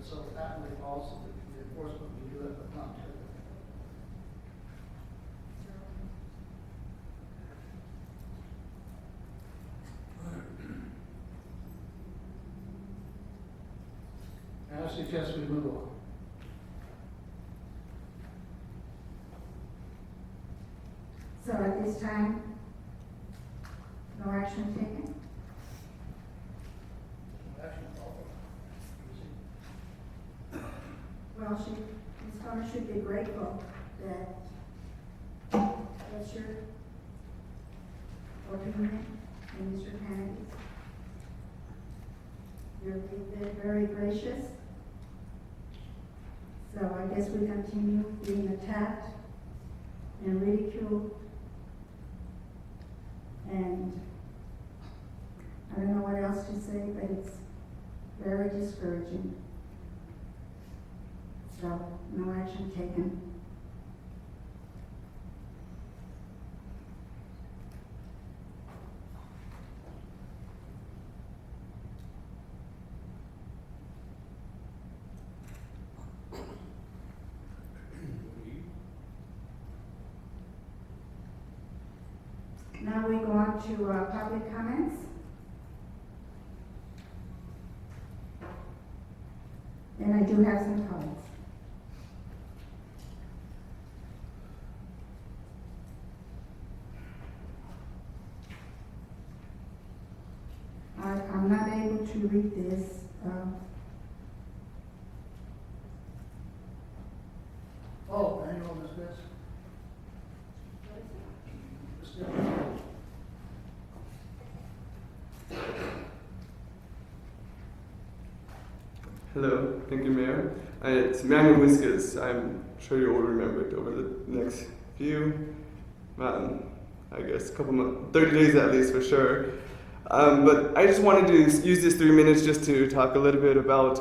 so patently false, the enforcement will do it, but not typically. I suggest we move on. So at this time, no action taken? Well, Ms. Connor should be grateful that that's your opinion and Mr. Kennedy's. You're very gracious. So I guess we continue being attacked and ridiculed. And I don't know what else to say, but it's very discouraging. So, no action taken. Now we go on to public comments. And I do have some comments. I'm not able to read this. Manual dismiss. Hello, thank you, Mayor. It's Manuel Whiskers. I'm sure you all remember it over the next few, I guess, 30 days at least for sure. But I just wanted to use this 3 minutes just to talk a little bit about,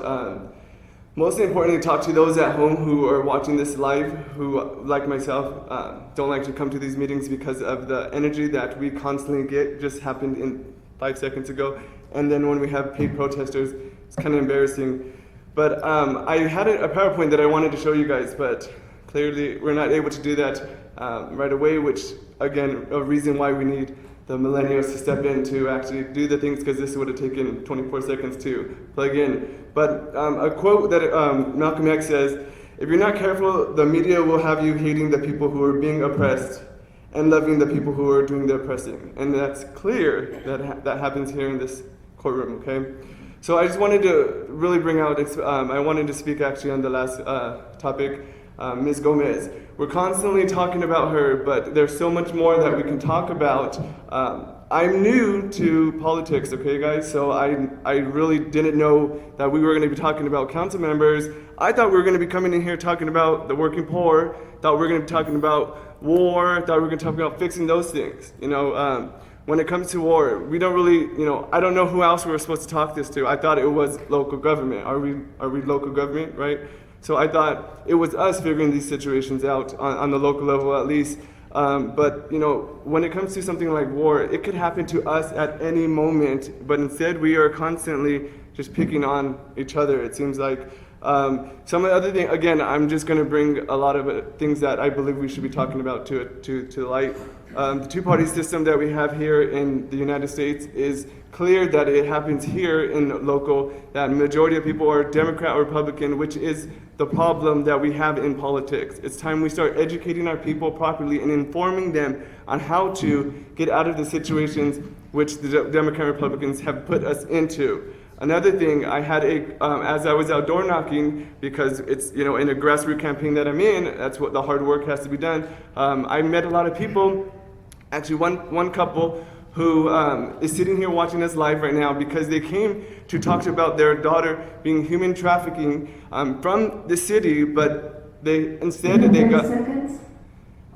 mostly importantly, talk to those at home who are watching this live, who, like myself, don't like to come to these meetings because of the energy that we constantly get. Just happened in 5 seconds ago. And then when we have paid protesters, it's kind of embarrassing. But I had a PowerPoint that I wanted to show you guys, but clearly we're not able to do that right away, which, again, a reason why we need the millennials to step in to actually do the things, because this would have taken 24 seconds to plug in. But a quote that Malcolm X says, "If you're not careful, the media will have you hating the people who are being oppressed and loving the people who are doing the oppressing." And that's clear that that happens here in this courtroom, okay? So I just wanted to really bring out, I wanted to speak actually on the last topic. Ms. Gomez. We're constantly talking about her, but there's so much more that we can talk about. I'm new to politics, okay, guys? So I really didn't know that we were going to be talking about council members. I thought we were going to be coming in here talking about the working poor. Thought we were going to be talking about war. Thought we were going to talk about fixing those things. When it comes to war, we don't really, I don't know who else we were supposed to talk this to. I thought it was local government. Are we local government, right? So I thought it was us figuring these situations out on the local level at least. But when it comes to something like war, it could happen to us at any moment. But instead, we are constantly just picking on each other. It seems like some of the other things. Again, I'm just going to bring a lot of things that I believe we should be talking about to light. The two-party system that we have here in the United States is clear that it happens here in local, that majority of people are Democrat or Republican, which is the problem that we have in politics. It's time we start educating our people properly and informing them on how to get out of the situations which the Democrat and Republicans have put us into. Another thing, I had as I was out door knocking, because it's, in a grassroots campaign that I'm in, that's what the hard work has to be done. I met a lot of people, actually one couple who is sitting here watching us live right now because they came to talk about their daughter being human trafficking from the city, but they got... Seconds?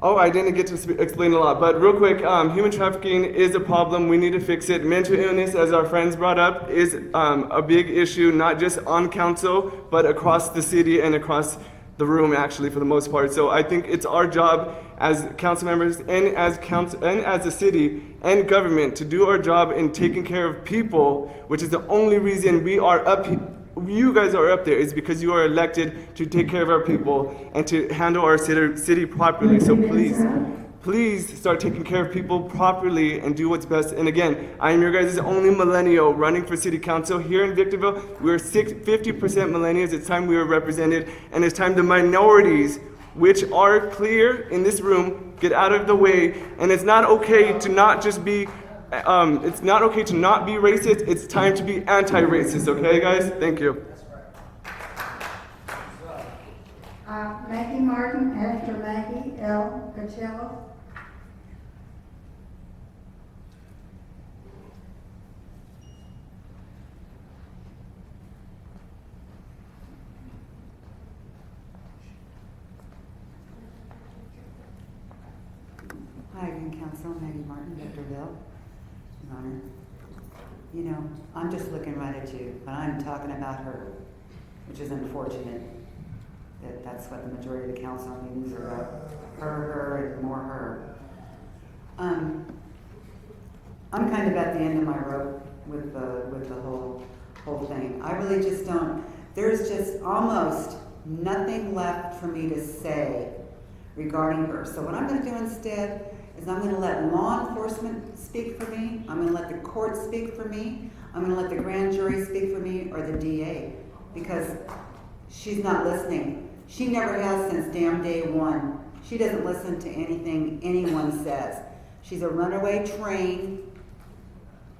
Oh, I didn't get to explain a lot, but real quick, human trafficking is a problem. We need to fix it. Mental illness, as our friends brought up, is a big issue, not just on council, but across the city and across the room, actually, for the most part. So I think it's our job as council members and as a city and government to do our job in taking care of people, which is the only reason we are up here. You guys are up there is because you are elected to take care of our people and to handle our city properly. So please start taking care of people properly and do what's best. And again, I am your guys' only millennial running for city council here in Victorville. We're 50% millennials. It's time we are represented, and it's time the minorities, which are clear in this room, get out of the way. And it's not okay to not just be it's not okay to not be racist. It's time to be anti-racist, okay, guys? Thank you. Maggie Martin after Maggie L. Pacello. Hi again, Council. Maggie Martin, Victorville. Your Honor. I'm just looking right at you, but I'm talking about her, which is unfortunate that that's what the majority of the council meetings are about. Her, and more her. I'm kind of at the end of my rope with the whole thing. I really just don't. There's just almost nothing left for me to say regarding her. So what I'm going to do instead is I'm going to let law enforcement speak for me. I'm going to let the court speak for me. I'm going to let the grand jury speak for me, or the DA, because she's not listening. She never has since damn day one. She doesn't listen to anything anyone says. She's a runaway train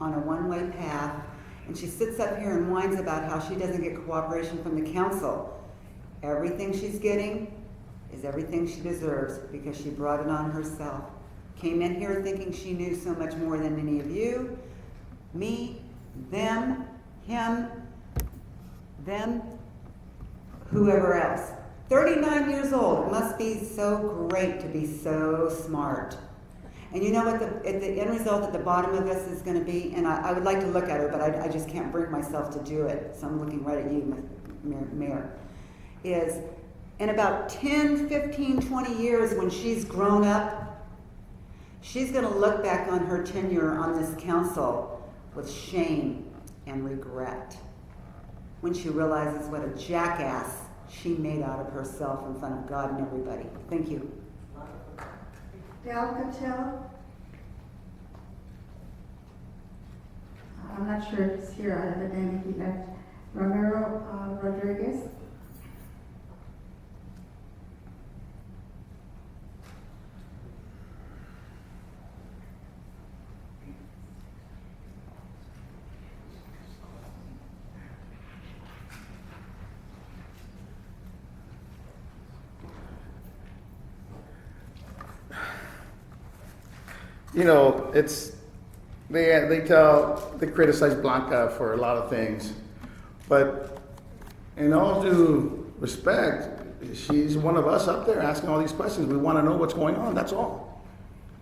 on a one-way path, and she sits up here and whines about how she doesn't get cooperation from the council. Everything she's getting is everything she deserves because she brought it on herself. Came in here thinking she knew so much more than any of you, me, them, him, them, whoever else. 39 years old. It must be so great to be so smart. And you know what the end result at the bottom of this is going to be? And I would like to look at her, but I just can't bring myself to do it. So I'm looking right at you, Mayor. Is in about 10, 15, 20 years when she's grown up, she's going to look back on her tenure on this council with shame and regret when she realizes what a jackass she made out of herself in front of God and everybody. Thank you. Del Pacello. I'm not sure if he's here. I evidently he left. Romero Rodriguez. you know, they criticize Blanca for a lot of things, but in all due respect, she's one of us up there asking all these questions. We want to know what's going on. That's all.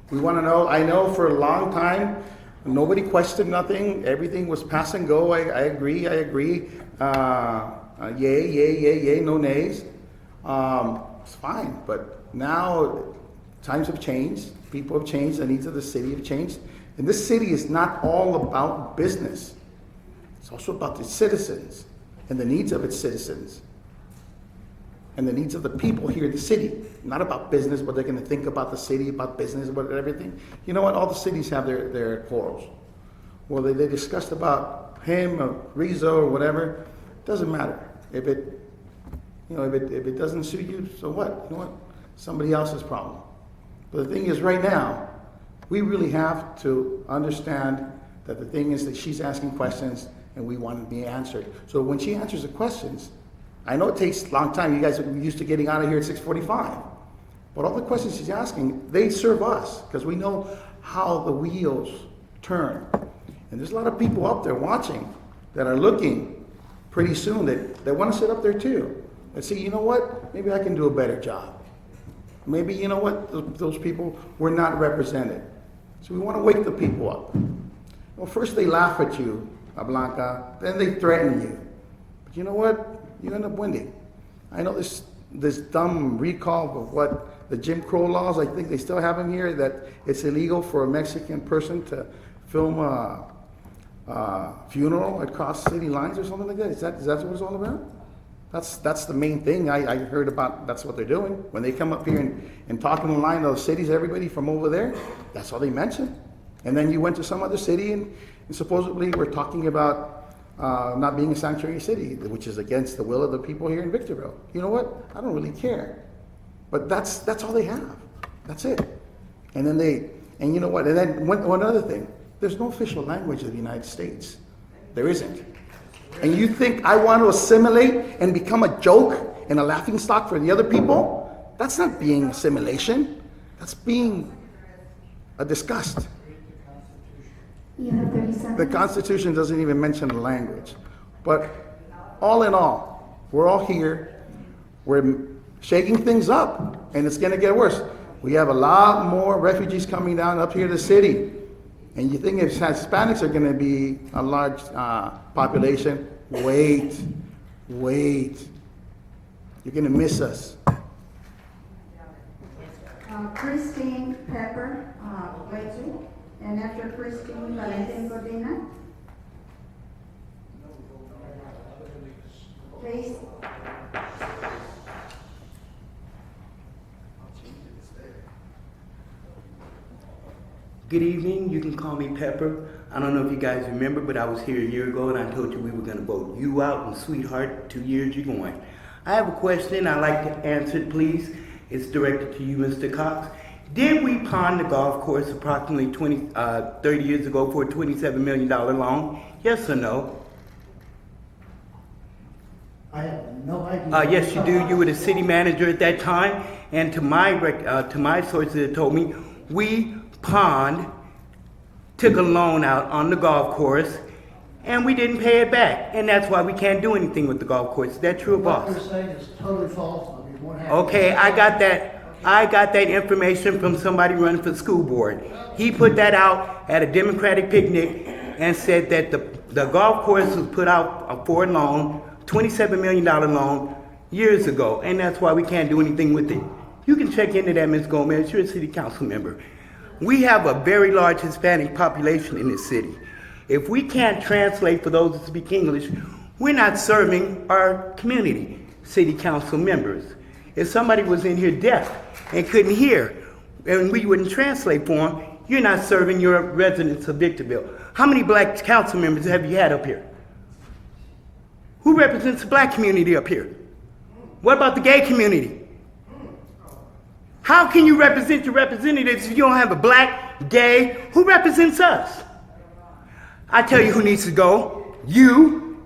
We want to know. I know for a long time, nobody questioned nothing. Everything was pass and go. I agree. Yay, no nays. It's fine. But now times have changed. People have changed. The needs of the city have changed. And this city is not all about business. It's also about the citizens and the needs of its citizens and the needs of the people here in the city. Not about business, what they're going to think about the city, about business, about everything. You know what? All the cities have their quarrels. Well, they discussed about him or Rizzo or whatever. It doesn't matter. If it doesn't suit you, so what? You know what? Somebody else's problem. But the thing is, right now, we really have to understand that the thing is that she's asking questions and we want to be answered. So when she answers the questions, I know it takes a long time. You guys are used to getting out of here at 6:45. But all the questions she's asking, they serve us because we know how the wheels turn. And there's a lot of people up there watching that are looking pretty soon that want to sit up there too. And say, you know what? Maybe I can do a better job. Maybe, you know what? Those people were not represented. So we want to wake the people up. Well, first they laugh at you, Blanca, then they threaten you. But you know what? You end up winning. I know this dumb recall of what the Jim Crow laws, I think they still have them here, that it's illegal for a Mexican person to film a funeral across city lines or something like that. Is that what it's all about? That's the main thing I heard about. That's what they're doing. When they come up here and talk in the line of cities, everybody from over there, that's all they mention. And then you went to some other city and supposedly we're talking about not being a sanctuary city, which is against the will of the people here in Victorville. You know what? I don't really care. But that's all they have. That's it. And then and you know what? And then one other thing. There's no official language of the United States. There isn't. And you think I want to assimilate and become a joke and a laughingstock for the other people? That's not being assimilation. That's being a disgust. You have 30 seconds. The Constitution doesn't even mention the language. But all in all, we're all here. We're shaking things up, and it's going to get worse. We have a lot more refugees coming down up here to the city. And you think if Hispanics are going to be a large population, wait. You're going to miss us. Christine Pepper, Blakely, and after Christine, Valentin Godina. Please. Good evening. You can call me Pepper. I don't know if you guys remember, but I was here a year ago and I told you we were going to vote you out, and sweetheart, 2 years you're going. I have a question. I'd like to answer it, please. It's directed to you, Mr. Cox. Did we pawn the golf course approximately 30 years ago for a $27 million loan? Yes or no? I have no idea. Yes, you do. You were the city manager at that time, and to my sources, it told me we took a loan out on the golf course, and we didn't pay it back, and that's why we can't do anything with the golf course. Is that true, boss? What you're saying is totally false. I mean, what happened? Okay, I got that information from somebody running for school board. He put that out at a Democratic picnic and said that the golf course was put out for a loan, $27 million loan, years ago, and that's why we can't do anything with it. You can check into that, Ms. Gomez. You're a city council member. We have a very large Hispanic population in this city. If we can't translate for those that speak English, we're not serving our community, city council members. If somebody was in here deaf and couldn't hear, and we wouldn't translate for them, you're not serving your residents of Victorville. How many black council members have you had up here? Who represents the black community up here? What about the gay community? How can you represent your representatives if you don't have a black, gay? Who represents us? I tell you who needs to go. You.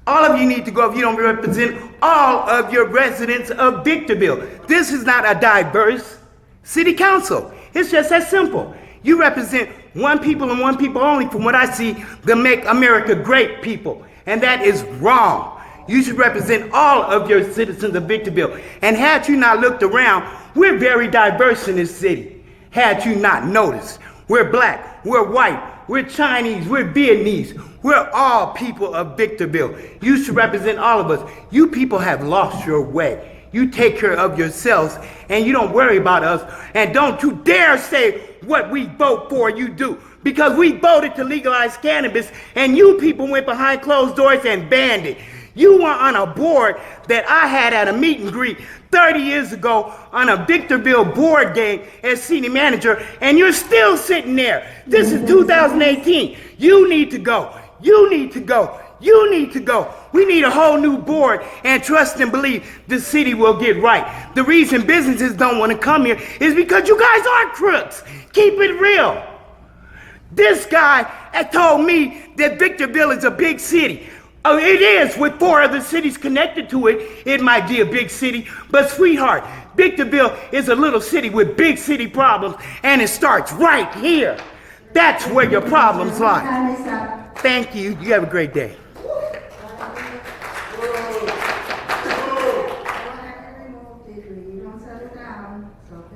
All of you need to go if you don't represent all of your residents of Victorville. This is not a diverse City Council. It's just that simple. You represent one people and one people only, from what I see, the Make America Great people. And that is wrong. You should represent all of your citizens of Victorville. And had you not looked around, we're very diverse in this city. Had you not noticed, we're black, we're white, we're Chinese, we're Vietnamese. We're all people of Victorville. You should represent all of us. You people have lost your way. You take care of yourselves and you don't worry about us. And don't you dare say what we vote for you do. Because we voted to legalize cannabis and you people went behind closed doors and banned it. You were on a board that I had at a meet and greet 30 years ago on a Victorville board game as senior manager, and you're still sitting there. This is 2018. You need to go. You need to go. You need to go. We need a whole new board, and trust and believe the city will get right. The reason businesses don't want to come here is because you guys are crooks. Keep it real. This guy had told me that Victorville is a big city. Oh, it is, with 4 other cities connected to it. It might be a big city, but sweetheart, Victorville is a little city with big city problems, and it starts right here. That's where your problems lie. Thank you. You have a great day.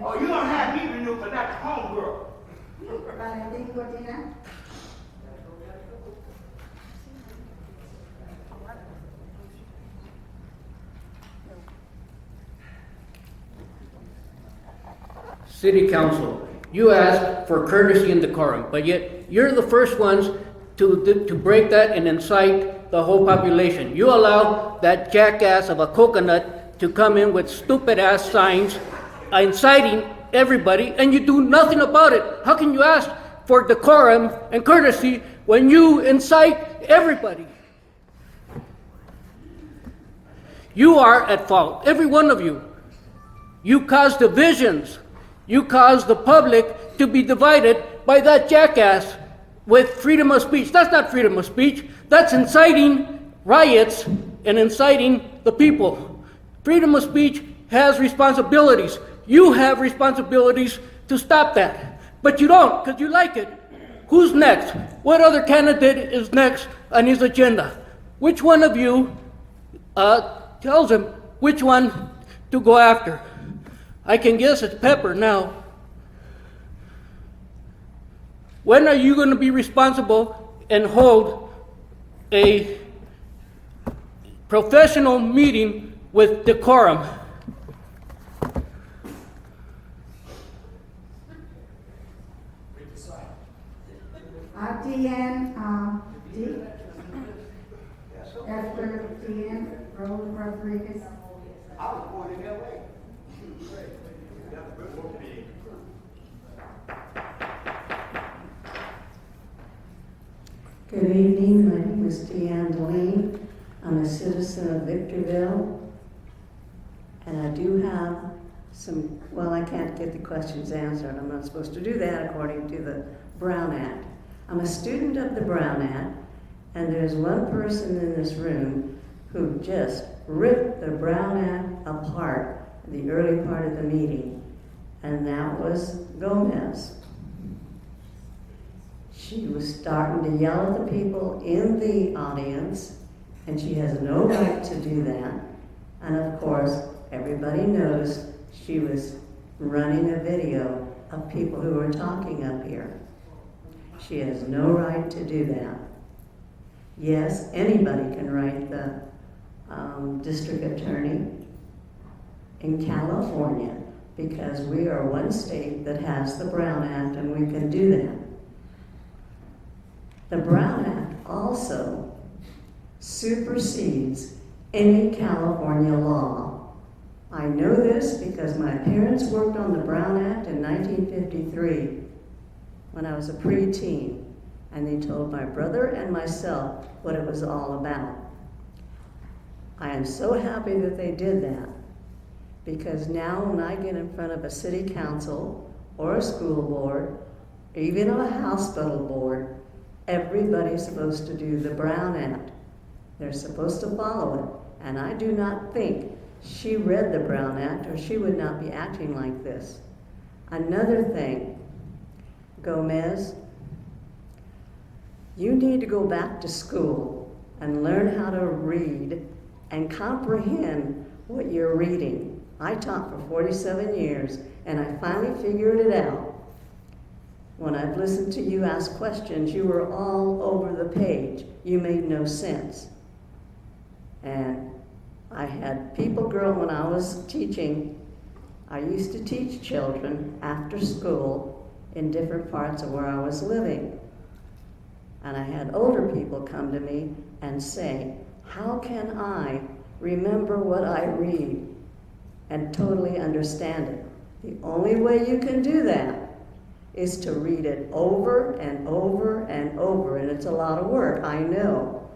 Oh, you don't have me removed, but that's homegirl. City Council, you asked for courtesy and decorum, but yet you're the first ones to break that and incite the whole population. You allow that jackass of a coconut to come in with stupid ass signs inciting everybody, and you do nothing about it. How can you ask for decorum and courtesy when you incite everybody? You are at fault, every one of you. You cause divisions. You cause the public to be divided by that jackass with freedom of speech. That's not freedom of speech. That's inciting riots and inciting the people. Freedom of speech has responsibilities. You have responsibilities to stop that. But you don't, because you like it. Who's next? What other candidate is next on his agenda? Which one of you tells him which one to go after? I can guess it's Pepper now. When are you going to be responsible and hold a professional meeting with decorum? Deanne, after Deanne Rose Rodriguez. I was born in L.A. Good evening, my name is Deanne Deline. I'm a citizen of Victorville, and I do have some, well, I can't get the questions answered. I'm not supposed to do that according to the Brown Act. I'm a student of the Brown Act, and there's one person in this room who just ripped the Brown Act apart in the early part of the meeting, and that was Gomez. She was starting to yell at the people in the audience, and she has no right to do that. And of course, everybody knows she was running a video of people who were talking up here. She has no right to do that. Yes, anybody can write the district attorney in California, because we are one state that has the Brown Act, and we can do that. The Brown Act also supersedes any California law. I know this because my parents worked on the Brown Act in 1953 when I was a preteen, and they told my brother and myself what it was all about. I am so happy that they did that, because now when I get in front of a city council or a school board, or even a hospital board, everybody's supposed to do the Brown Act. They're supposed to follow it. And I do not think she read the Brown Act, or she would not be acting like this. Another thing, Gomez, you need to go back to school and learn how to read and comprehend what you're reading. I taught for 47 years, and I finally figured it out. When I've listened to you ask questions, you were all over the page. You made no sense. And I had people grow when I was teaching. I used to teach children after school in different parts of where I was living. And I had older people come to me and say, how can I remember what I read and totally understand it? The only way you can do that is to read it over and over and over, and it's a lot of work, I know.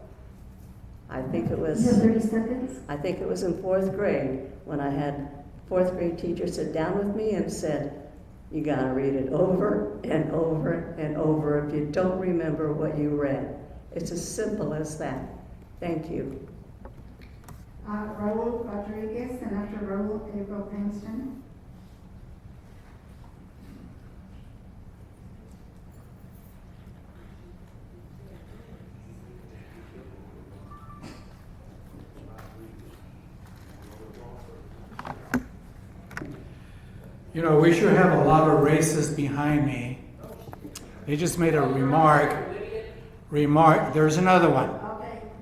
I think it was... You have 30 seconds. I think it was in 4th grade when I had 4th grade teacher sit down with me and said, you gotta read it over and over and over if you don't remember what you read. It's as simple as that. Thank you. Raul Rodriguez, and after Raul, April Pinkston. You know, we should have a lot of racists behind me. They just made a remark. There's another one.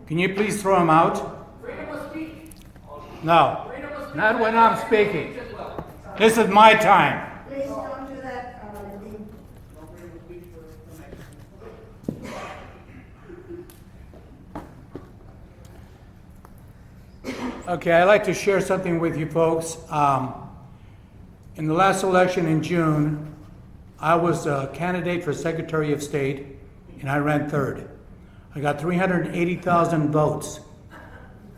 Can you please throw him out? No, not when I'm speaking. This is my time. Please don't do that, Okay, I'd like to share something with you folks. In the last election in June, I was a candidate for Secretary of State, and I ran 3rd. I got 380,000 votes,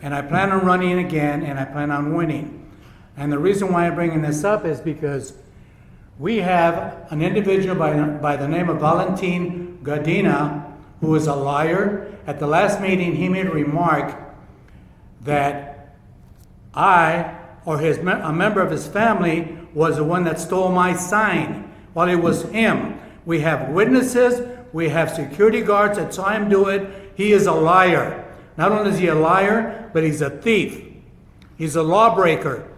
and I plan on running again, and I plan on winning. And the reason why I'm bringing this up is because we have an individual by the name of Valentin Gadina, who is a liar. At the last meeting, he made a remark that I, or a member of his family, was the one that stole my sign. Well, it was him. We have witnesses, we have security guards that saw him do it. He is a liar. Not only is he a liar, but he's a thief. He's a lawbreaker.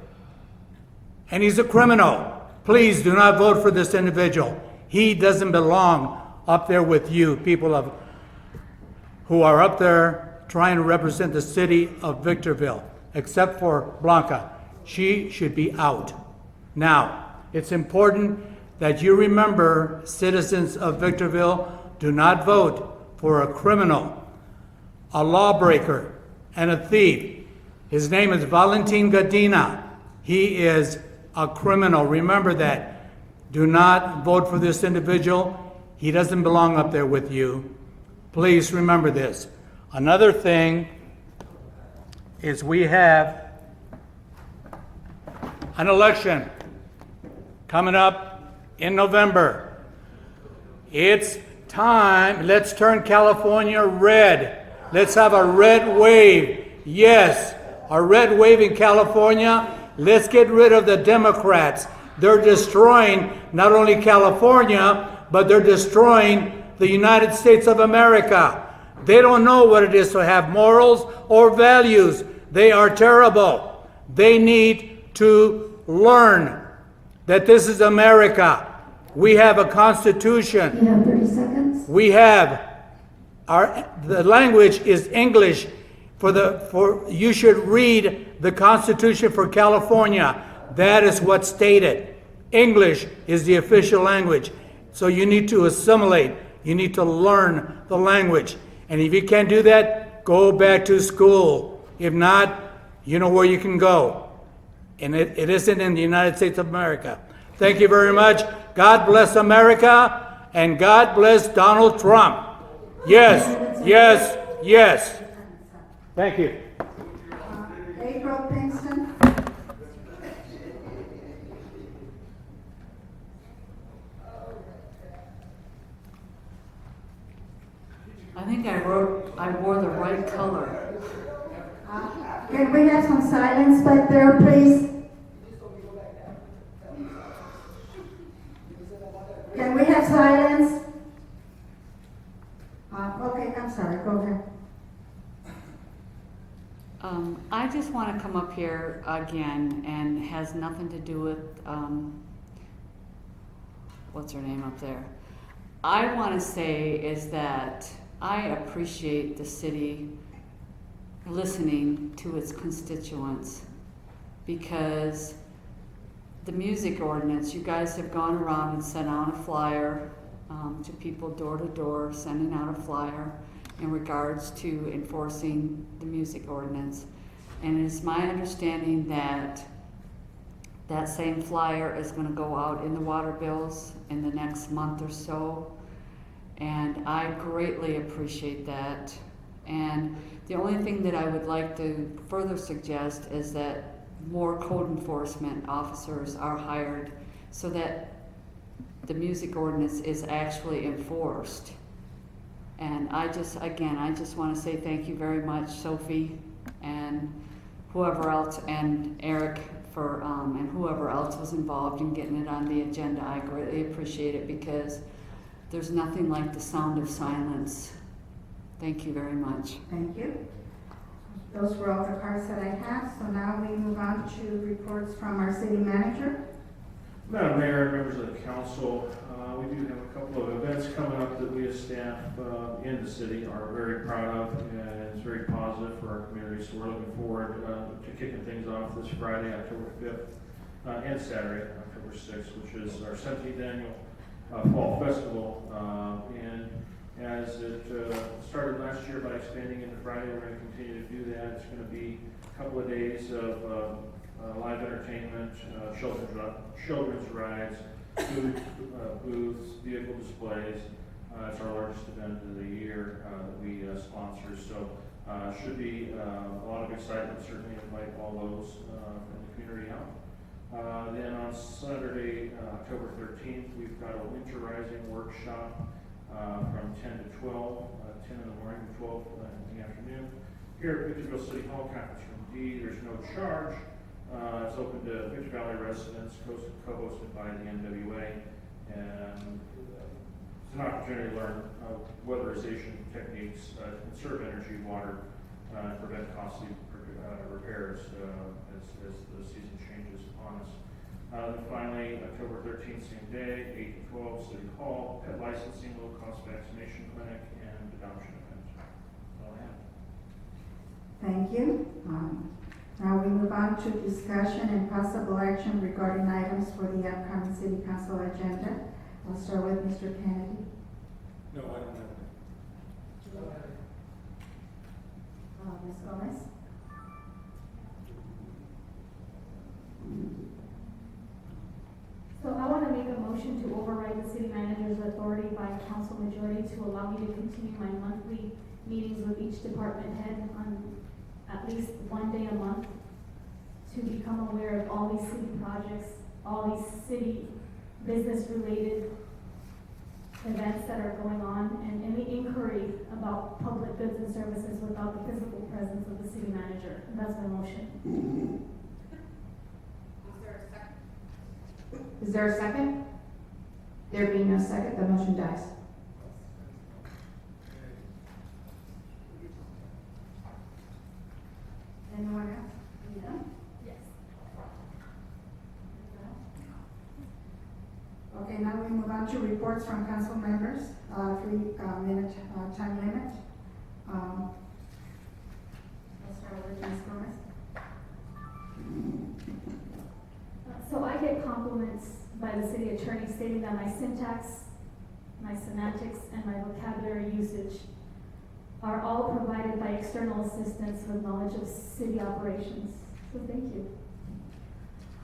And he's a criminal. Please do not vote for this individual. He doesn't belong up there with you, people who are up there trying to represent the city of Victorville, except for Blanca. She should be out. Now, it's important that you remember, citizens of Victorville, do not vote for a criminal, a lawbreaker, and a thief. His name is Valentin Gadina. He is a criminal. Remember that. Do not vote for this individual. He doesn't belong up there with you. Please remember this. Another thing is we have an election coming up in November. It's time. Let's turn California red. Let's have a red wave. Yes, a red wave in California. Let's get rid of the Democrats. They're destroying not only California, but they're destroying the United States of America. They don't know what it is to have morals or values. They are terrible. They need to learn that this is America. We have a constitution. You have 30 seconds. We have the language is English. You should read the Constitution for California. That is what's stated. English is the official language. So you need to assimilate. You need to learn the language. And if you can't do that, go back to school. If not, you know where you can go. And it isn't in the United States of America. Thank you very much. God bless America, and God bless Donald Trump. Yes, yes, yes. Thank you. April Pinkston. I think I wore the right color. Can we have some silence back there, please? silence. Okay, I'm sorry, go ahead. I just want to come up here again, and has nothing to do with, what's her name up there? I want to say is that I appreciate the city listening to its constituents, because the music ordinance, you guys have gone around and sent out a flyer to people door to door, sending out a flyer in regards to enforcing the music ordinance. And it is my understanding that that same flyer is going to go out in the water bills in the next month or so. And I greatly appreciate that. And the only thing that I would like to further suggest is that more code enforcement officers are hired so that the music ordinance is actually enforced. And I just want to say thank you very much, Sophie, and whoever else, and Eric for, and whoever else was involved in getting it on the agenda. I greatly appreciate it, because there's nothing like the sound of silence. Thank you very much. Thank you. Those were all the cards that I have, so now we move on to reports from our city manager. Madam Mayor, members of the council, we do have a couple of events coming up that we as staff in the city are very proud of, and it's very positive for our community. So we're looking forward to kicking things off this Friday, October 5th, and Saturday, October 6th, which is our 17th annual Fall Festival. And as it started last year by expanding into Friday, we're going to continue to do that. It's going to be a couple of days of live entertainment, children's rides, food booths, vehicle displays. It's our largest event of the year that we sponsor. So should be a lot of excitement. Certainly invite all those from the community out. Then on Saturday, October 13th, we've got a winter rising workshop from 10 to 12, 10 in the morning to 12 in the afternoon. Here at Victorville City Hall, Conference Room D, there's no charge. It's open to Victor Valley residents, co-hosted by the NWA, and it's an opportunity to learn weatherization techniques, conserve energy, water, and prevent costly repairs as the season changes upon us. Then finally, October 13th, same day, 8 to 12, City Hall, pet licensing, low-cost vaccination clinic, and adoption event. That's all I have. Thank you. Now we move on to discussion and possible action regarding items for the upcoming city council agenda. I'll start with Mr. Kennedy. No, I don't have any. Ms. Gomez. So I want to make a motion to override the city manager's authority by council majority to allow me to continue my monthly meetings with each department head on at least one day a month, to become aware of all these city projects, all these city business-related events that are going on, and any inquiry about public goods and services without the physical presence of the city manager. And that's my motion. Is there a second? There being no second, the motion dies. Anyone else? No? Yes. Okay, now we move on to reports from council members, 3-minute time limit. Let's start with Ms. Gomez. So I get compliments by the city attorney stating that my syntax, my semantics, and my vocabulary usage are all provided by external assistants with knowledge of city operations. So thank you.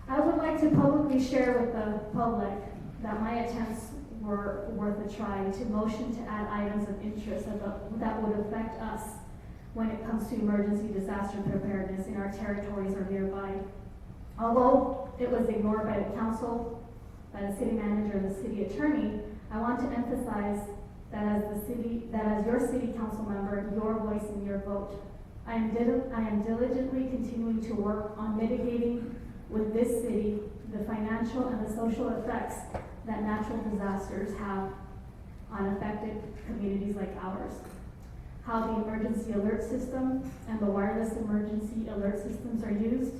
I would like to publicly share with the public that my attempts were worth a try to motion to add items of interest that would affect us when it comes to emergency disaster preparedness in our territories or nearby. Although it was ignored by the council, by the city manager, and the city attorney, I want to emphasize that as your city council member, your voice and your vote. I am diligently continuing to work on mitigating with this city the financial and the social effects that natural disasters have on affected communities like ours. How the emergency alert system and the wireless emergency alert systems are used,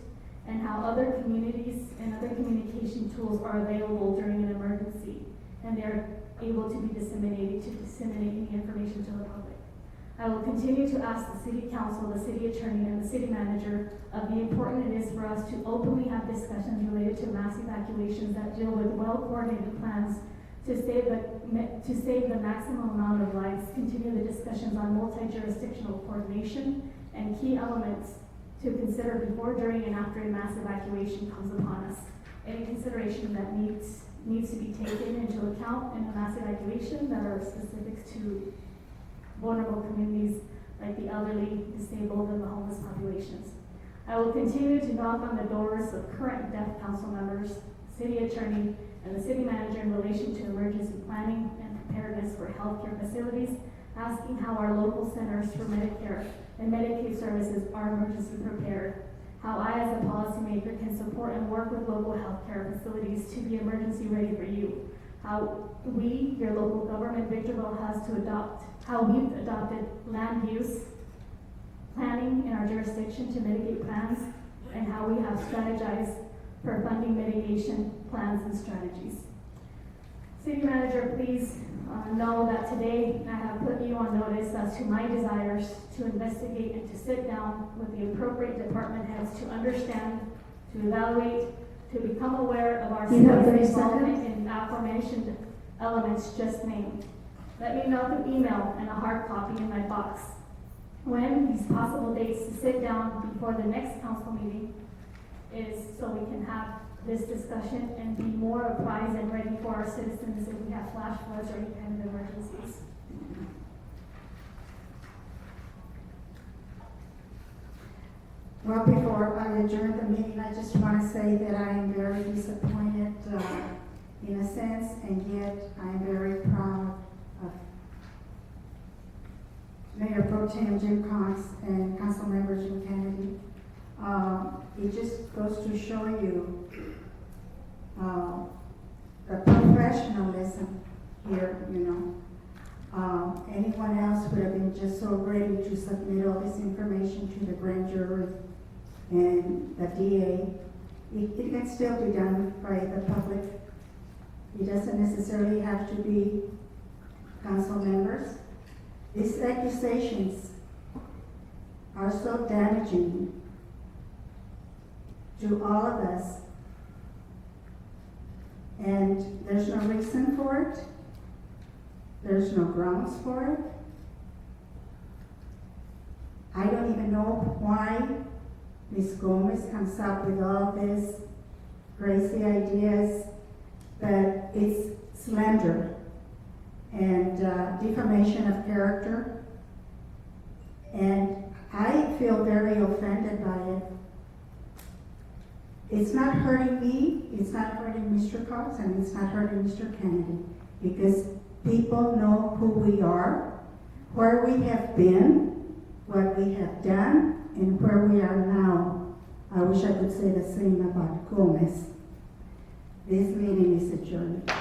and how other communities and other communication tools are available during an emergency, and they are able to be disseminated to disseminate any information to the public. I will continue to ask the City Council, the City Attorney, and the City Manager of the important it is for us to openly have discussions related to mass evacuations that deal with well-coordinated plans to save the maximum amount of lives, continue the discussions on multi-jurisdictional coordination, and key elements to consider before, during, and after a mass evacuation comes upon us. Any consideration that needs to be taken into account in a mass evacuation that are specific to vulnerable communities like the elderly, disabled, and the homeless populations. I will continue to knock on the doors of current deaf council members, City Attorney, and the City Manager in relation to emergency planning and preparedness for healthcare facilities, asking how our local centers for Medicare and Medicaid services are emergency prepared, how I as a policymaker can support and work with local healthcare facilities to be emergency ready for you, how we, your local government, Victorville, how we've adopted land use planning in our jurisdiction to mitigate plans, and how we have strategized for funding mitigation plans and strategies. City Manager, please know that today I have put you on notice as to my desires to investigate and to sit down with the appropriate department heads to understand, to evaluate, to become aware of our city's involvement in aforementioned elements just named. Let me know through email and a hard copy in my box when these possible dates to sit down before the next council meeting is, so we can have this discussion and be more apprised and ready for our citizens if we have flash floods or any kind of emergencies. Well, before I adjourn the meeting, I just want to say that I am very disappointed in a sense, and yet I am very proud of Mayor Pro Tem Jim Cox and Council Member Jim Kennedy. It just goes to show you the professionalism here, you know. Anyone else would have been just so ready to submit all this information to the grand jury and the DA. It can still be done by the public. It doesn't necessarily have to be council members. These accusations are so damaging to all of us, and there's no reason for it. There's no grounds for it. I don't even know why Ms. Gomez comes up with all these crazy ideas, but it's slander and defamation of character, and I feel very offended by it. It's not hurting me, it's not hurting Mr. Cox, and it's not hurting Mr. Kennedy, because people know who we are, where we have been, what we have done, and where we are now. I wish I could say the same about Gomez. This meeting is adjourned.